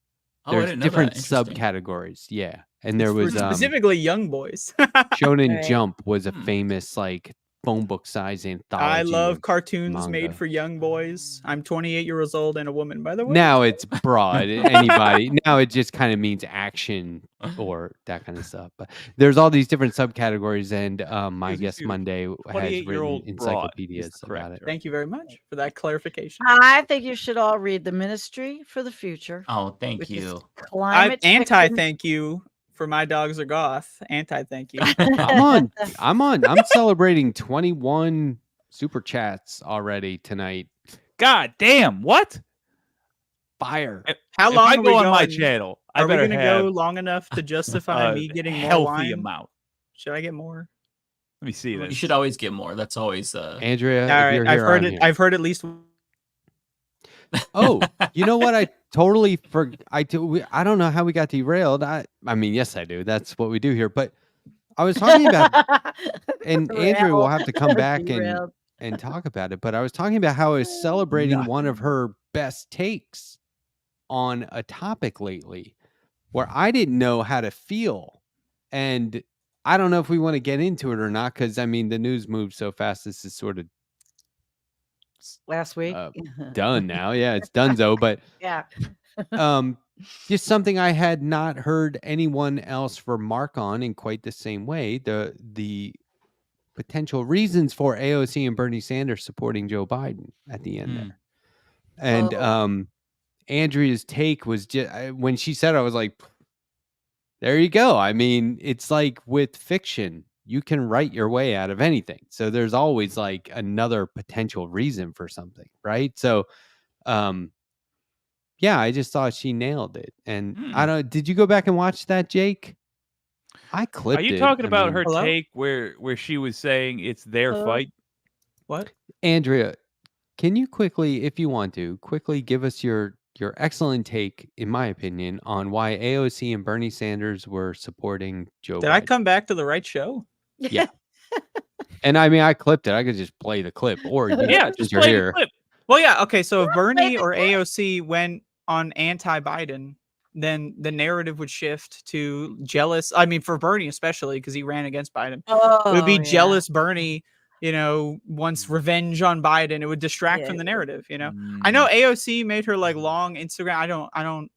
C: Oh, I
A: There's
C: didn't know
A: different
C: that. Interesting.
A: subcategories, yeah. And there
E: For
A: was
E: specifically young boys.
A: Shonen
B: Right.
A: Jump was a
C: Hmm.
A: famous like phone book size anthology.
E: I love
A: of
E: cartoons made
A: manga.
E: for young boys. I'm 28 years old and a woman, by the way.
A: Now it's broad. Anybody now it just kind of means action or that kind of stuff. But there's all these different subcategories, and my
D: Excuse
A: guest
D: me,
A: Monday has
D: 28-year-old
A: written
D: broad is
A: encyclopedias
D: the
A: about
D: correct
A: it.
D: term.
E: Thank you very much for that clarification.
B: I think you should all read The Ministry for the Future.
C: Oh, thank
B: which is
C: you.
E: I
B: climate
E: anti
B: fiction.
E: thank you for My Dogs Are Goth. Anti thank you.
A: I'm celebrating 21 super chats already tonight.
D: God damn, what?
A: Fire.
E: How
D: If
E: long
D: I
E: are we
D: go on my
E: going?
D: channel, I
E: Are we
D: better
E: gonna
D: have
E: go long enough to justify
D: a
E: me getting more
D: healthy
E: wine?
D: amount.
E: Should I get more?
D: Let me see this.
C: You should always get more. That's always
A: Andrea,
E: All
A: if
E: right,
A: you're
E: I've
A: here,
E: heard
A: I'm
E: it.
A: here.
E: I've heard at least.
A: Oh, you know what? I totally forgot. I don't know how we got derailed. I mean, yes, I do. That's what we do here. But I was talking about, and Andrea will have to come back
B: Derailed.
A: and talk about it. But I was talking about how I was celebrating one of her best takes on a topic lately, where I didn't know how to feel, and I don't know if we want to get into it or not, because I mean, the news moves so fast. This is sort of
B: Last week.
A: done now. Yeah, it's donezo. But
B: Yeah.
A: just something I had not heard anyone else remark on in quite the same way. The potential reasons for AOC and Bernie Sanders supporting Joe Biden at the end there. And
B: Oh.
A: Andrea's take was just when she said it, I was like, there you go. I mean, it's like with fiction, you can write your way out of anything. So there's always like another potential reason for something, right? So yeah, I just thought she nailed it. And I don't did you go back and watch that, Jake? I clipped
D: Are you
A: it.
D: talking
A: I
D: about
A: mean,
D: her
E: Hello?
D: take where she was saying it's their
B: Hello?
D: fight?
E: What?
A: Andrea, can you quickly, if you want to, quickly give us your excellent take, in my opinion, on why AOC and Bernie Sanders were supporting Joe
E: Did
A: Biden?
E: I come back to the right show?
A: Yeah. And I mean, I clipped it. I could just play the clip, or you
D: Yeah,
A: since
D: just
A: you're
D: play
A: here.
D: the clip.
E: Well, yeah. Okay, so if Bernie
B: the
E: or
B: clip.
E: AOC went on anti-Biden, then the narrative would shift to jealous. I mean, for Bernie especially, because he ran against Biden, it would be jealous Bernie. Wants revenge on Biden. It would distract from the narrative. I know AOC made her like long Instagram.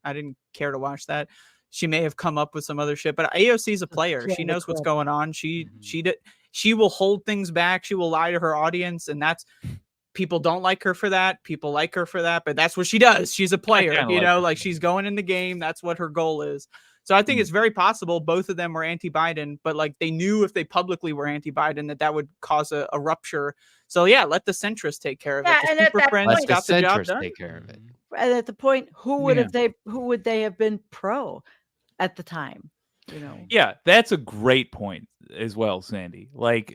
E: I didn't care to watch that. She may have come up with some other shit, but AOC is a player. She knows what's going on. She will hold things back. She will lie to her audience, and that's. People don't like her for that. People like her for that, but that's what she does. She's a player, like she's going in the game. That's what her goal is. So I think it's very possible both of them were anti-Biden, but like they knew if they publicly were anti-Biden that would cause a rupture. So yeah, let the centrists take care of it.
B: And at that point,
A: let the centrists take care of it.
B: And at the point, who would they have been pro at the time?
D: Yeah, that's a great point as well, Sandy. Like,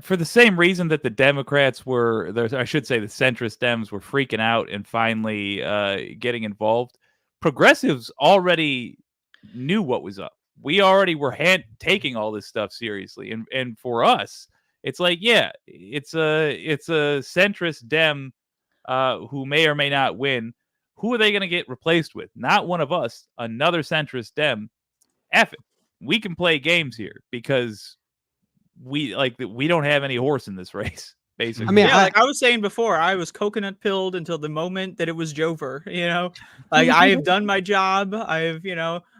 D: for the same reason that the Democrats were, I should say the centrist Dems were freaking out and finally getting involved, progressives already knew what was up. We already were taking all this stuff seriously. And for us, it's like, yeah, it's a centrist Dem who may or may not win. Who are they going to get replaced with? Not one of us, another centrist Dem. F it. We can play games here because we don't have any horse in this race, basically.
E: I mean, like I was saying before, I was coconut pilled until the moment that it was Jover. Like I have done my job.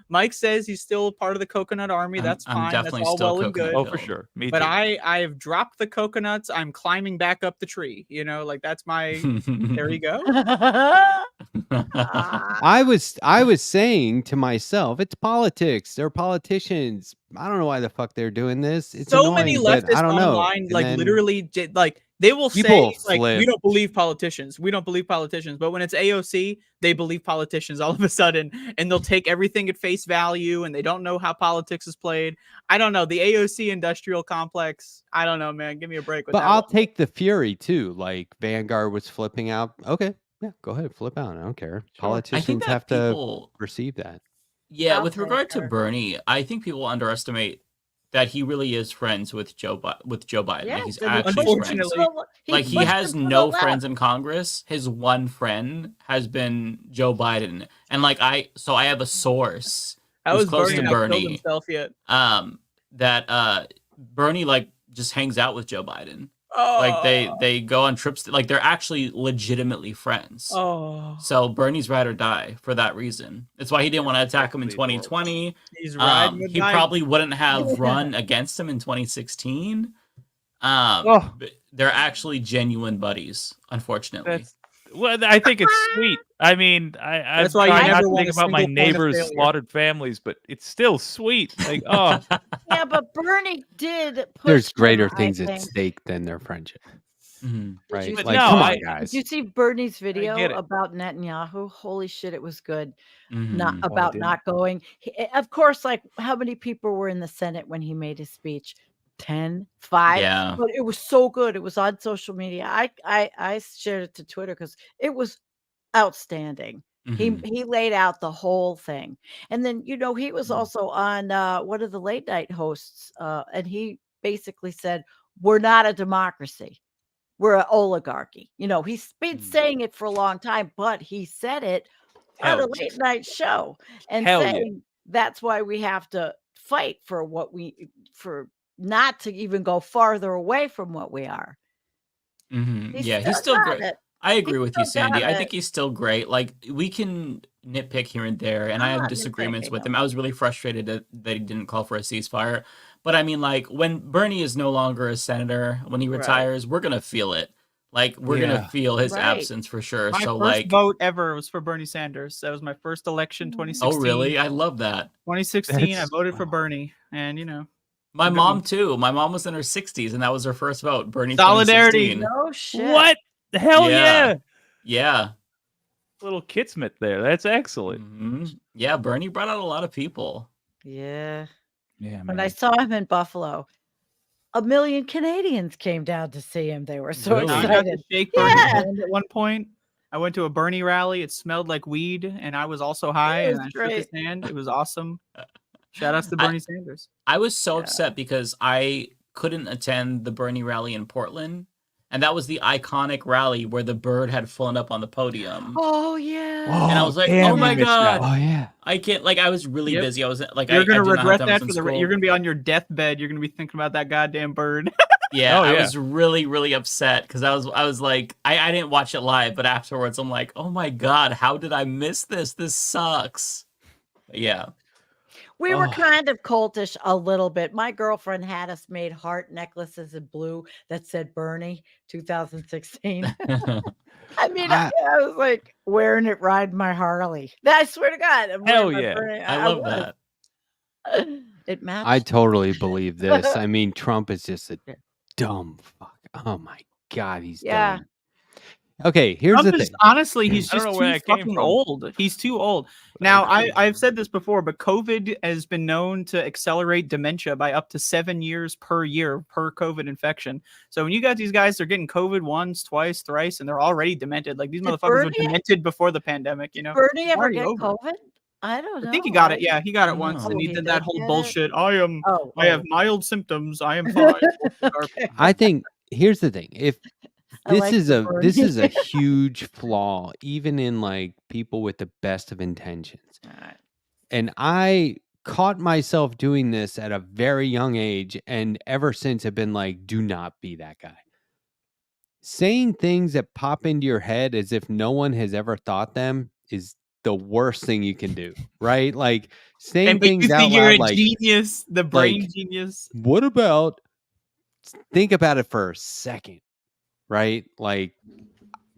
E: Mike says he's still part of the coconut army. That's fine.
C: I'm definitely
E: That's all
C: still
E: well and good.
D: Oh, for sure. Me
E: but
D: too.
E: I have dropped the coconuts. I'm climbing back up the tree. Like that's my. There you go.
A: I was saying to myself, it's politics. They're politicians. I don't know why the fuck they're doing this. It's
E: so
A: annoying,
E: many leftists
A: I don't know.
E: online, literally, they will say like, we don't believe politicians. We don't believe politicians. But when it's AOC, they believe politicians all of a sudden, and they'll take everything at face value, and they don't know how politics is played. I don't know. The AOC industrial complex. I don't know, man. Give me a break with that.
A: But I'll take the fury too. Like Vanguard was flipping out. Okay. Yeah, go ahead, flip out. I don't care. Politicians have to receive that.
C: Yeah, with regard to Bernie, I think people underestimate that he really is friends with Joe Biden.
B: Yeah,
C: like he's actually friends. Like he has no friends in Congress. His one friend has been Joe Biden, and I have a source who's close to Bernie. That Bernie just hangs out with Joe Biden. They go on trips. They're actually legitimately friends. So Bernie's ride or die for that reason. It's why he didn't want to attack him in 2020.
E: He's riding with
C: he probably wouldn't have run against him in 2016. They're actually genuine buddies, unfortunately.
D: Well, I think it's sweet. I mean, I'm trying not to think about my neighbors' slaughtered families, but it's still sweet. Like, oh.
B: Yeah, but Bernie did push
A: There's greater things at stake than their friendship.
C: Mm-hmm.
A: Right?
E: But
A: Come on, guys.
B: Did you see Bernie's video about Netanyahu? Holy shit, it was good.
C: Mm-hmm.
B: Not going. Of course, how many people were in the Senate when he made his speech? 10, 5.
C: Yeah.
B: But it was so good. It was on social media. I shared it to Twitter because it was outstanding.
C: Mm-hmm.
B: He laid out the whole thing. And then, he was also on one of the late night hosts, and he basically said, we're not a democracy. We're an oligarchy. He's been saying it for a long time, but he said it on a late night show and saying that's why we have to fight for not to even go farther away from what we are.
C: Mm-hmm. He's still great. I agree with you, Sandy. I think he's still great. We can nitpick here and there, and I have disagreements with him. I was really frustrated that he didn't call for a ceasefire. But I mean, when Bernie is no longer a senator, when he retires, we're going to feel it. We're going to feel his absence for sure.
E: My first vote ever was for Bernie Sanders. That was my first election, 2016.
C: Oh, really? I love that.
E: 2016, I voted for Bernie, and
C: my mom too. My mom was in her 60s, and that was her first vote. Bernie.
E: Solidarity.
C: 2016.
B: No shit.
D: What? Hell
C: yeah.
D: Little Kitsmith there. That's excellent.
C: Mm-hmm. Yeah, Bernie brought out a lot of people.
B: Yeah.
D: Yeah, man.
B: When I saw him in Buffalo, 1 million Canadians came down to see him. They were so excited.
E: I got to shake Bernie's hand at one point. I went to a Bernie rally. It smelled like weed, and I was also high, and I shook his hand. It was awesome. Shout outs to Bernie Sanders.
C: I was so upset because I couldn't attend the Bernie rally in Portland And that was the iconic rally where the bird had flown up on the podium.
B: Oh yeah.
C: And I was like,
D: damn,
C: oh
D: we
C: my
D: missed that.
C: God.
A: Oh yeah.
C: I can't, like, I was really
E: Yep.
C: busy. I was like,
E: You're
C: I
E: gonna
C: did not have
E: regret
C: time. I
E: that
C: was
E: for
C: in
E: the.
C: school.
E: You're gonna be on your deathbed. You're gonna be thinking about that goddamn bird.
C: Yeah,
D: Oh,
C: I
D: yeah.
C: was really, really upset because I was like, I didn't watch it live, but afterwards I'm like, oh my God, how did I miss this? This sucks. But yeah.
B: We were
A: Oh.
B: kind of cultish a little bit. My girlfriend had us made heart necklaces in blue that said Bernie 2016. I mean, I was like wearing it riding my Harley. I swear to God. I'm
D: Hell
B: wearing my
D: yeah.
B: Bernie.
C: I love
B: was.
C: that.
B: It matched.
A: I totally believe this. I mean, Trump is just a
B: Yeah.
A: dumb fuck. Oh my God, he's
B: Yeah.
A: dumb. Okay, here's
E: Trump
A: the
E: is,
A: thing.
E: honestly, he's
D: I don't
E: just
D: know where
E: too
D: that came
E: fucking
D: from.
E: old. He's too old.
D: But
E: Now,
D: I agree.
E: I've said this before, but COVID has been known to accelerate dementia by up to 7 years per year per COVID infection. So when you got these guys, they're getting COVID once, twice, thrice, and they're already demented. Like these
B: Did
E: motherfuckers were
B: Bernie-
E: demented before the pandemic, you know?
B: Bernie ever
E: already
B: get
E: over.
B: COVID? I don't know.
E: I think he got it. Yeah, he got it once,
C: Oh.
E: and he
B: He
E: did
B: did
E: that whole
B: get it?
E: bullshit. I have mild symptoms. I am fine.
A: I think here's the thing. If
B: I
A: this
B: like
A: is
B: the
A: a this is a
B: Bernie.
A: huge flaw, even in like people with the best of intentions.
B: Alright.
A: And I caught myself doing this at a very young age, and ever since have been like, do not be that guy. Saying things that pop into your head as if no one has ever thought them is the worst thing you can do, right? Like saying
E: And but you
A: things out
E: think you're
A: loud,
E: a
A: like,
E: genius, the brain
A: like,
E: genius.
A: what about? Think about it for a second, right? Like,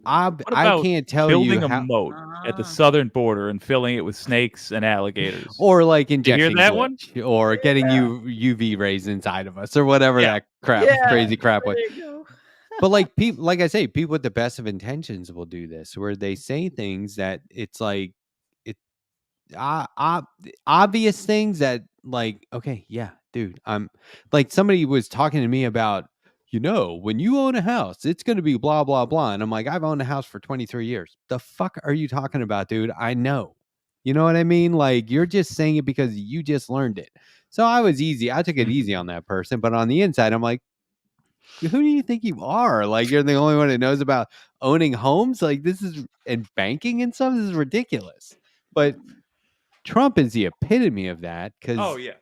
A: I
D: about
A: can't tell
D: Building
A: you
D: a
A: how,
D: moat at the
B: Ah.
D: southern border and filling it with snakes and alligators.
A: or like
D: you hear
A: injecting
D: that one?
A: glitch, or getting
E: Yeah.
A: UV rays inside of us, or whatever
D: Yeah.
A: that crap,
B: Yeah,
A: crazy crap was.
B: there you go.
A: But like people, like I say, people with the best of intentions will do this, where they say things that it's like it obvious things that like, okay, yeah, dude, I'm like, somebody was talking to me about, when you own a house, it's going to be blah blah blah, and I'm like, I've owned a house for 23 years. The fuck are you talking about, dude? I know. You know what I mean? Like, you're just saying it because you just learned it. So I took it easy on that person, but on the inside, I'm like, who do you think you are? Like, you're the only one that knows about owning homes? Like, this is, and banking and stuff? This is ridiculous. But Trump is the epitome of that, because
D: Oh yeah.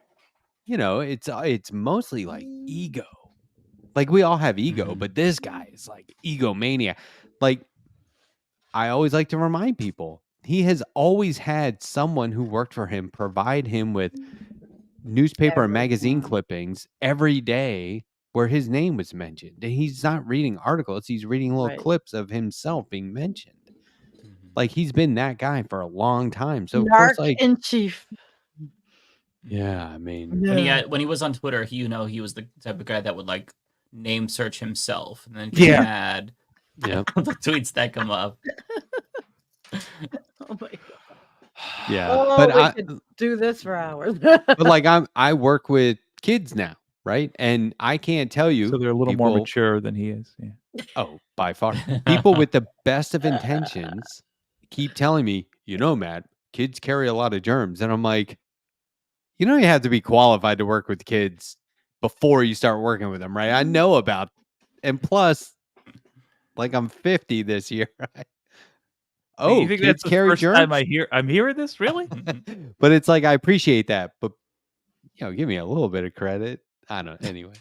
A: it's mostly like ego. Like, we all have ego, but this guy is like egomaniac. Like, I always like to remind people, he has always had someone who worked for him provide him with newspaper and magazine clippings every day where his name was mentioned. And he's not reading articles, he's reading little
B: Right.
A: clips of himself being mentioned. Like, he's been that guy for a long time. So of course,
B: Narc
A: like,
B: in chief.
A: yeah, I mean,
C: When he was on Twitter, he was the type of guy that would like name search himself and then get
D: Yeah.
C: mad.
A: yeah,
C: The tweets that come up.
B: Oh my God.
A: yeah.
B: Oh,
A: But
B: we could do this for hours.
A: but like, I work with kids now, right? And I can't tell you,
D: So they're a little more
A: people-
D: mature than he is. Yeah.
A: Oh, by far. People with the best of intentions keep telling me, Matt, kids carry a lot of germs. And I'm like, you have to be qualified to work with kids before you start working with them, right? I know about, and plus, like, I'm 50 this year. Oh,
D: you think
A: kids
D: that's the
A: carry
D: first
A: germs?
D: time I'm hearing this? Really?
A: But it's like, I appreciate that, but give me a little bit of credit. I don't. Anyway,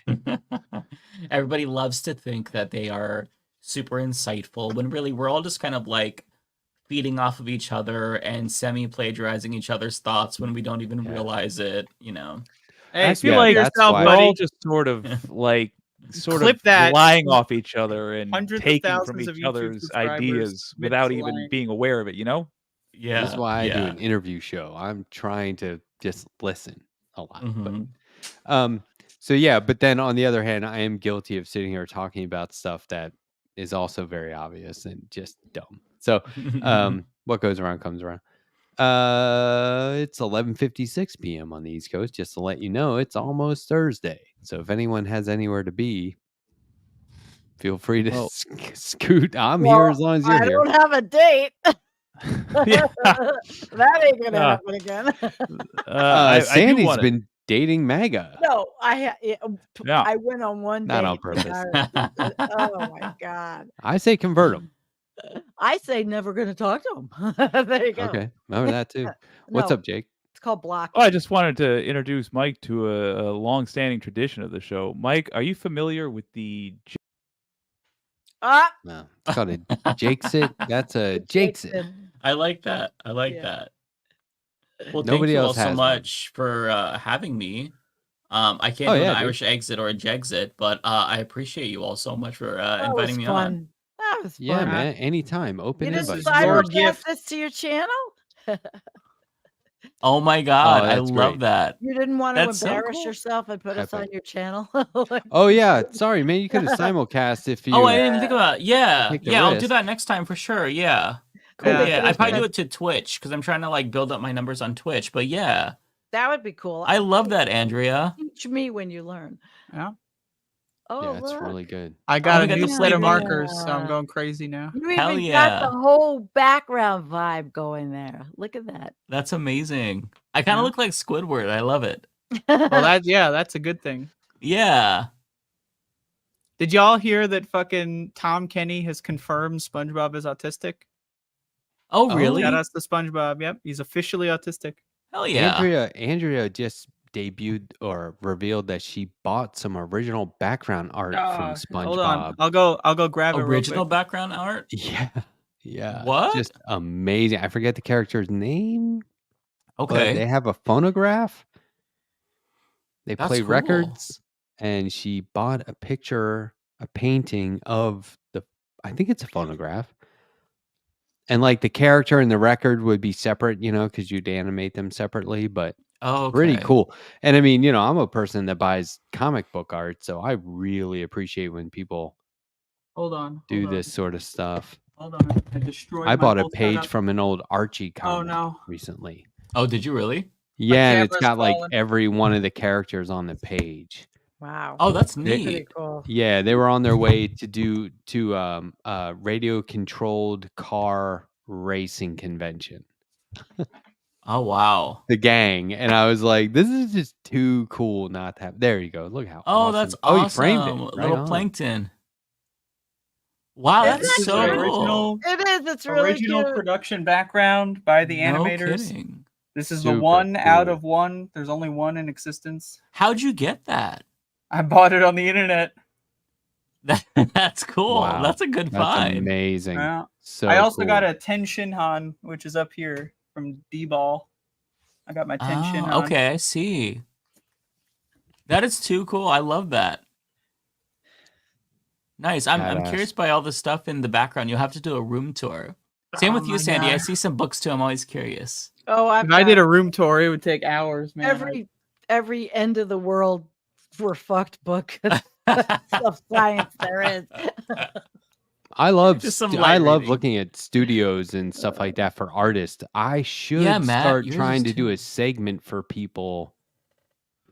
C: Everybody loves to think that they are super insightful when really we're all just kind of like feeding off of each other and semi-plagiarizing each other's thoughts when we don't even realize it,
E: Hey,
D: I
E: speak
D: feel
E: for
D: like
E: yourself,
A: why-
D: we're all
E: buddy.
D: just sort of like
E: Clip that.
D: lying off each other and
E: Hundreds of
D: taking from
E: thousands of
D: each
E: YouTube
D: other's
E: subscribers
D: ideas
E: admit
D: without
E: to
D: even
E: lying.
D: being aware of it,
C: Yeah.
A: this is why I do
C: yeah.
A: an interview show. I'm trying to just listen a lot.
C: Mhm.
A: But so yeah, but then on the other hand, I am guilty of sitting here talking about stuff that is also very obvious and just dumb. So what goes around comes around. It's 11:56 p.m. on the East Coast, just to let you know it's almost Thursday. So if anyone has anywhere to be, feel free to
D: Well-
A: scoot. I'm here as long as you're
B: I
A: here.
B: don't have a date.
D: Yeah.
B: That ain't gonna
D: Uh,
B: happen again.
D: I do
A: Sandy's
D: wanna-
A: been dating MAGA.
B: No,
D: Yeah.
B: I went on one
A: Not
B: date.
A: on purpose.
B: Oh my god!
A: I say convert them.
B: I say never going to talk to him. There you go.
A: Okay, remember that too. What's
B: No,
A: up, Jake?
B: it's called block.
D: Oh, I just wanted to introduce Mike to a long-standing tradition of the show. Mike, are you familiar with the
B: Ah,
A: No, it's called a Jakesit. That's a Jakesit.
B: Jason.
C: I like that. I like
B: Yeah.
C: that. Well,
A: Nobody
C: thank you all
A: else
C: so
A: has one.
C: much for having me. I can't
A: Oh,
C: do
A: yeah,
C: an
A: dude.
C: Irish exit or a Jexit, but I appreciate you all so much for
B: That was
C: inviting me on.
B: fun. That was
A: Yeah,
B: fun.
A: man. Anytime. Open
B: You didn't
A: invite.
E: is your
B: simulcast
E: gift.
B: this to your channel?
C: Oh my god, I
A: that's
C: love
A: great.
C: that.
B: You didn't want to
C: That's so
B: embarrass
C: cool.
B: yourself and put us
A: Epic.
B: on your channel?
A: Oh yeah, sorry, man. You could have simulcast if you.
C: Oh, I didn't even think about it. Yeah,
A: Take the
C: yeah, I'll do
A: risk.
C: that next time for sure. Yeah,
B: Cool.
E: Yeah.
C: yeah. I probably do
B: That-
C: it to Twitch because I'm trying to like build up my numbers on Twitch. But yeah,
B: That would be cool.
C: I love that, Andrea.
B: Teach me when you learn.
E: Yeah.
B: Oh,
A: Yeah, it's
B: look.
A: really good.
E: I got
C: we
E: a
C: got
E: new
C: the
E: set of
C: sleeping-
E: markers, so I'm going crazy now.
B: You
C: Hell
B: even
C: yeah.
B: got the whole background vibe going there. Look at that.
C: That's amazing. I kind of
E: Yeah.
C: look like Squidward. I love it.
E: Well, that's a good thing.
C: Yeah.
E: Did y'all hear that fucking Tom Kenny has confirmed SpongeBob is autistic?
C: Oh,
A: Oh.
C: really?
E: Shout outs to SpongeBob. Yep, he's officially autistic.
C: Hell yeah.
A: Andrea just debuted or revealed that she bought some original background art from SpongeBob.
E: Hold on, I'll go grab it. real
C: Original
E: quick.
C: background art.
A: Yeah, yeah.
C: What?
A: Just amazing. I forget the character's name. But
C: Okay.
A: they have a phonograph. They
C: That's
A: play
C: cool.
A: records, and she bought a painting of I think it's a phonograph. And like the character and the record would be separate, because you'd animate them separately, but
C: Oh,
A: pretty
C: okay.
A: cool. And I mean, I'm a person that buys comic book art, so I really appreciate when people
E: Hold on.
A: do
E: hold on,
A: this sort of stuff.
E: Hold on. I destroyed.
A: I
E: my
A: bought a
E: whole
A: page
E: setup.
A: from an old Archie
E: Oh
A: comic
E: no.
A: recently.
C: Oh, did you really?
A: Yeah, and it's
E: camera's
A: got like
E: falling.
A: every one of the characters on the page.
B: Wow.
C: Oh, that's
A: They-
C: neat.
B: Pretty cool.
A: Yeah, they were on their way to radio controlled car racing convention.
C: Oh, wow.
A: The gang, and I was like, this is just too cool not to have. There you go. Look how
C: Oh,
A: awesome.
C: that's
A: Oh,
C: awesome.
A: you framed it. Right
C: Little
A: on.
C: plankton. Wow,
B: That's
C: that's so
B: actually
C: cool.
B: It is. It's really
E: original
B: cute.
E: production background by the
C: No
E: animators.
C: kidding.
E: This is
A: Super
E: the one out
A: cool.
E: of one. There's only one in existence.
C: How'd you get that?
E: I bought it on the internet.
C: That's cool.
A: Wow,
C: That's a good
A: That's
C: find.
A: amazing.
E: Yeah.
A: So
E: I also
A: cool.
E: got a Ten Shinhan, which is up here from D-Ball. I got my Ten Shinhan.
C: Oh, okay, I see. That is too cool. I love that. Nice. I'm
A: Badass.
C: curious by all the stuff in the background. You'll have to do a room tour. Same
E: Oh
C: with you,
E: my
C: Sandy. I
E: God.
C: see some books too. I'm always curious.
B: Oh,
E: If I did a room tour, it would take hours, man.
B: every end of the world for fucked book of science there is.
A: I love
C: Just some
A: I
C: light
A: love
C: reading.
A: looking at studios and stuff like that for artists. I should
C: Yeah, Matt,
A: start
C: yours
A: trying
C: is
A: to do
C: too.
A: a segment for people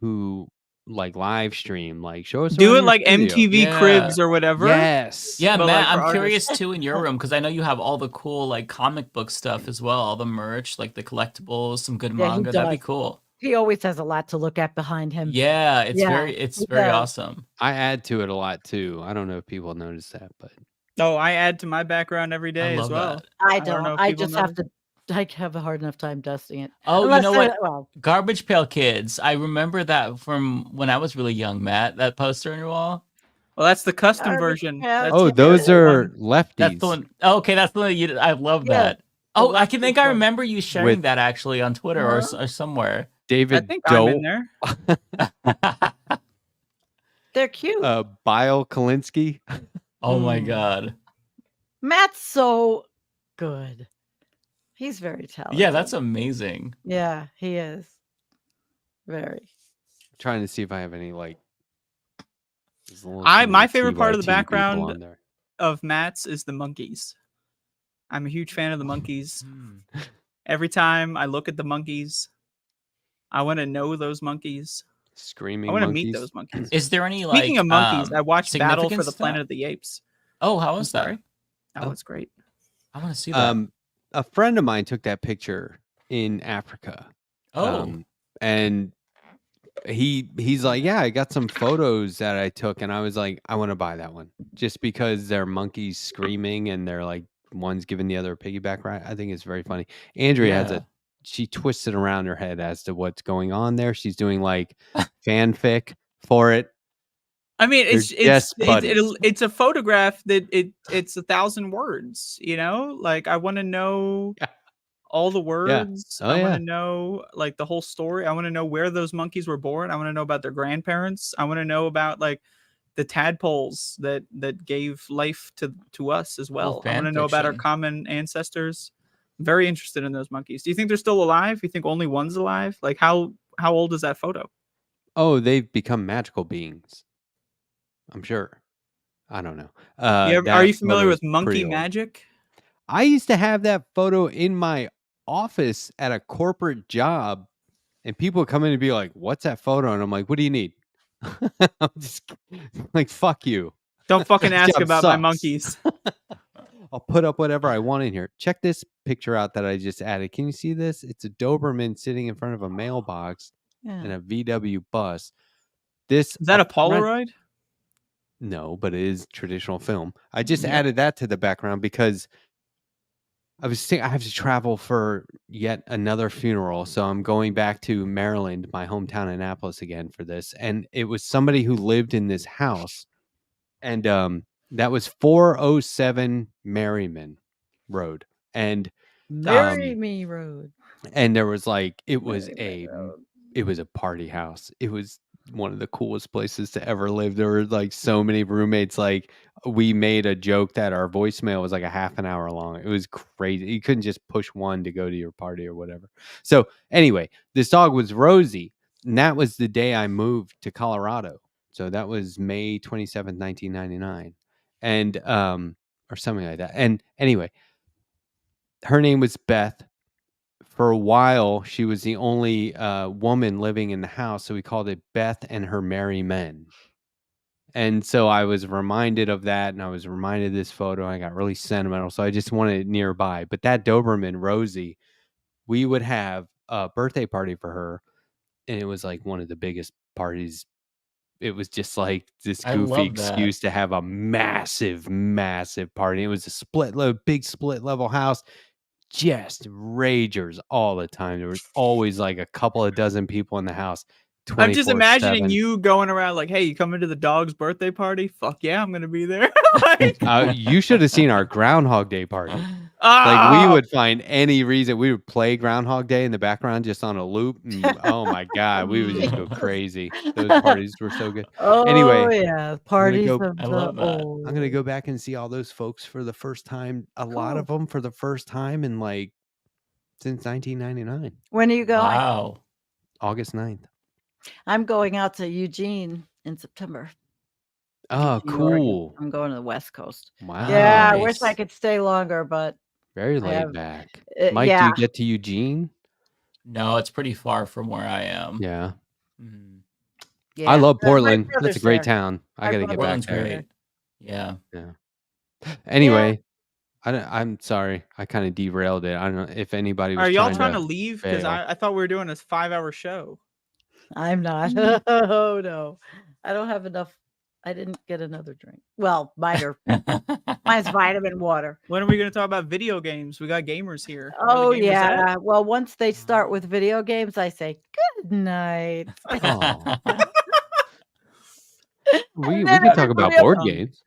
A: who like live stream, like show us
E: Do
A: around
E: it
A: your
E: like
A: studio.
E: MTV
C: Yeah.
E: Cribs or whatever.
A: Yes.
C: Yeah,
E: But,
C: Matt,
E: like, for
C: I'm curious
E: artists.
C: too in your room because I know you have all the cool like comic book stuff as well, all the merch, like the collectibles, some good
B: Yeah, he
C: manga. That'd be
B: does.
C: cool.
B: He always has a lot to look at behind him.
C: Yeah, it's
B: Yeah,
C: it's
B: he
C: very
B: does.
C: awesome.
A: I add to it a lot too. I don't know if people notice that, but
E: Oh, I add to my background every day
C: I love
E: as well.
C: that.
B: I
E: don't know
B: don't.
E: if
B: I
E: people
B: just have to. I have a hard enough time dusting it.
C: Oh,
B: Unless
C: you know what?
B: Well,
C: Garbage Pail Kids. I remember that from when I was really young, Matt. That poster on your wall.
E: Well, that's the custom
B: Garbage
E: version.
B: Pail
E: That's
A: oh,
B: Kids.
A: those
E: the
A: are
E: one-
A: lefties.
C: That's the one. Oh, okay, that's the one you. I love
B: Yeah,
C: that. Oh, I can
B: lefty
C: think I
B: one.
C: remember you sharing
A: With-
C: that actually on Twitter or somewhere.
E: I
A: David
E: think I'm in
A: Doe,
E: there.
B: they're cute.
A: Bile Kalinsky.
C: Oh my
B: Mm.
C: god.
B: Matt's so good. He's very talented.
C: Yeah, that's amazing.
B: Yeah, he is. Very.
A: Trying to see if I have any like. there's a little
E: My
A: too many
E: favorite part of the
A: TYT people
E: background
A: on there.
E: Of Matt's is the monkeys. I'm a huge fan of the monkeys.
C: Hmm.
E: Every time I look at the monkeys, I want to know those monkeys.
A: Screaming
E: I want to
A: monkeys.
E: meet those monkeys.
C: Is there any like
E: Speaking of monkeys, I watched Battle for
C: significant
E: the
C: stuff?
E: Planet of the Apes.
C: Oh, how was
E: sorry.
C: that?
E: Oh, it's great.
C: I want to see that.
A: A friend of mine took that picture in Africa.
C: Oh,
A: And he's like, yeah, I got some photos that I took, and I was like, I want to buy that one just because they're monkeys screaming and they're like one's giving the other a piggyback ride. I think it's very funny. Andrea has
C: Yeah.
A: she twisted around her head as to what's going on there. She's doing like fanfic for it.
E: I mean,
A: They're just buddies.
E: it's a photograph that it's 1,000 words. You know, like I want to know
A: Yeah.
E: all the words.
A: Oh,
E: I want
A: yeah.
E: to know like the whole story. I want to know where those monkeys were born. I want to know about their grandparents. I want to know about like the tadpoles that gave life to us as well. I want to know about our
C: fanfiction.
E: common ancestors. I'm very interested in those monkeys. Do you think they're still alive? You think only one's alive? Like how old is that photo?
A: Oh, they've become magical beings. I'm sure. I don't know.
E: Are
A: That
E: you familiar
A: photo
E: with
A: is
E: monkey
A: pretty old.
E: magic?
A: I used to have that photo in my office at a corporate job, and people would come in and be like, "What's that photo?" And I'm like, "What do you need?" I'm just like, "Fuck you."
E: Don't fucking
A: This
E: ask
A: job
E: about my
A: sucks.
E: monkeys.
A: I'll put up whatever I want in here. Check this picture out that I just added. Can you see this? It's a Doberman sitting in front of a mailbox in
B: Yeah.
A: a VW bus. This
E: Is that a
A: up front-
E: Polaroid?
A: No, but it is traditional film. I just
E: Yeah.
A: added that to the background because I was thinking I have to travel for yet another funeral. So I'm going back to Maryland, my hometown, Annapolis, again for this. And it was somebody who lived in this house. And that was 407 Merriman Road. And
B: Marry Me Road.
A: and there was like it was
B: Merry Me Road.
A: a party house. It was one of the coolest places to ever live. There were like so many roommates. Like we made a joke that our voicemail was like a half an hour long. It was crazy. You couldn't just push one to go to your party or whatever. So anyway, this dog was Rosie, and that was the day I moved to Colorado. So that was May 27th, 1999. And or something like that. And anyway, her name was Beth. For a while, she was the only woman living in the house, so we called it Beth and Her Merry Men. And so I was reminded of that, and I was reminded of this photo, and I got really sentimental, so I just wanted it nearby. But that Doberman, Rosie, we would have a birthday party for her, and it was like one of the biggest parties. It was just like this
C: I
A: goofy
C: love that.
A: excuse to have a massive, massive party. It was a big split level house. Just ragers all the time. There was always like a couple of dozen people in the house.
E: I'm just imagining
A: 24/7.
E: you going around like, "Hey, you coming to the dog's birthday party? Fuck yeah, I'm gonna be there." Like,
A: You should have seen our Groundhog Day party. Like
E: ah,
A: we would find any reason. We would play Groundhog Day in the background just on a loop. And, oh my god, we would just go crazy. Those parties were so good.
B: Oh
A: Anyway,
B: yeah, parties
A: go-
B: of
C: I
B: the
C: love that.
B: old.
A: I'm gonna go back and see all those folks for the first time. A lot of them for the first time in like since 1999,
B: When are you going?
C: Wow.
A: August 9th.
B: I'm going out to Eugene in September.
A: Oh,
B: Eugene, Oregon.
A: cool.
B: I'm going to the West Coast.
A: Wow.
B: Yeah, I wish I
C: Nice.
B: could stay longer, but
A: Very
B: I
A: laid
B: have-
A: back. Mike, do
B: yeah.
A: you get to Eugene?
C: No, it's pretty far from where I am.
A: Yeah.
C: Mhm.
B: yeah.
A: I love
B: My
A: Portland. That's a
B: brother's
A: great
B: there.
A: town. I
B: My
A: got to get back
C: Portland's
A: there.
C: great. Yeah.
A: Anyway, I'm sorry. I kind of derailed it. I don't know if anybody was
E: are y'all
A: trying
E: trying to leave? Because
A: bail.
E: I thought we were doing a 5-hour show.
B: I'm not. Oh no, I don't have enough. I didn't get another drink. Well, mine's vitamin water.
E: When are we going to talk about video games? We got gamers here. Where the
B: Oh
E: gamers at?
B: yeah. Well, once they start with video games, I say good night.
A: Oh. we
B: And
A: can
B: then
A: talk about
B: everybody
A: board
E: else-
A: games.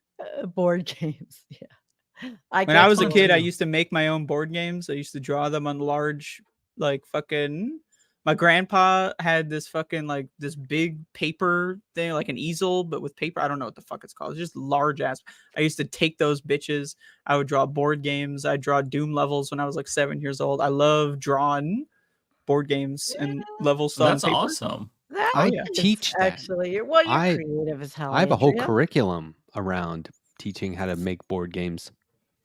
B: Board games. Yeah.
E: When I was a kid, I
A: you.
E: used to make my own board games. I used to draw them on large, like fucking. My grandpa had this fucking like this big paper thing, like an easel, but with paper. I don't know what the fuck it's called. It's just large ass. I used to take those bitches. I would draw board games. I draw Doom levels when I was like 7 years old. I love drawing board games and level stuff.
C: That's awesome.
B: That
A: I
B: is
A: teach that.
B: actually. You're
A: I-
B: creative as hell.
A: I have a whole
B: Andrea.
A: curriculum around teaching how to make board games.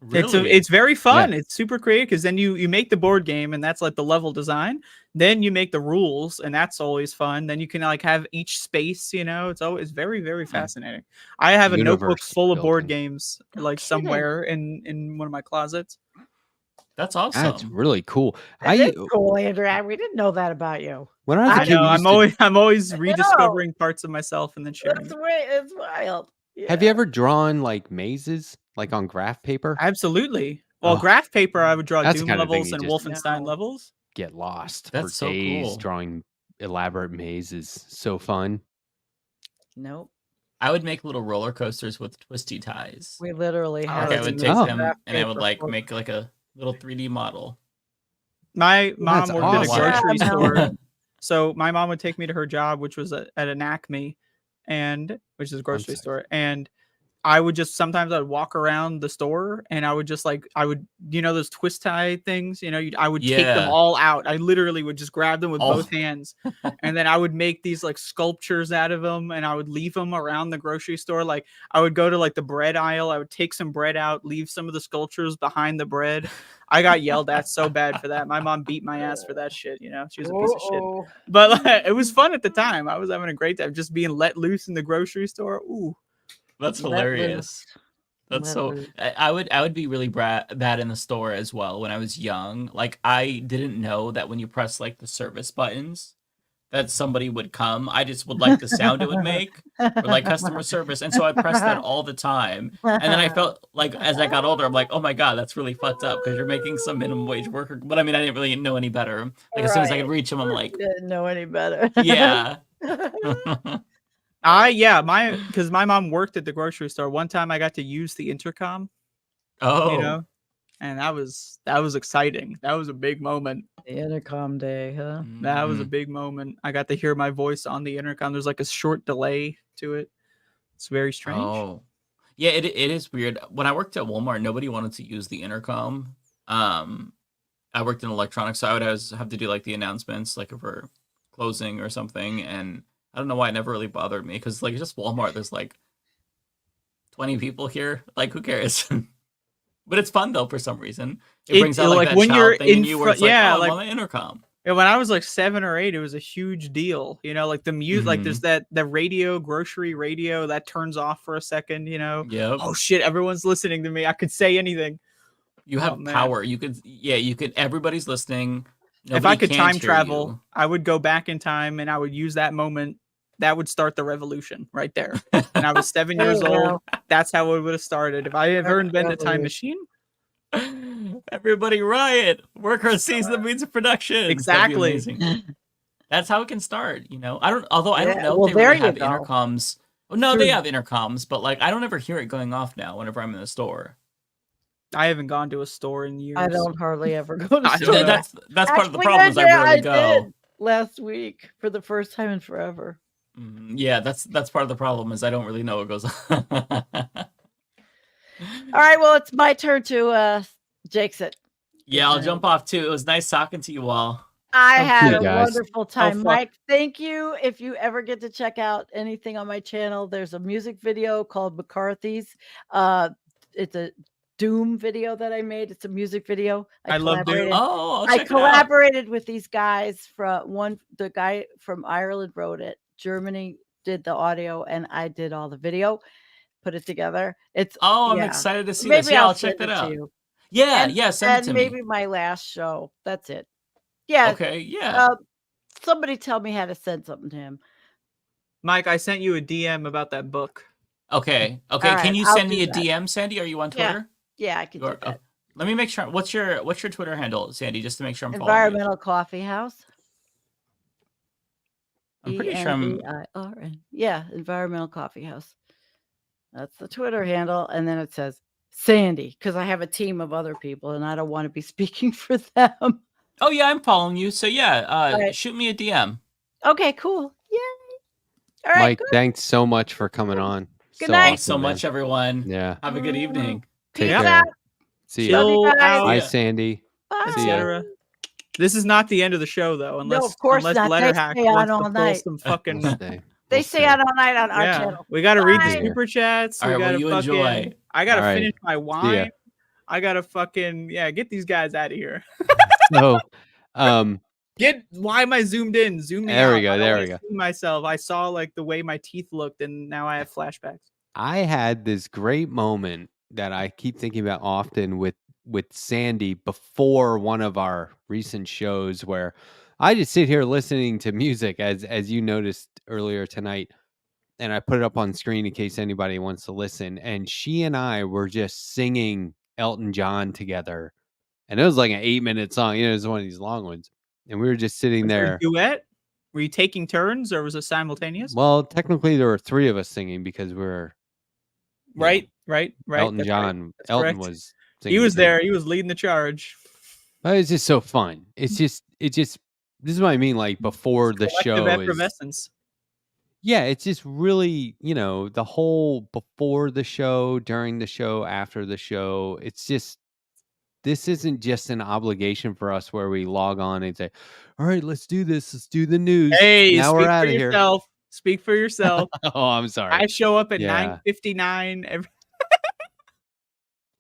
C: Really?
E: It's very fun. It's super creative because then you make the board game and that's like the level design. Then you make the rules and that's always fun. Then you can like have each space. You know, it's always very very fascinating. I have a notebook
A: Universe
E: full of board
A: building.
E: games
B: No
E: like
B: kidding.
E: somewhere in one of my closets.
C: That's
A: That's
C: awesome.
A: really cool.
B: That is cool, Andrea. We didn't know that about you.
A: When I was a
E: I
A: kid,
E: know.
A: we used to-
E: I'm always
B: I know.
E: rediscovering parts of myself and then sharing.
B: That's way it's wild.
A: Have you
B: Yeah.
A: ever drawn like mazes, like on graph paper?
E: Absolutely. Well,
A: Oh,
E: graph paper, I would draw
A: that's the
E: Doom
A: kind of thing
E: levels
A: you
E: and
A: just-
E: Wolfenstein
B: No.
E: levels.
A: Get lost
C: That's
A: for
C: so
A: days
C: cool.
A: drawing elaborate mazes. So fun.
B: Nope.
C: I would make little roller coasters with twisty ties.
B: We literally
E: Oh,
B: had.
C: Like I
E: that's
C: would
E: amazing.
C: take
A: Oh.
C: them
B: graph
C: and I would
B: paper
C: like
B: for-
C: make like a little 3D model.
E: My mom
A: That's
E: worked at a
A: awesome.
E: grocery
B: Yeah,
E: store.
B: no.
E: So my mom would take me to her job, which was at an Acme, which is a grocery
A: sorry.
E: store. And I would just sometimes I'd walk around the store and I would just those twist tie things, I would take them
C: Yeah.
E: all out. I literally would just grab them with
C: Oh.
E: both hands. And then I would make these like sculptures out of them and I would leave them around the grocery store. Like I would go to like the bread aisle. I would take some bread out, leave some of the sculptures behind the bread. I got yelled at so bad for that. My mom beat my ass for that shit. She was a piece of shit.
B: Uh-oh.
E: But like, it was fun at the time. I was having a great time just being let loose in the grocery store. Ooh.
C: That's
B: Let
C: hilarious.
B: loose.
C: That's
B: Let
C: so.
B: loose.
C: I would be really bad in the store as well when I was young. Like I didn't know that when you press like the service buttons, that somebody would come. I just would like the sound it would make, or like customer service, and so I pressed that all the time. And then I felt like as I got older, I'm like, oh my god, that's really fucked up because you're making some minimum wage worker. But I mean, I didn't really know any better. Like as soon as I could reach them, I'm like,
B: Didn't know any better.
C: yeah.
E: Because my mom worked at the grocery store. One time I got to use the intercom,
C: Oh.
E: and that was exciting. That was a big moment.
B: The intercom day, huh?
E: That was a
C: Mhm.
E: big moment. I got to hear my voice on the intercom. There's like a short delay to it. It's very strange.
C: Oh, yeah. It is weird. When I worked at Walmart, nobody wanted to use the intercom. I worked in electronics, so I would always have to do like the announcements, like if we're closing or something. And I don't know why it never really bothered me because like it's just Walmart. There's like 20 people here. Like who cares? But it's fun though for some reason. It brings out like that
E: when
C: child
E: you're
C: thing in
E: in
C: you where
E: front,
C: it's like,
E: yeah,
C: oh,
E: like
C: I'm on the intercom.
E: yeah, when I was like 7 or 8, it was a huge deal. Like the music, like
C: Mm-hmm.
E: there's the radio, grocery radio that turns off for a second.
C: Yep.
E: Oh shit, everyone's listening to me. I could say anything.
C: You have
E: man.
C: power. You could, everybody's listening.
E: If I
C: Nobody
E: could
C: can't
E: time
C: hear
E: travel,
C: you.
E: I would go back in time and I would use that moment. That would start the revolution right there. And I was 7
B: There
E: years
B: you
E: old.
B: go.
E: That's how it would have started. If I ever invented a time
B: Revolution.
E: machine,
C: Everybody riot. Worker sees the means of production. That'd be
E: Exactly.
C: amazing. That's how it can start, I don't
B: Yeah,
C: know
B: well,
C: if they
B: there
C: really
B: you
C: have
B: go.
C: intercoms. Well, no, they
B: True.
C: have intercoms, but like I don't ever hear it going off now whenever I'm in the store.
E: I haven't gone to a store in years.
B: I don't hardly ever go to
E: I
B: store.
E: don't know.
C: That's part of the
B: Actually,
C: problem is I
B: Andrea,
C: rarely go.
B: did last week for the first time in forever.
C: Yeah, that's part of the problem is I don't really know what goes on.
B: All right, well, it's my turn to Jake's it.
C: Yeah, I'll jump off too. It was nice talking to you all.
B: I
A: Thank
B: had
A: you,
B: a
A: guys.
B: wonderful time.
E: fun.
B: Mike, thank you. If you ever get to check out anything on my channel, there's a music video called McCarthy's. It's a Doom video that I made. It's a music video.
E: I love Doom.
B: collaborated-
C: Oh, I'll
B: I
C: check it out.
B: collaborated with these guys the guy from Ireland wrote it. Germany did the audio and I did all the video, put it together. It's
C: Oh, I'm
B: yeah.
C: excited to see
B: Maybe
C: this. Yeah, I'll
B: send
C: check that
B: it to
C: out.
B: you.
C: Yeah,
B: And-
C: yeah, send it
B: And
C: to
B: maybe
C: me.
B: my last show. That's it. Yeah.
C: Okay, yeah.
B: Somebody tell me how to send something to him.
E: Mike, I sent you a DM about that book.
C: Okay.
B: All
C: Can
B: right,
C: you
B: I'll
C: send me
B: do
C: a
B: that.
C: DM, Sandy? Are you on
B: Yeah,
C: Twitter?
B: Yeah, I can do
C: Or-
B: that.
C: let me make sure. What's your Twitter handle, Sandy? Just to make sure I'm following you.
B: Environmental Coffee House.
C: I'm pretty sure I'm.
B: ENVIRN. Yeah, Environmental Coffee House. That's the Twitter handle. And then it says Sandy, because I have a team of other people and I don't want to be speaking for them.
C: Oh yeah, I'm following you. So yeah,
B: right.
C: shoot me a DM.
B: Okay, cool. Yay. All right.
A: Mike,
B: good.
A: thanks so much for coming on.
B: Good
A: So
B: night.
C: Thanks so
A: awesome, man.
C: much, everyone.
A: Yeah.
C: Have a good evening.
A: Take
B: Peace
A: care.
B: out.
A: See ya.
B: Love you
E: Chill
B: guys.
E: out,
A: Bye,
C: Yeah.
A: Sandy.
B: Bye.
A: See ya.
E: etc. This is not the end of the show, though, unless
B: of course
E: unless
B: not. They
E: Letterhack
B: stay on
E: wants to
B: all
E: pull
B: night.
E: some fucking.
A: We'll stay.
B: They
A: We'll
B: stay
A: stay.
B: out all night on our
E: Yeah,
B: channel.
E: we got to read the
B: Bye.
E: super chats.
C: All
E: We
C: right,
E: got
C: well,
E: to
C: you
E: fucking.
C: enjoy.
E: I got to
A: All right.
E: finish my
A: ya.
E: wine. I got to fucking get these guys out of here.
A: So,
E: Why am I zoomed in? Zoom me
A: There
E: out.
A: we go,
E: I don't
A: there
E: wanna
A: we go.
E: see myself. I saw like the way my teeth looked, and now I have flashbacks.
A: I had this great moment that I keep thinking about often with with Sandy before one of our recent shows where I just sit here listening to music as you noticed earlier tonight, and I put it up on screen in case anybody wants to listen. And she and I were just singing Elton John together, and it was like an 8-minute song. You know, it was one of these long ones, and we were just sitting
E: Was there a
A: there.
E: duet? Were you taking turns or was it simultaneous?
A: Well, technically, there were 3 of us singing because we're
E: Right.
A: Elton
E: That's right.
A: John.
E: That's
A: Elton
E: correct.
A: was singing.
E: He was
A: too.
E: there. He was leading the charge.
A: It's just so fun. It's just. This is what I mean. Like before the
E: Collective
A: show is.
E: effervescence.
A: Yeah, it's just really, the whole before the show, during the show, after the show. It's just, this isn't just an obligation for us where we log on and say, all right, let's do this. Let's do the news.
E: Hey,
A: now we're
E: speak
A: out
E: for
A: of here.
E: yourself. Speak for yourself.
A: Oh, I'm sorry.
E: I show up at
A: Yeah.
E: 9:59 every.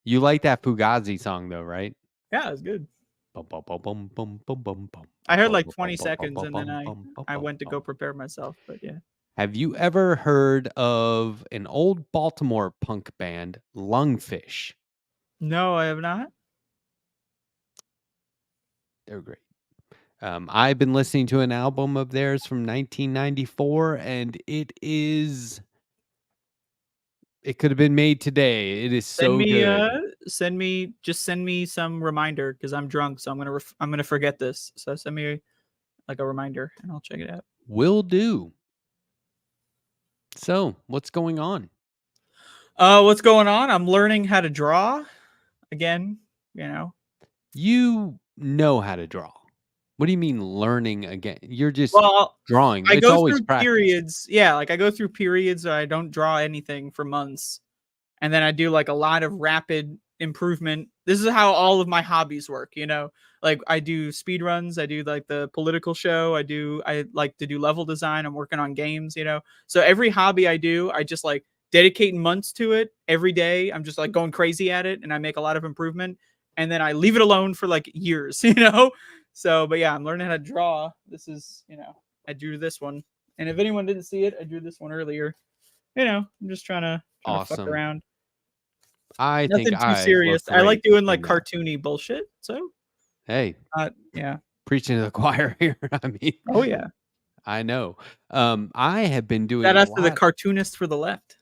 A: You like that Fugazi song though, right?
E: Yeah, it's good.
A: Bum, bum, bum, bum, bum, bum, bum, bum,
E: I heard like
A: bum,
E: 20
A: bum,
E: seconds
A: bum,
E: and then
A: bum, bum,
E: I
A: bum,
E: went to go
A: bum.
E: prepare myself. But yeah.
A: Have you ever heard of an old Baltimore punk band, Lungfish?
E: No, I have not.
A: They're great. I've been listening to an album of theirs from 1994, and it could have been made today. It is so good.
E: Send me some reminder because I'm drunk, so I'm gonna forget this. So send me like a reminder and I'll check it out.
A: Will do. So, what's going on?
E: What's going on? I'm learning how to draw again.
A: You know how to draw. What do you mean learning again? You're just drawing.
E: I
A: It's
E: go
A: always
E: through
A: practice.
E: periods. Yeah, like I go through periods where I don't draw anything for months. And then I do like a lot of rapid improvement. This is how all of my hobbies work, Like I do speed runs, I do like the political show, I like to do level design, I'm working on games, So every hobby I do, I just like dedicate months to it every day. I'm just like going crazy at it and I make a lot of improvement. And then I leave it alone for like years, So, but yeah, I'm learning how to draw. This is, I drew this one. And if anyone didn't see it, I drew this one earlier. I'm just trying to fuck
A: Awesome.
E: around.
A: I
E: Nothing
A: think
E: too serious. I like doing like
A: cartoon.
E: cartoony bullshit. So,
A: Hey,
E: yeah,
A: preaching to the choir here. I mean,
E: oh yeah.
A: I know. I have been doing
E: Shout
A: a
E: out to the
A: lot.
E: cartoonist for the left.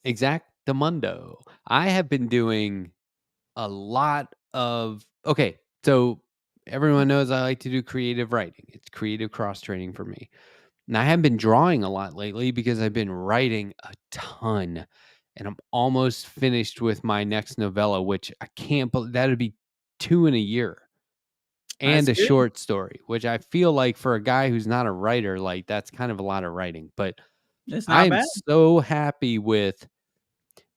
A: Exactamundo. I have been doing a lot of. Okay, so everyone knows I like to do creative writing. It's creative cross training for me. And I haven't been drawing a lot lately because I've been writing a ton. And I'm almost finished with my next novella, which I can't believe that'd be 2 in a year. And
E: That's
A: a
E: good.
A: short story, which I feel like for a guy who's not a writer, like that's kind of a lot of writing. But
E: It's not
A: I'm
E: bad.
A: so happy with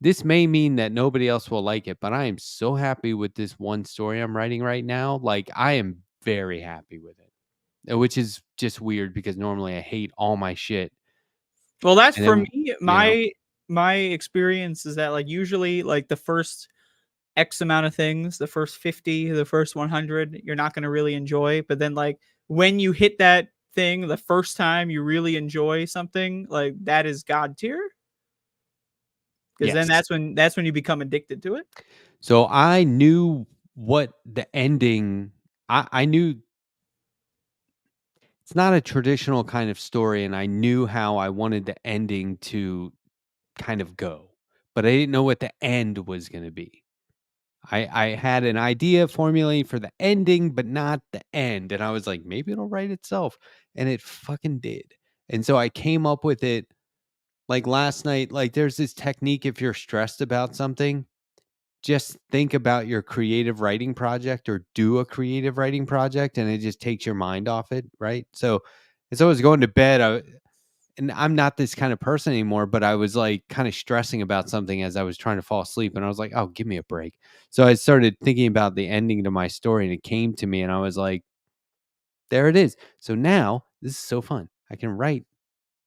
A: this. May mean that nobody else will like it, but I am so happy with this one story I'm writing right now. Like I am very happy with it, which is just weird because normally I hate all my shit.
E: Well, that's
A: And
E: for
A: then,
E: me. My experience is that like usually like the first X amount of things, the first 50, the first 100, you're not going to really enjoy. But then like when you hit that thing the first time you really enjoy something, like that is God tier. Because then
A: Yes.
E: that's when you become addicted to it.
A: So I knew what the ending. I knew it's not a traditional kind of story, and I knew how I wanted the ending to kind of go, but I didn't know what the end was going to be. I had an idea formulating for the ending, but not the end. And I was like, maybe it'll write itself. And it fucking did. And so I came up with it like last night. Like there's this technique if you're stressed about something, just think about your creative writing project or do a creative writing project and it just takes your mind off it, right? So as I was going to bed, and I'm not this kind of person anymore, but I was like kind of stressing about something as I was trying to fall asleep. And I was like, oh, give me a break. So I started thinking about the ending to my story and it came to me and I was like, there it is. So now this is so fun. I can write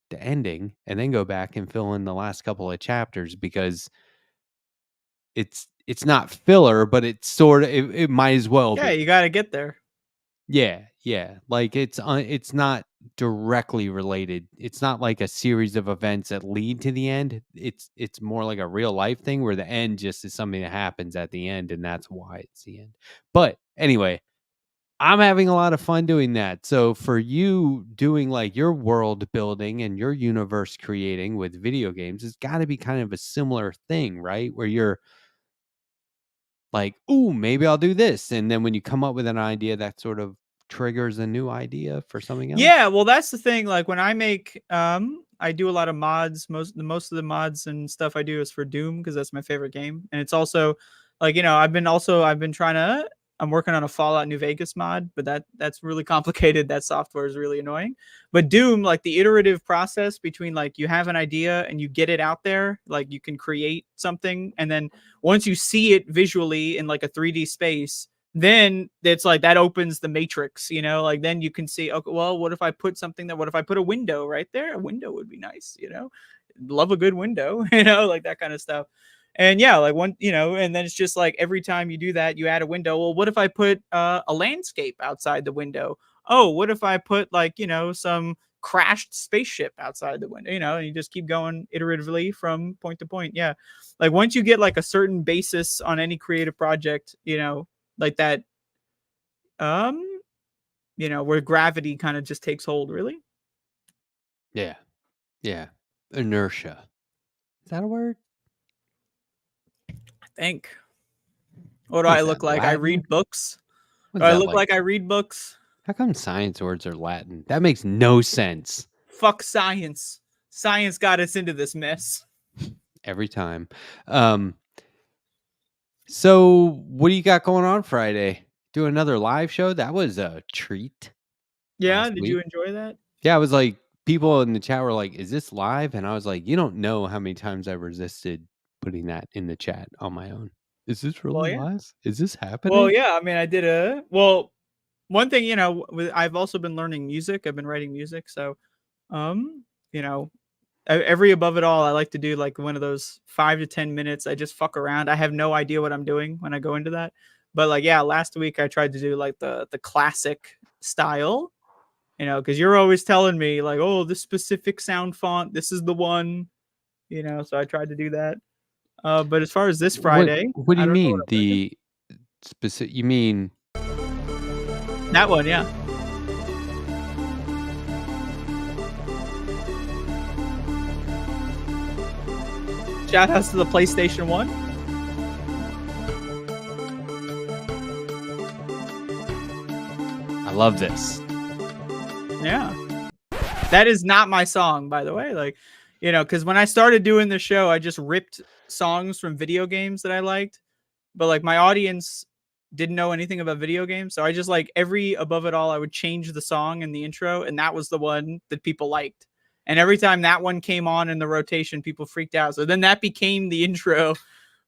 A: the ending and then go back and fill in the last couple of chapters because it's not filler, but it's sort of, it might as well
E: Yeah,
A: be.
E: you got to get there.
A: Yeah. Like it's not directly related. It's not like a series of events that lead to the end. It's more like a real life thing where the end just is something that happens at the end, and that's why it's the end. But anyway, I'm having a lot of fun doing that. So for you doing like your world building and your universe creating with video games, it's got to be kind of a similar thing, right? Where you're like, ooh, maybe I'll do this. And then when you come up with an idea, that sort of triggers a new idea for something else.
E: Yeah, well, that's the thing. Like when I make, I do a lot of mods. Most of the mods and stuff I do is for Doom because that's my favorite game, and it's also like I've been trying to. I'm working on a Fallout New Vegas mod, but that's really complicated. That software is really annoying. But Doom, like the iterative process between like you have an idea and you get it out there, like you can create something, and then once you see it visually in like a 3D space, then it's like that opens the matrix, like then you can see, okay, well, what if I put a window right there? A window would be nice, love a good window, like that kind of stuff. And yeah, like and then it's just like every time you do that, you add a window. Well, what if I put a landscape outside the window? Oh, what if I put like, some crashed spaceship outside the window, and you just keep going iteratively from point to point. Yeah. Like once you get like a certain basis on any creative project, like that, where gravity kind of just takes hold, really.
A: Yeah. Inertia. Is that a word?
E: I think. What do
A: What's
E: I
A: that,
E: look like? I
A: Latin?
E: read books.
A: What's
E: Do I
A: that
E: look like I read books?
A: How come science words are Latin? That makes no sense.
E: Fuck science. Science got us into this mess.
A: Every time. So what do you got going on Friday? Do another live show? That was a treat.
E: Yeah,
A: last
E: did you
A: week.
E: enjoy that?
A: Yeah, I was like, people in the chat were like, is this live? And I was like, you don't know how many times I resisted putting that in the chat on my own. Is this really live? Is this happening?
E: Well, yeah, I mean, I did one thing, I've also been learning music. I've been writing music. So, every above it all, I like to do like one of those 5 to 10 minutes. I just fuck around. I have no idea what I'm doing when I go into that. But like, yeah, last week I tried to do like the classic style, because you're always telling me like, oh, this specific sound font, this is the one, so I tried to do that. But as far as this Friday,
A: what do you mean?
E: The
A: specific? You mean
E: that one? Yeah. Shout outs to the PlayStation 1.
A: I love this.
E: Yeah. That is not my song, by the way. Like, because when I started doing the show, I just ripped songs from video games that I liked. But like my audience didn't know anything about video games. So I just like every above it all, I would change the song in the intro. And that was the one that people liked. And every time that one came on in the rotation, people freaked out. So then that became the intro.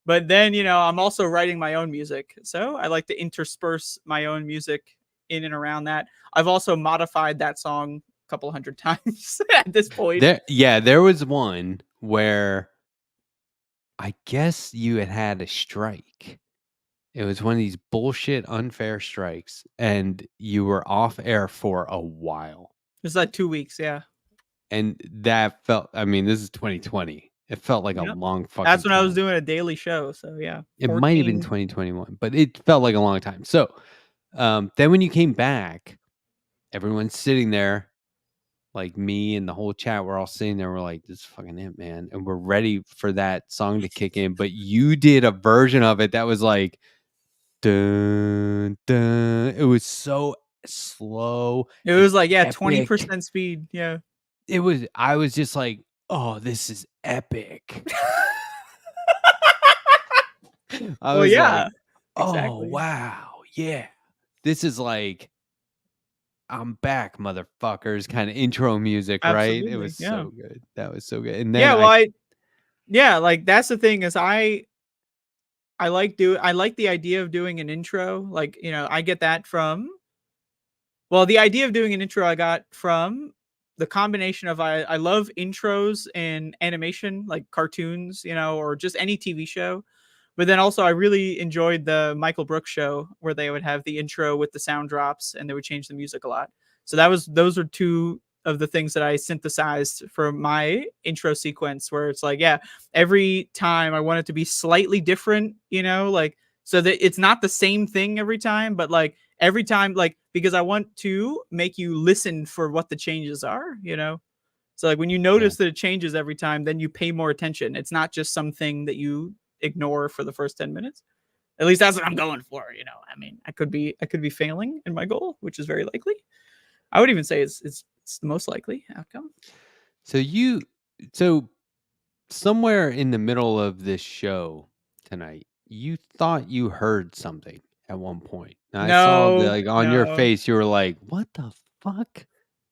E: But then, I'm also writing my own music. So I like to intersperse my own music in and around that. I've also modified that song a couple hundred times at this point.
A: There was one where I guess you had a strike. It was one of these bullshit unfair strikes, and you were off air for a while.
E: It was like 2 weeks, yeah.
A: And that felt, I mean, this is 2020. It felt like a long fucking
E: That's when
A: time.
E: I was doing a daily show, so yeah.
A: It might have been 2021, but it felt like a long time. So then when you came back, everyone's sitting there, like me and the whole chat, we're all sitting there, we're like, this is fucking it, man. And we're ready for that song to kick in. But you did a version of it that was like, dun, dun. It was so slow.
E: It was like, yeah,
A: epic.
E: 20% speed. Yeah.
A: I was just like, oh, this is epic. I was like,
E: exactly.
A: oh, wow. Yeah. This is like, I'm back, motherfuckers, kind of intro music, right? It was so good. That was so good. And then
E: like that's the thing is I like the idea of doing an intro. Like, I get that from, the idea of doing an intro I got from the combination of I love intros in animation, like cartoons, or just any TV show, But then also I really enjoyed the Michael Brooks show where they would have the intro with the sound drops and they would change the music a lot. So those are two of the things that I synthesized for my intro sequence, where it's like, yeah, every time I want it to be slightly different, like, so that it's not the same thing every time, but like every time, like, because I want to make you listen for what the changes are, So like when you notice that it changes every time, then you pay more attention. It's not just something that you ignore for the first 10 minutes. At least that's what I'm going for, I mean, I could be failing in my goal, which is very likely. I would even say it's the most likely outcome.
A: So somewhere in the middle of this show tonight, you thought you heard something at one point. And I saw on your face, you were like, "What the fuck?"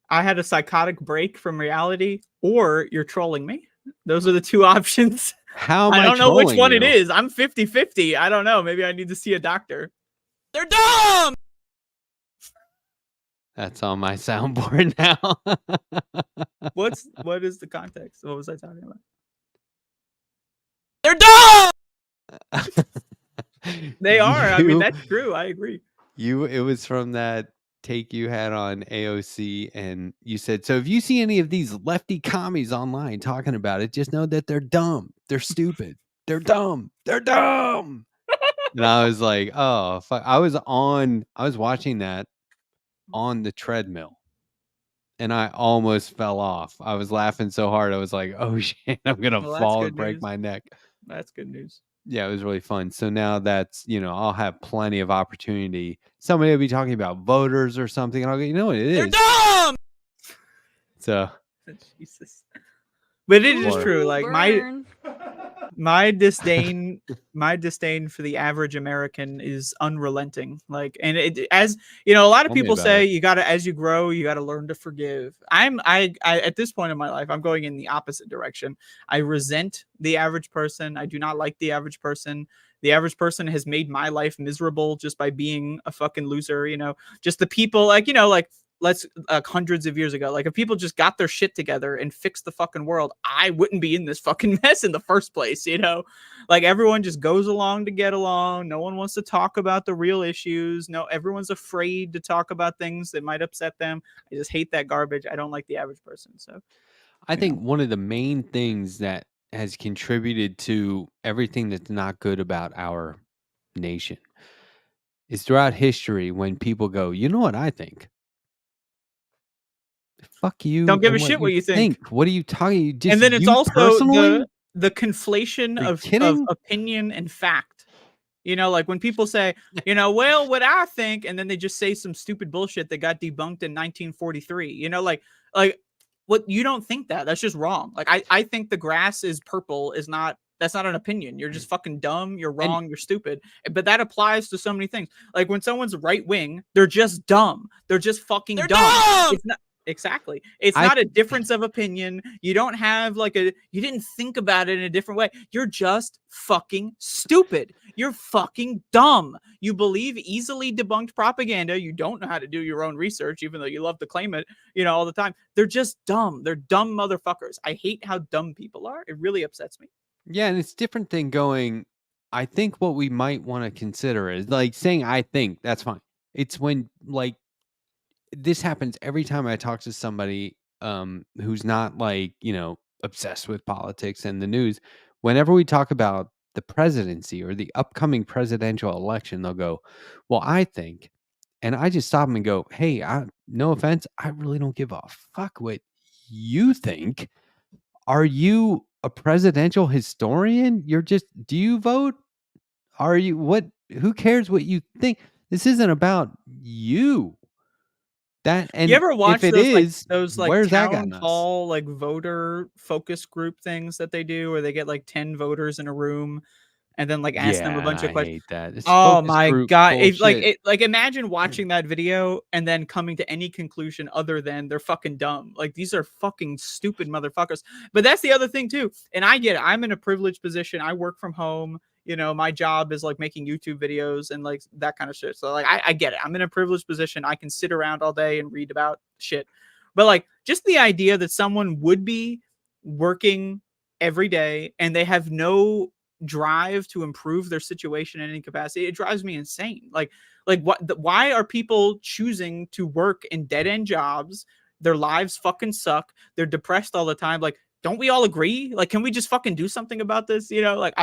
E: I had a psychotic break from reality, or you're trolling me. Those are the two options.
A: How am I
E: don't know which
A: trolling
E: one
A: you?
E: it is. I'm 50-50. I don't know. Maybe I need to see a doctor. They're dumb.
A: That's on my soundboard now.
E: What is the context? What was I talking about? They're dumb. They are. I mean, that's true. I agree.
A: It was from that take you had on AOC, and you said, so if you see any of these lefty commies online talking about it, just know that they're dumb. They're stupid. They're dumb. They're dumb. And I was like, oh, fuck. I was watching that on the treadmill, and I almost fell off. I was laughing so hard. I was like, oh shit, I'm going to fall and break my neck.
E: That's good news.
A: Yeah, it was really fun. So now that's, I'll have plenty of opportunity. Somebody will be talking about voters or something, and I'll go, you know what it is?
E: They're dumb!
A: So.
E: Jesus. But it is true. Like my disdain for the average American is unrelenting. Like, and as a lot of people say, as you grow, you gotta learn to forgive. I at this point in my life, I'm going in the opposite direction. I resent the average person. I do not like the average person. The average person has made my life miserable just by being a fucking loser. Just the people let's hundreds of years ago, like if people just got their shit together and fixed the fucking world, I wouldn't be in this fucking mess in the first place. Like everyone just goes along to get along. No one wants to talk about the real issues. No, everyone's afraid to talk about things that might upset them. I just hate that garbage. I don't like the average person. So
A: I think one of the main things that has contributed to everything that's not good about our nation is throughout history when people go, you know what I think? Fuck you.
E: Don't give a shit what you think.
A: What are you talking?
E: And then it's also the conflation of opinion and fact. Like when people say, well, what I think, and then they just say some stupid bullshit that got debunked in 1943. Like what, you don't think that's just wrong. Like I think the grass is purple that's not an opinion. You're just fucking dumb. You're wrong. You're stupid. But that applies to so many things. Like when someone's right wing, they're just dumb. They're just fucking dumb. It's not. Exactly. It's not a difference of opinion. You don't have you didn't think about it in a different way. You're just fucking stupid. You're fucking dumb. You believe easily debunked propaganda. You don't know how to do your own research, even though you love to claim it, all the time. They're just dumb. They're dumb motherfuckers. I hate how dumb people are. It really upsets me.
A: Yeah. And it's different than going, I think what we might want to consider is like saying, I think that's fine. It's when this happens every time I talk to somebody who's not obsessed with politics and the news. Whenever we talk about the presidency or the upcoming presidential election, they'll go, well, I think, and I just stop them and go, hey, no offense, I really don't give a fuck what you think. Are you a presidential historian? Do you vote? Are you who cares what you think? This isn't about you. And
E: you ever watch those
A: where's
E: town hall voter focus group things that they do, where they get 10 voters in a room and then ask them a bunch of questions?
A: I hate that.
E: Oh my god! Imagine watching that video and then coming to any conclusion other than they're fucking dumb. These are fucking stupid motherfuckers. But that's the other thing too. And I get it. I'm in a privileged position. I work from home. My job is making YouTube videos and that kind of shit. So I get it. I'm in a privileged position. I can sit around all day and read about shit. But just the idea that someone would be working every day and they have no drive to improve their situation in any capacity, it drives me insane. Like why are people choosing to work in dead end jobs? Their lives fucking suck. They're depressed all the time. Like, don't we all agree? Like, can we just fucking do something about this? You know, like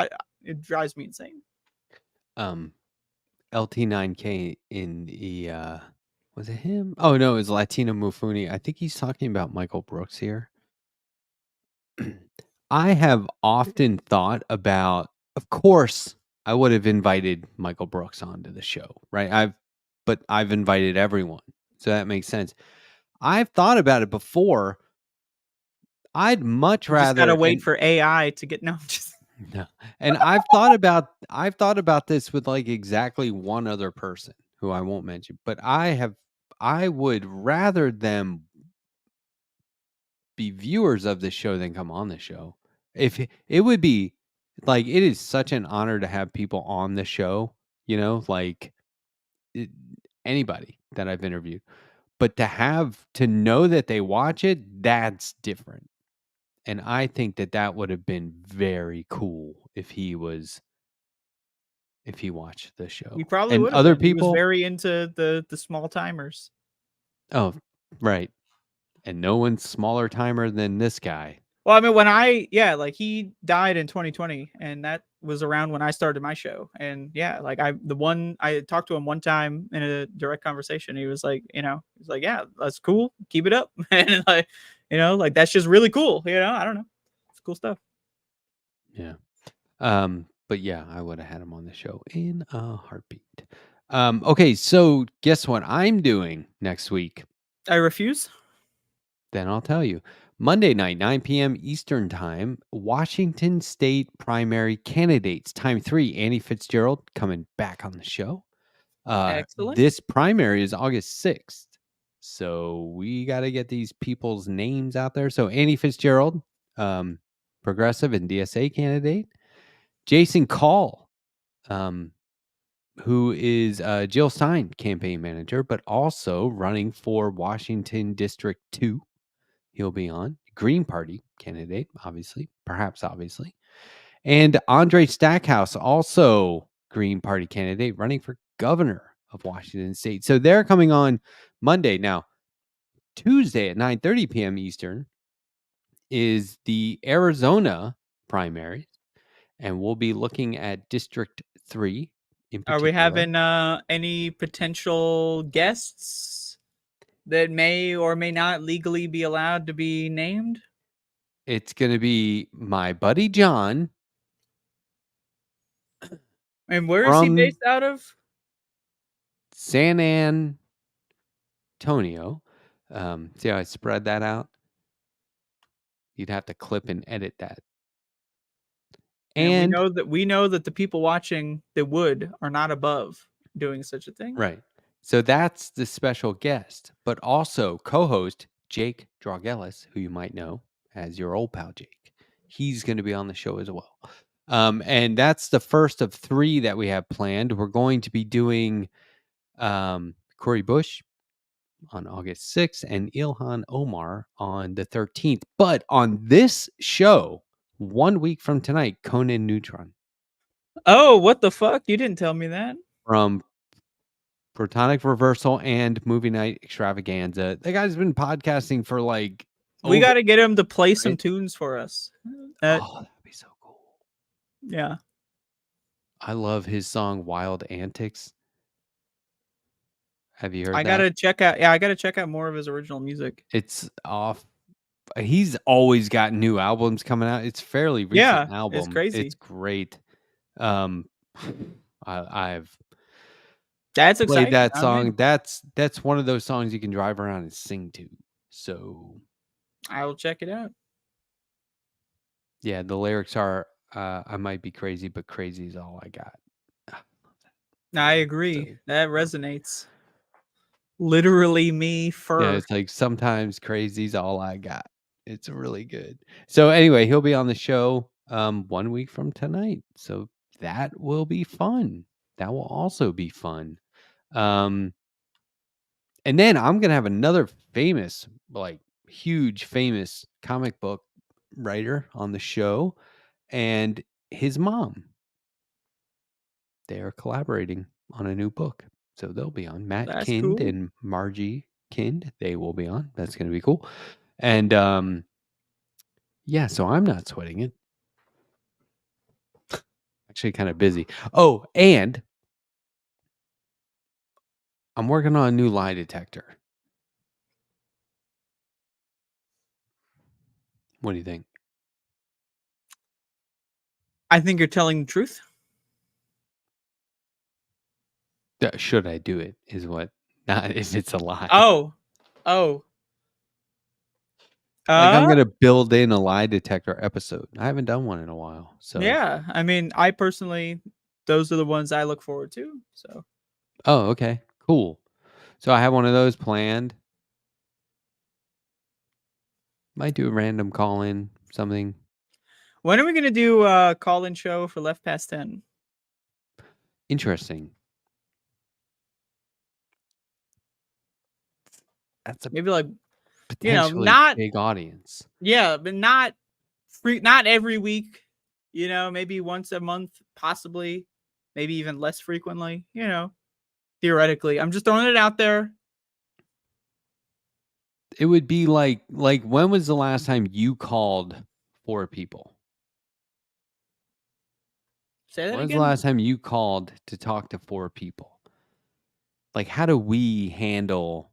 E: it drives me insane.
A: LT9K in the was it him? Oh no, it was Latino Mufuni. I think he's talking about Michael Brooks here. I have often thought about, of course, I would have invited Michael Brooks onto the show, right? But I've invited everyone, so that makes sense. I've thought about it before. I'd much
E: You just gotta
A: rather
E: wait for AI to get no.
A: no. And I've thought about this with like exactly one other person who I won't mention, but I would rather them be viewers of the show than come on the show. If it would be like, it is such an honor to have people on the show, you know, like anybody that I've interviewed, but to know that they watch it, that's different. And I think that would have been very cool if he watched the show.
E: He probably
A: And
E: would have
A: other
E: been. He was
A: people,
E: very into the small timers.
A: oh, right. And no one's smaller timer than this guy.
E: Well, I mean, like he died in 2020, and that was around when I started my show. And yeah, like I talked to him one time in a direct conversation. He was like, yeah, that's cool. Keep it up. And like, like that's just really cool. I don't know. It's cool stuff.
A: Yeah. But yeah, I would have had him on the show in a heartbeat. Okay, so guess what I'm doing next week?
E: I refuse.
A: Then I'll tell you. Monday night, 9 p.m. Eastern Time, Washington State primary candidates. Time 3, Annie Fitzgerald coming back on the show.
E: Excellent.
A: This primary is August 6th. So we got to get these people's names out there. So Annie Fitzgerald, progressive and DSA candidate. Jason Call, who is Jill Stein campaign manager, but also running for Washington District 2. He'll be on. Green Party candidate, obviously. And Andre Stackhouse, also Green Party candidate, running for governor of Washington State. So they're coming on Monday. Now, Tuesday at 9:30 p.m. Eastern is the Arizona primary, and we'll be looking at District 3 in particular.
E: Are we having any potential guests that may or may not legally be allowed to be named?
A: It's going to be my buddy John.
E: And where is he based out of?
A: San Antonio. See how I spread that out? You'd have to clip and edit that.
E: And we know that the people watching that are not above doing such a thing.
A: Right. So that's the special guest, but also co-host Jake Draugelis, who you might know as your old pal Jake. He's going to be on the show as well. And that's the first of 3 that we have planned. We're going to be doing Cory Bush on August 6th and Ilhan Omar on the 13th. But on this show, 1 week from tonight, Conan Neutron.
E: Oh, what the fuck? You didn't tell me that.
A: From Protonic Reversal and Movie Night Extravaganza. That guy's been podcasting for like...
E: We got to get him to play some tunes for us.
A: That'd be so cool.
E: Yeah.
A: I love his song Wild Antics. Have you heard that?
E: I got to check out more of his original music.
A: It's off. He's always got new albums coming out. It's fairly recent album.
E: It's crazy.
A: It's great. I've
E: That's
A: played
E: exciting.
A: that song. That's one of those songs you can drive around and sing to. So
E: I will check it out.
A: Yeah, the lyrics are I might be crazy, but crazy is all I got.
E: I agree. So, that resonates. Literally me first.
A: Yeah, it's like sometimes crazy's all I got. It's really good. So anyway, he'll be on the show 1 week from tonight. So that will be fun. That will also be fun. And then I'm gonna have another famous, like huge famous comic book writer on the show. And his mom. They are collaborating on a new book. So they'll be on. Matt
E: That's
A: Kind
E: cool.
A: and Margie Kind. They will be on. That's going to be cool. And yeah, so I'm not sweating it. Actually kind of busy. Oh, and I'm working on a new lie detector. What do you think?
E: I think you're telling the truth.
A: Should I do it? Is what? Not if it's a lie.
E: Oh.
A: Like I'm gonna build in a lie detector episode. I haven't done one in a while. So
E: yeah. I mean, I personally, those are the ones I look forward to. So.
A: Oh, okay. Cool. So I have one of those planned. Might do a random call in, something.
E: When are we gonna do a call-in show for Left Past 10?
A: Interesting. That's a
E: Maybe like
A: potentially
E: not
A: big audience.
E: yeah, but not every week. Maybe once a month, possibly, maybe even less frequently. Theoretically, I'm just throwing it out there.
A: It would be like when was the last time you called 4 people?
E: Say that
A: When was the
E: again.
A: last time you called to talk to 4 people? Like, how do we handle?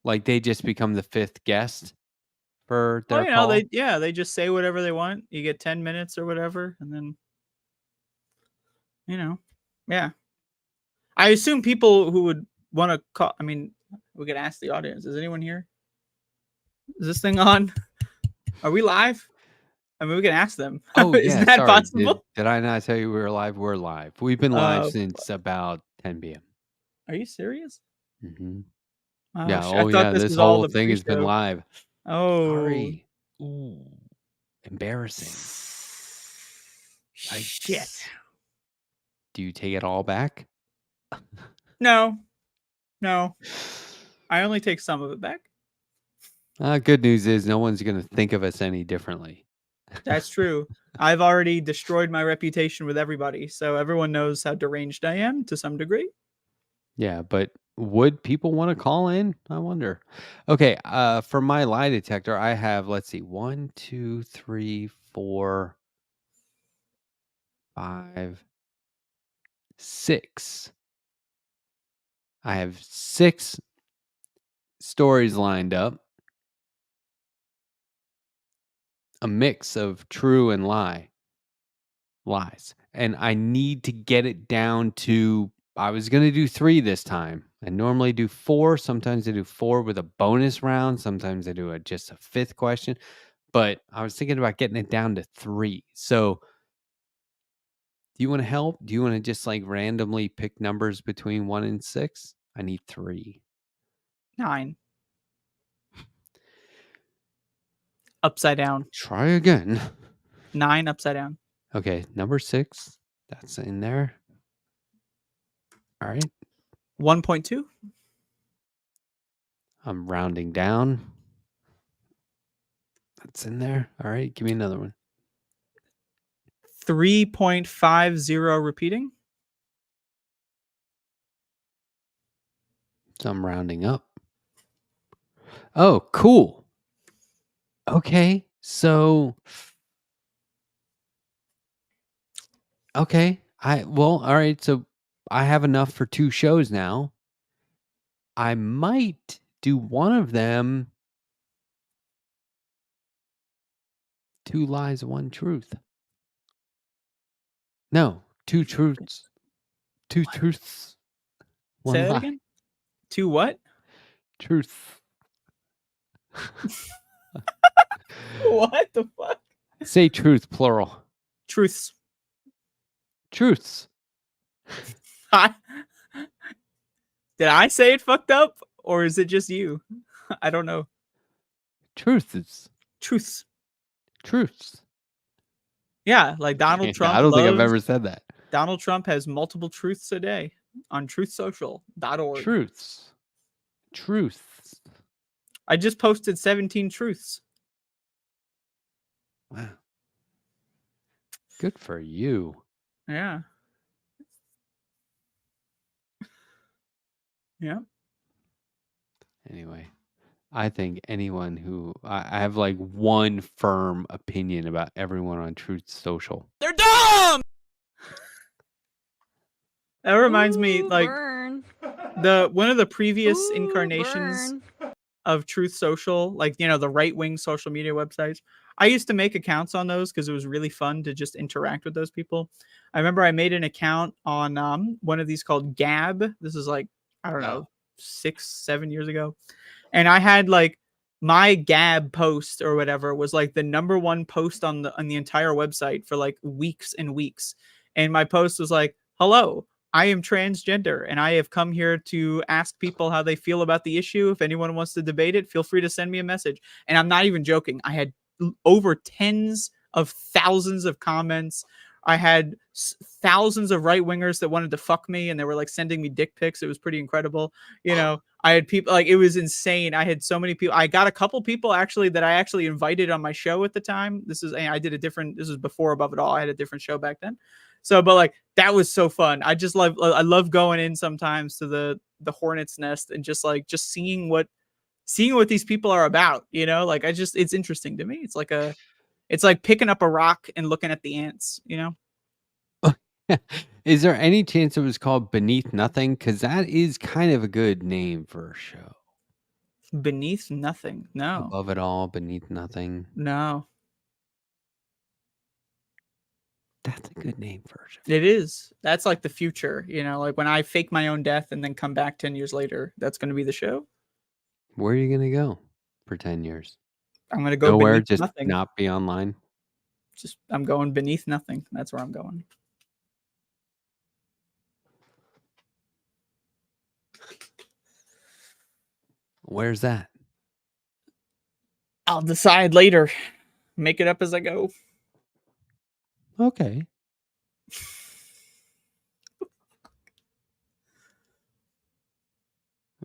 A: Like, they just become the 5th guest for their call?
E: They just say whatever they want. You get 10 minutes or whatever, and then yeah. I assume people who would want to call. I mean, we could ask the audience. Is anyone here? Is this thing on? Are we live? I mean, we can ask them.
A: Oh, yeah.
E: Isn't that
A: Sorry.
E: possible?
A: Did I not tell you we were live? We're live. We've been live since about 10 p.m.
E: Are you serious?
A: Mm-hmm.
E: Oh,
A: Yeah.
E: I
A: Oh,
E: thought
A: yeah.
E: this
A: This
E: was all
A: whole
E: the
A: thing has been
E: pre-show.
A: live.
E: Oh,
A: Sorry. Ooh. Embarrassing.
E: shit.
A: Yikes. Do you take it all back?
E: No. I only take some of it back.
A: Good news is no one's going to think of us any differently.
E: That's true. I've already destroyed my reputation with everybody, so everyone knows how deranged I am to some degree.
A: Yeah, but would people want to call in? I wonder. Okay, for my lie detector, I have, let's see, 1, 2, 3, 4, 5, 6. I have 6 stories lined up. A mix of true and lies. And I need to get it down to, I was going to do 3 this time. I normally do 4. Sometimes I do 4 with a bonus round. Sometimes I do just a 5th question. But I was thinking about getting it down to 3. So do you want to help? Do you want to just like randomly pick numbers between 1 and 6? I need 3.
E: 9. Upside down.
A: Try again.
E: 9 upside down.
A: Okay, number 6. That's in there. All right.
E: 1.2.
A: I'm rounding down. That's in there. All right, give me another one.
E: 3.50 repeating.
A: So I'm rounding up. Oh, cool. Okay, so okay. All right, so I have enough for 2 shows now. I might do one of them 2 lies, 1 truth. No, 2 truths. 2 truths. 1
E: Say that
A: lie.
E: again. 2 what?
A: Truth.
E: What the fuck?
A: Say truth, plural.
E: Truths.
A: Truths.
E: Did I say it fucked up, or is it just you? I don't know.
A: Truths.
E: Truths.
A: Truths.
E: Yeah, like Donald Trump.
A: I don't think I've
E: loves-
A: ever said that.
E: Donald Trump has multiple truths a day on truthsocial.org.
A: Truths. Truths.
E: I just posted 17 truths.
A: Wow. Good for you.
E: Yeah. Yeah.
A: Anyway, I think anyone who I have like one firm opinion about everyone on Truth Social.
E: They're dumb. That reminds me,
B: Ooh,
E: like
B: burn.
E: one of the previous
B: Ooh,
E: incarnations
B: burn.
E: of Truth Social, like the right-wing social media websites. I used to make accounts on those because it was really fun to just interact with those people. I remember I made an account on one of these called Gab. This is like, I don't know, 6-7 years ago. And I had like my Gab post or whatever was like the number one post on the entire website for like weeks and weeks. And my post was like, "Hello, I am transgender and I have come here to ask people how they feel about the issue. If anyone wants to debate it, feel free to send me a message." And I'm not even joking. I had over tens of thousands of comments. I had thousands of right wingers that wanted to fuck me and they were like sending me dick pics. It was pretty incredible. I had people, like, it was insane. I had so many people. I got a couple people actually that I actually invited on my show at the time. This was before Above It All. I had a different show back then. So, but like, that was so fun. I love going in sometimes to the hornet's nest and just seeing what these people are about, like, it's interesting to me. It's like picking up a rock and looking at the ants,
A: Is there any chance it was called Beneath Nothing? Because that is kind of a good name for a show.
E: Beneath Nothing. No.
A: Above It All, Beneath Nothing.
E: No.
A: That's a good name for a show.
E: It is. That's like the future, like when I fake my own death and then come back 10 years later, that's going to be the show.
A: Where are you going to go for 10 years?
E: I'm going to go
A: nowhere,
E: beneath
A: just
E: nothing.
A: not be online.
E: I'm going beneath nothing. That's where I'm going.
A: Where's that?
E: I'll decide later. Make it up as I go.
A: Okay.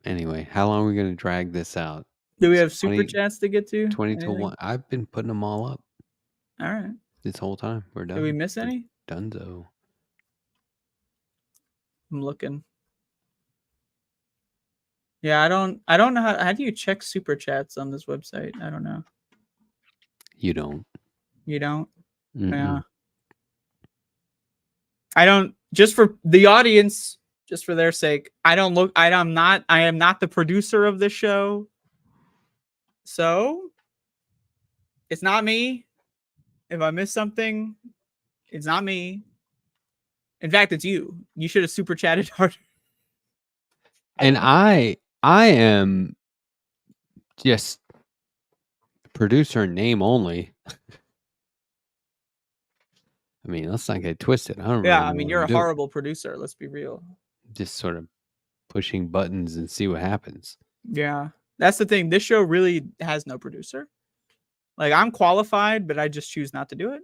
A: Anyway, how long are we going to drag this out?
E: Do we have super chats to get to?
A: 20 to 1. I've been putting them all up.
E: All right.
A: This whole time. We're done.
E: Did we miss any?
A: Dunzo.
E: I'm looking. Yeah, I don't know how do you check super chats on this website? I don't know.
A: You don't.
E: You don't?
A: Mm-mm.
E: Yeah. I don't, just for the audience, just for their sake, I am not the producer of this show. So it's not me. If I miss something, it's not me. In fact, it's you. You should have super chatted harder.
A: And I am just producer in name only. I mean, let's not get twisted. I don't
E: Yeah,
A: really
E: I
A: know
E: mean,
A: what
E: you're
A: I'm
E: a horrible producer. Let's be real.
A: just sort of pushing buttons and see what happens.
E: Yeah, that's the thing. This show really has no producer. Like, I'm qualified, but I just choose not to do it.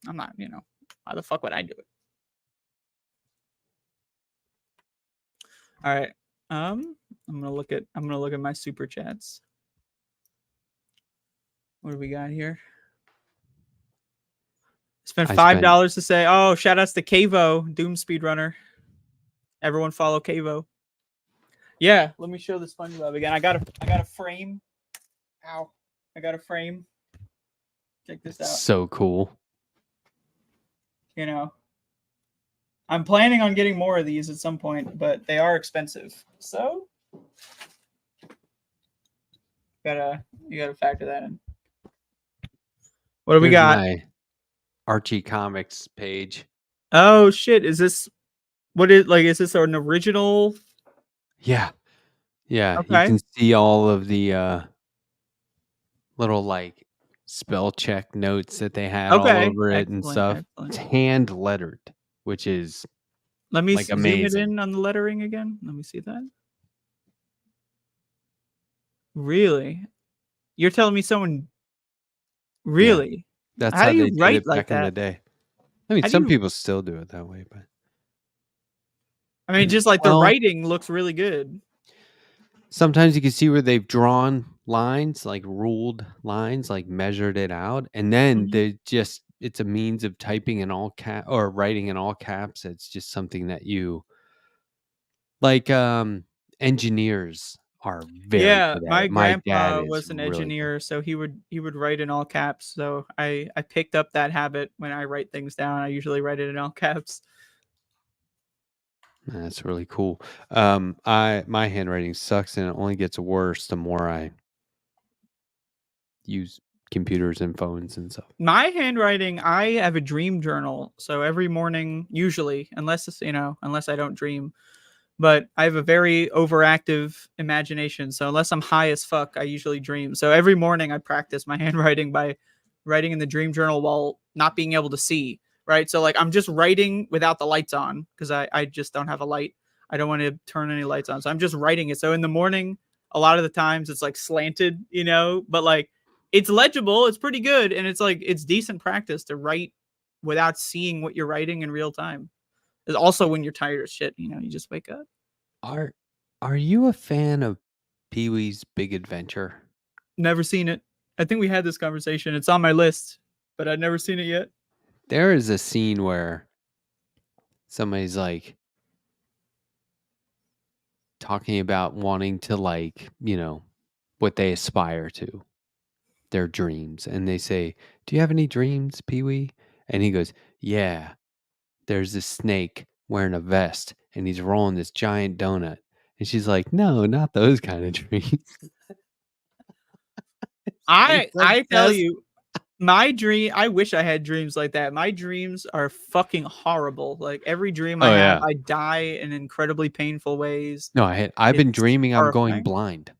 E: I'm not, why the fuck would I do it? All right. I'm gonna look at my super chats. What do we got here? Spent $5 to say, oh, shout outs to Kavo, Doom Speedrunner. Everyone follow Kavo. Yeah, let me show this SpongeBob again. I got a frame. Ow. I got a frame. Check this out.
A: So cool.
E: I'm planning on getting more of these at some point, but they are expensive. So you gotta factor that in. What do we got?
A: My Archie Comics page.
E: Oh shit! Is this is this an original?
A: Yeah. Yeah.
E: Okay.
A: You can see all of the little like spell check notes that they had all over it and stuff.
E: Excellent.
A: It's hand lettered, which is
E: let me
A: like
E: zoom
A: amazing.
E: it in on the lettering again. Let me see that. Really? You're telling me someone really?
A: Yeah. That's
E: how
A: how
E: do you
A: they did
E: write
A: it
E: like
A: back in the
E: that?
A: day. I mean, some people still do it that way, but
E: I mean, just like the writing looks really good.
A: Sometimes you can see where they've drawn lines, like ruled lines, like measured it out, and then they just it's a means of typing in all cap or writing in all caps. It's just something that you like. Engineers are very
E: Yeah,
A: good at
E: my
A: it. My dad
E: grandpa
A: is
E: was an
A: really good.
E: engineer, so he would write in all caps. So I picked up that habit. When I write things down, I usually write it in all caps.
A: That's really cool. My handwriting sucks, and it only gets worse the more I use computers and phones and stuff.
E: My handwriting, I have a dream journal. So every morning, usually, unless it's, unless I don't dream, but I have a very overactive imagination. So unless I'm high as fuck, I usually dream. So every morning I practice my handwriting by writing in the dream journal while not being able to see. Right. So like I'm just writing without the lights on because I just don't have a light. I don't want to turn any lights on. So I'm just writing it. So in the morning, a lot of the times it's like slanted, but like it's legible. It's pretty good. And it's like it's decent practice to write without seeing what you're writing in real time. It's also when you're tired as shit, you just wake up.
A: Are you a fan of Pee-wee's Big Adventure?
E: Never seen it. I think we had this conversation. It's on my list, but I've never seen it yet.
A: There is a scene where somebody's like talking about wanting to what they aspire to, their dreams. And they say, "Do you have any dreams, Pee-wee?" And he goes, "Yeah, there's this snake wearing a vest and he's rolling this giant donut." And she's like, "No, not those kind of dreams."
E: I tell you, my dream, I wish I had dreams like that. My dreams are fucking horrible. Like every dream I have, I die in incredibly painful ways.
A: No, I've been dreaming I'm going
E: horrifying.
A: blind.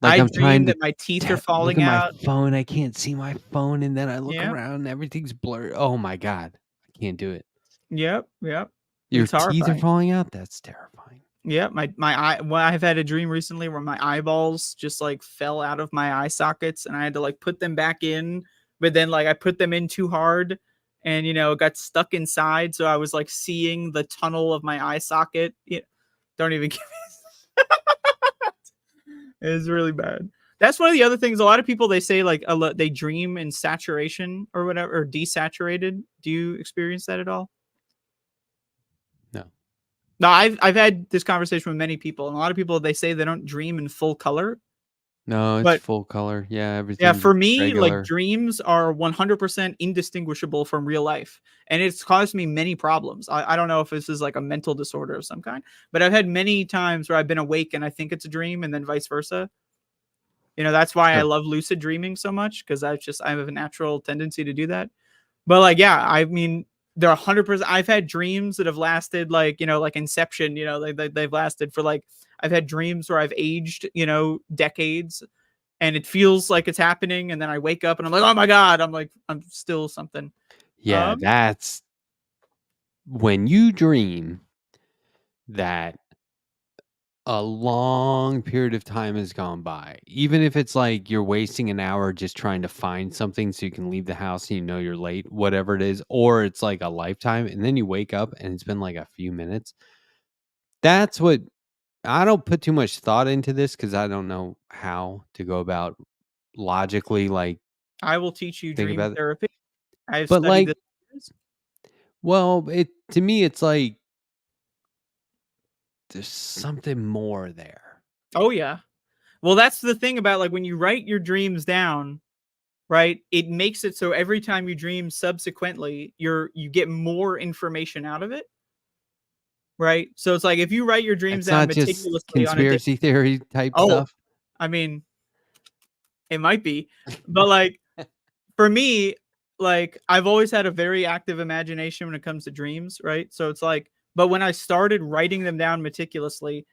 E: Like
A: I'm
E: dream
A: trying to
E: that my teeth are
A: look
E: falling
A: at
E: out.
A: my phone. I can't see my phone, and then I look
E: Yep.
A: around and everything's blurred. Oh my God. I can't do it.
E: Yep.
A: Your
E: It's
A: teeth are
E: horrifying.
A: falling out? That's terrifying.
E: Yeah, my eye. Well, I've had a dream recently where my eyeballs just like fell out of my eye sockets, and I had to like put them back in. But then like I put them in too hard, and it got stuck inside. So I was like seeing the tunnel of my eye socket. Yeah, don't even give me. It's really bad. That's one of the other things. A lot of people they say like they dream in saturation or whatever, or desaturated. Do you experience that at all? No, I've had this conversation with many people, and a lot of people they say they don't dream in full color.
A: No, it's
E: But
A: full color. Yeah,
E: yeah,
A: everything's
E: for me,
A: regular.
E: like dreams are 100% indistinguishable from real life, and it's caused me many problems. I don't know if this is like a mental disorder of some kind, but I've had many times where I've been awake and I think it's a dream, and then vice versa. That's why I love lucid dreaming so much because I have a natural tendency to do that. But like, yeah, I mean, they're 100%. I've had dreams that have lasted like Inception. They've lasted for like. I've had dreams where I've aged, decades, and it feels like it's happening, and then I wake up and I'm like, oh my God, I'm still something.
A: Yeah, that's when you dream that a long period of time has gone by. Even if it's like you're wasting an hour just trying to find something so you can leave the house and you're late, whatever it is, or it's like a lifetime, and then you wake up and it's been like a few minutes. That's what I don't put too much thought into this because I don't know how to go about logically
E: I will teach you
A: think
E: dream
A: about it.
E: therapy. I've
A: But
E: studied this.
A: well, to me it's like there's something more there.
E: Oh yeah. Well, that's the thing about like when you write your dreams down, right? It makes it so every time you dream subsequently, you get more information out of it. Right? So it's like if you write your dreams
A: It's
E: down
A: not just
E: meticulously on a
A: conspiracy theory type stuff.
E: I mean, it might be. But like for me, like I've always had a very active imagination when it comes to dreams, right? So it's like, but when I started writing them down meticulously,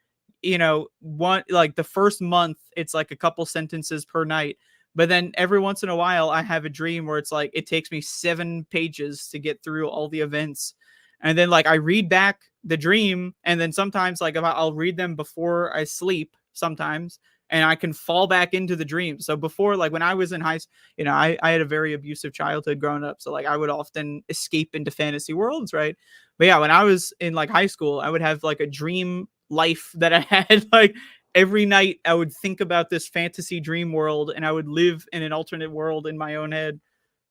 E: the first month, it's like a couple sentences per night. But then every once in a while, I have a dream where it's like it takes me 7 pages to get through all the events. And then like I read back the dream, and then sometimes like I'll read them before I sleep sometimes, and I can fall back into the dream. So before, like when I was in high school, I had a very abusive childhood growing up. So like I would often escape into fantasy worlds, right? But yeah, when I was in like high school, I would have like a dream life that I had. Like every night I would think about this fantasy dream world, and I would live in an alternate world in my own head.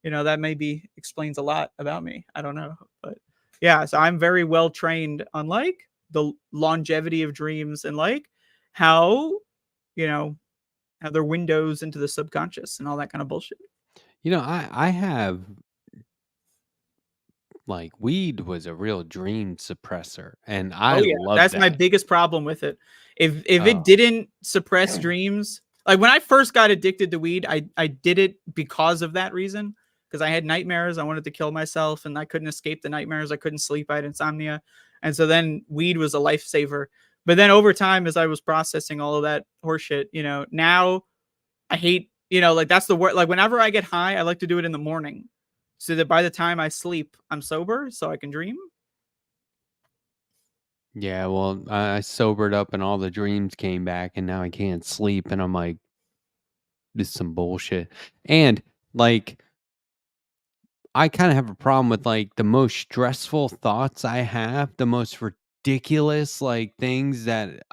E: that maybe explains a lot about me. I don't know, but yeah, so I'm very well trained on like the longevity of dreams and like how, how they're windows into the subconscious and all that kind of bullshit.
A: I have like weed was a real dream suppressor, and I
E: Oh yeah,
A: love
E: that's my
A: that.
E: biggest problem with it. If
A: Oh.
E: it didn't suppress dreams, like when I first got addicted to weed, I did it because of that reason. Because I had nightmares, I wanted to kill myself, and I couldn't escape the nightmares. I couldn't sleep, I had insomnia, and so then weed was a lifesaver. But then over time, as I was processing all of that horseshit, now I hate, like that's the word. Like whenever I get high, I like to do it in the morning, so that by the time I sleep, I'm sober, so I can dream.
A: Yeah, well, I sobered up and all the dreams came back, and now I can't sleep, and I'm like, this is some bullshit. And like, I kind of have a problem with like the most stressful thoughts I have, the most ridiculous like things that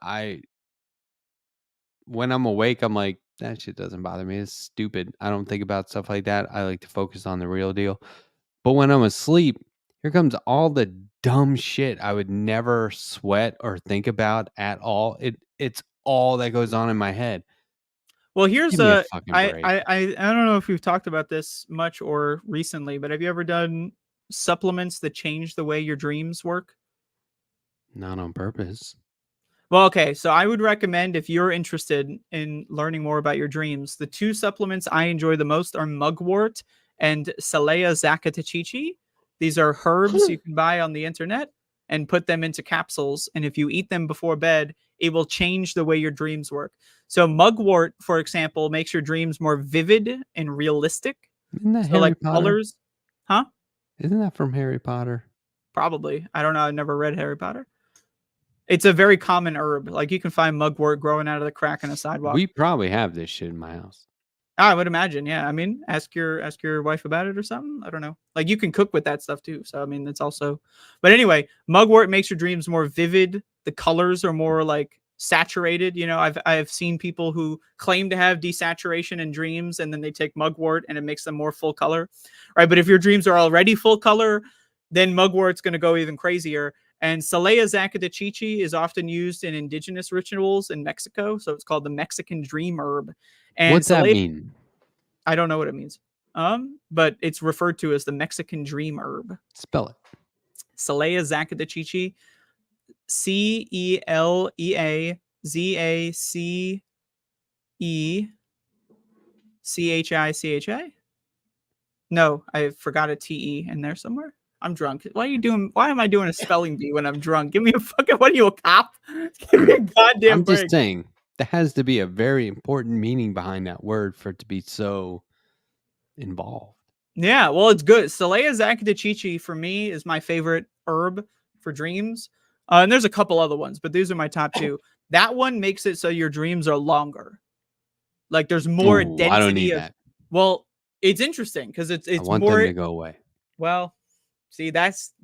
A: when I'm awake, I'm like, that shit doesn't bother me. It's stupid. I don't think about stuff like that. I like to focus on the real deal. But when I'm asleep, here comes all the dumb shit I would never sweat or think about at all. It's all that goes on in my head.
E: Well, here's
A: Give me a fucking break.
E: I don't know if we've talked about this much or recently, but have you ever done supplements that change the way your dreams work?
A: Not on purpose.
E: Well, okay, so I would recommend if you're interested in learning more about your dreams, the two supplements I enjoy the most are mugwort and Salea zakatachichi. These are herbs you can buy on the internet and put them into capsules, and if you eat them before bed, it will change the way your dreams work. So mugwort, for example, makes your dreams more vivid and realistic.
A: Isn't that
E: So
A: Harry
E: like
A: Potter?
E: colors, huh?
A: Isn't that from Harry Potter?
E: Probably. I don't know. I've never read Harry Potter. It's a very common herb. Like you can find mugwort growing out of the crack in a sidewalk.
A: We probably have this shit in my house.
E: I would imagine. Yeah. I mean, ask your wife about it or something. I don't know. Like you can cook with that stuff too. So I mean, it's also. But anyway, mugwort makes your dreams more vivid. The colors are more like saturated. I've seen people who claim to have desaturation in dreams, and then they take mugwort and it makes them more full color, right? But if your dreams are already full color, then mugwort's going to go even crazier. And Salea zakatachichi is often used in indigenous rituals in Mexico, so it's called the Mexican dream herb. And
A: What's that mean?
E: I don't know what it means. But it's referred to as the Mexican dream herb.
A: Spell it.
E: Salea zakatachichi, CELEAZACECHICHI. No, I forgot a TE in there somewhere. I'm drunk. Why am I doing a spelling bee when I'm drunk? Give me a fucking, what are you, a cop? Give me a goddamn
A: I'm
E: break.
A: just saying, there has to be a very important meaning behind that word for it to be so involved.
E: Yeah, well, it's good. Salea zakatachichi for me is my favorite herb for dreams. And there's a couple other ones, but these are my top two. That one makes it so your dreams are longer. Like there's more density.
A: I don't need that.
E: Well, it's interesting because it's
A: I want
E: more
A: them to go away.
E: Well, see,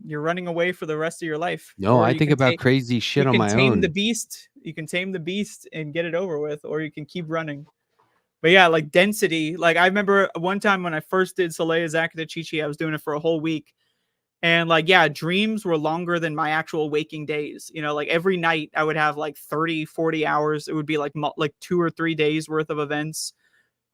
E: you're running away for the rest of your life.
A: No, I think about crazy shit on my own.
E: You can tame the beast and get it over with, or you can keep running. But yeah, like density. Like I remember one time when I first did Salea zakatachichi, I was doing it for a whole week. And like, yeah, dreams were longer than my actual waking days. Like every night I would have like 30, 40 hours. It would be like 2 or 3 days worth of events.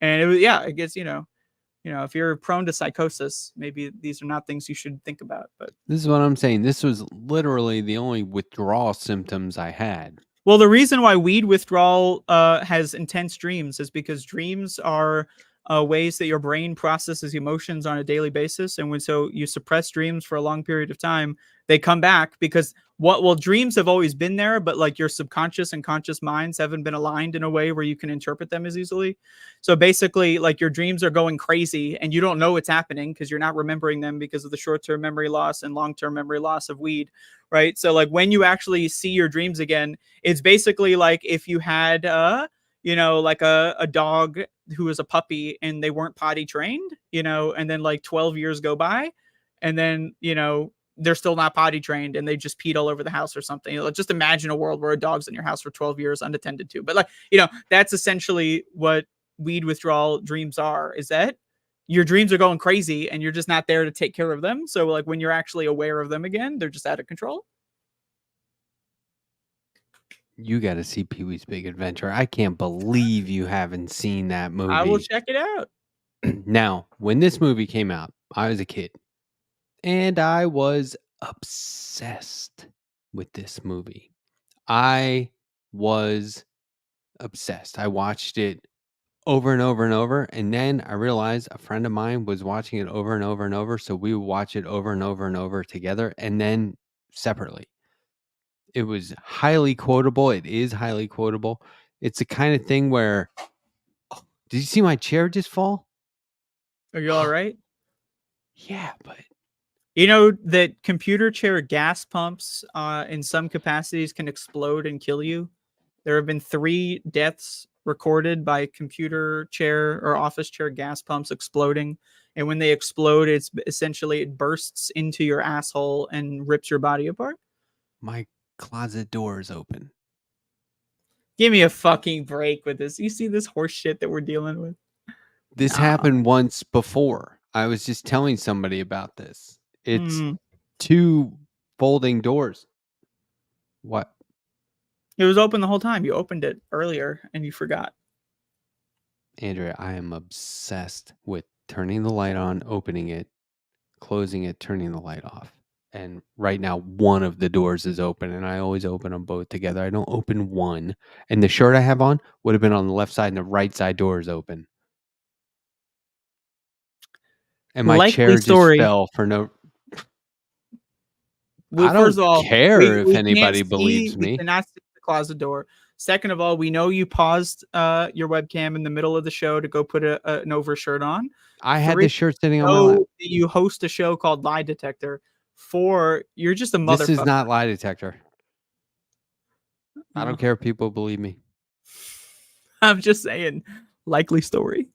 E: And it was, yeah, I guess, if you're prone to psychosis, maybe these are not things you should think about. But
A: this is what I'm saying. This was literally the only withdrawal symptoms I had.
E: Well, the reason why weed withdrawal has intense dreams is because dreams are ways that your brain processes emotions on a daily basis. And so you suppress dreams for a long period of time, they come back because dreams have always been there, but like your subconscious and conscious minds haven't been aligned in a way where you can interpret them as easily. So basically, like your dreams are going crazy and you don't know what's happening because you're not remembering them because of the short-term memory loss and long-term memory loss of weed, right? So like when you actually see your dreams again, it's basically like if you had like a dog who was a puppy and they weren't potty trained, and then like 12 years go by and then, they're still not potty trained and they just peed all over the house or something. Just imagine a world where a dog's in your house for 12 years unattended to. But like, that's essentially what weed withdrawal dreams are, is that your dreams are going crazy and you're just not there to take care of them. So like when you're actually aware of them again, they're just out of control.
A: You got to see Pee-wee's Big Adventure. I can't believe you haven't seen that movie.
E: I will check it out.
A: Now, when this movie came out, I was a kid and I was obsessed with this movie. I was obsessed. I watched it over and over and over. And then I realized a friend of mine was watching it over and over and over. So we would watch it over and over and over together and then separately. It was highly quotable. It is highly quotable. It's the kind of thing where, did you see my chair just fall?
E: Are you all right?
A: Yeah, but
E: you know that computer chair gas pumps in some capacities can explode and kill you. There have been 3 deaths recorded by computer chair or office chair gas pumps exploding. And when they explode, it's essentially it bursts into your asshole and rips your body apart.
A: my closet door is open.
E: Give me a fucking break with this. You see this horse shit that we're dealing with?
A: This happened once before. I was just telling somebody about this. It's 2 folding doors. What?
E: It was open the whole time. You opened it earlier and you forgot.
A: Andrea, I am obsessed with turning the light on, opening it, closing it, turning the light off. And right now, one of the doors is open, and I always open them both together. I don't open one. And the shirt I have on would have been on the left side, and the right side door is open. And my chair just fell for no.
E: Well,
A: I don't
E: first of all,
A: care if
E: we
A: anybody
E: can't
A: believes
E: see,
A: me.
E: We cannot see the closet door. Second of all, we know you paused your webcam in the middle of the show to go put an overshirt on.
A: I had the shirt sitting on my lap.
E: You host a show called Lie Detector. 4, you're just a motherfucker.
A: This is not Lie Detector. I don't care if people believe me.
E: I'm just saying, likely story.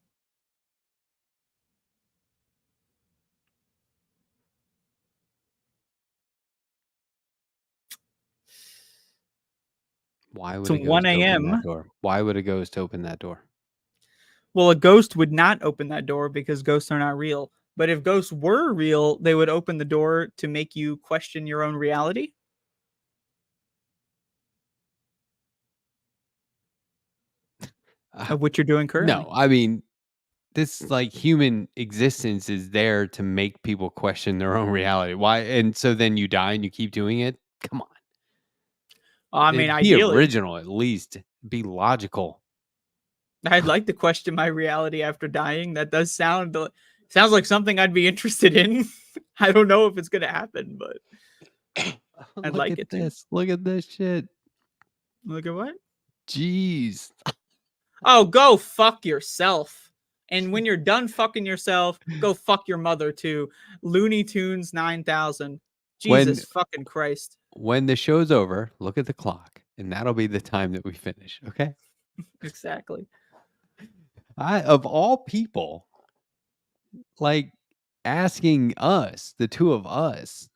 A: Why would
E: It's
A: it go
E: 1
A: to open
E: a.m.
A: that door? Why would it go to open that door?
E: Well, a ghost would not open that door because ghosts are not real. But if ghosts were real, they would open the door to make you question your own reality. Of what you're doing currently.
A: No, I mean, this like human existence is there to make people question their own reality. Why? And so then you die and you keep doing it? Come on.
E: I mean,
A: be
E: ideally,
A: original at least. Be logical.
E: I'd like to question my reality after dying. That does sounds like something I'd be interested in. I don't know if it's going to happen, but I'd like it to.
A: Look at this shit.
E: Look at what?
A: Jeez.
E: Oh, go fuck yourself. And when you're done fucking yourself, go fuck your mother too. Looney Tunes 9000. Jesus fucking Christ.
A: When the show's over, look at the clock, and that'll be the time that we finish. Okay?
E: Exactly.
A: Of all people, like asking us, the two of us,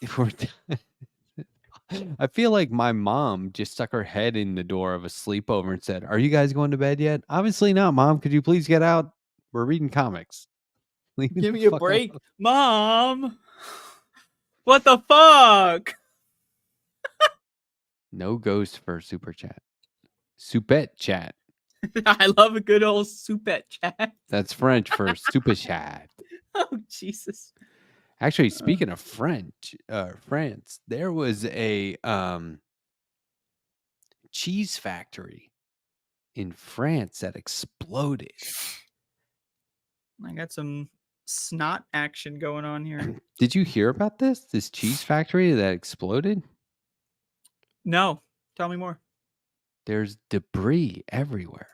A: if we're I feel like my mom just stuck her head in the door of a sleepover and said, "Are you guys going to bed yet?" Obviously not, Mom. Could you please get out? We're reading comics.
E: Give me a break. Mom. What the fuck?
A: No ghost for super chat. Soupette chat.
E: I love a good old soupette chat.
A: That's French for super chat.
E: Oh, Jesus.
A: Actually, speaking of France, there was a cheese factory in France that exploded.
E: I got some snot action going on here.
A: Did you hear about this? This cheese factory that exploded?
E: No. Tell me more.
A: There's debris everywhere.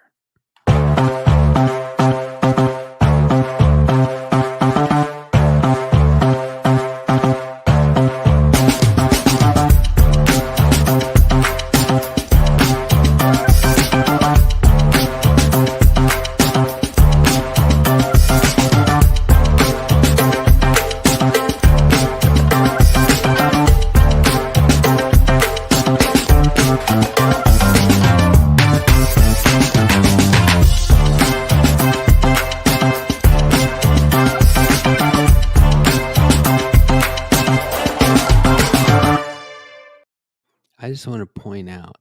A: I just want to point out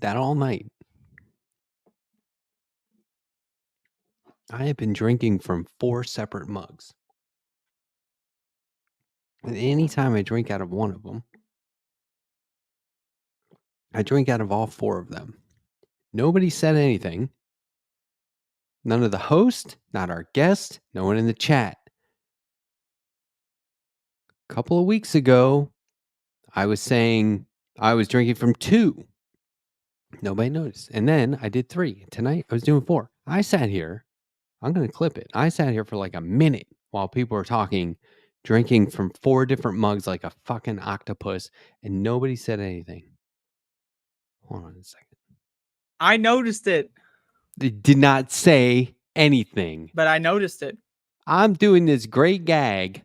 A: that all night I have been drinking from 4 separate mugs. And anytime I drink out of one of them, I drink out of all 4 of them. Nobody said anything. None of the host, not our guest, no one in the chat. A couple of weeks ago, I was saying I was drinking from 2. Nobody noticed. And then I did 3. Tonight, I was doing 4. I sat here. I'm going to clip it. I sat here for like a minute while people were talking, drinking from 4 different mugs like a fucking octopus, and nobody said anything. Hold on a second.
E: I noticed it,
A: They did not say anything.
E: but I noticed it.
A: I'm doing this great gag.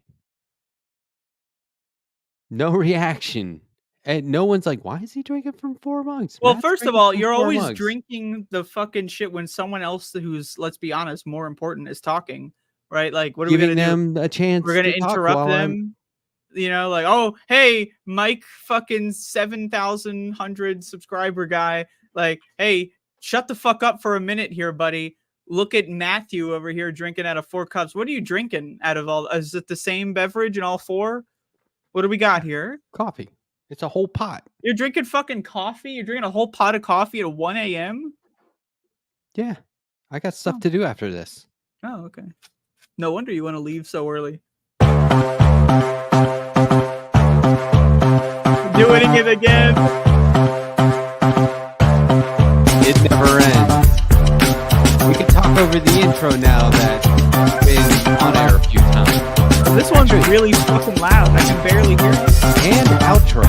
A: No reaction. And no one's like, why is he drinking from 4 mugs?
E: Well,
A: Matt's
E: first of
A: drinking
E: all,
A: from
E: you're
A: 4
E: always
A: mugs.
E: drinking the fucking shit when someone else who's, let's be honest, more important is talking, right? Like, what are we
A: Giving
E: gonna
A: them a chance.
E: We're gonna
A: to talk
E: interrupt
A: while
E: them. You know, like, oh, hey, Mike, fucking 7,100 subscriber guy. Like, hey, shut the fuck up for a minute here, buddy. Look at Matthew over here drinking out of 4 cups. What are you drinking out of all? Is it the same beverage in all 4? What do we got here?
A: Coffee. It's a whole pot.
E: You're drinking fucking coffee? You're drinking a whole pot of coffee at 1 a.m.?
A: Yeah. I got stuff to do after this.
E: Oh, okay. No wonder you want to leave so early. Doing it again.
A: It never ends. We can talk over the intro now that's been on air a few times.
E: This one's really fucking loud. I can barely hear it.
A: And outro.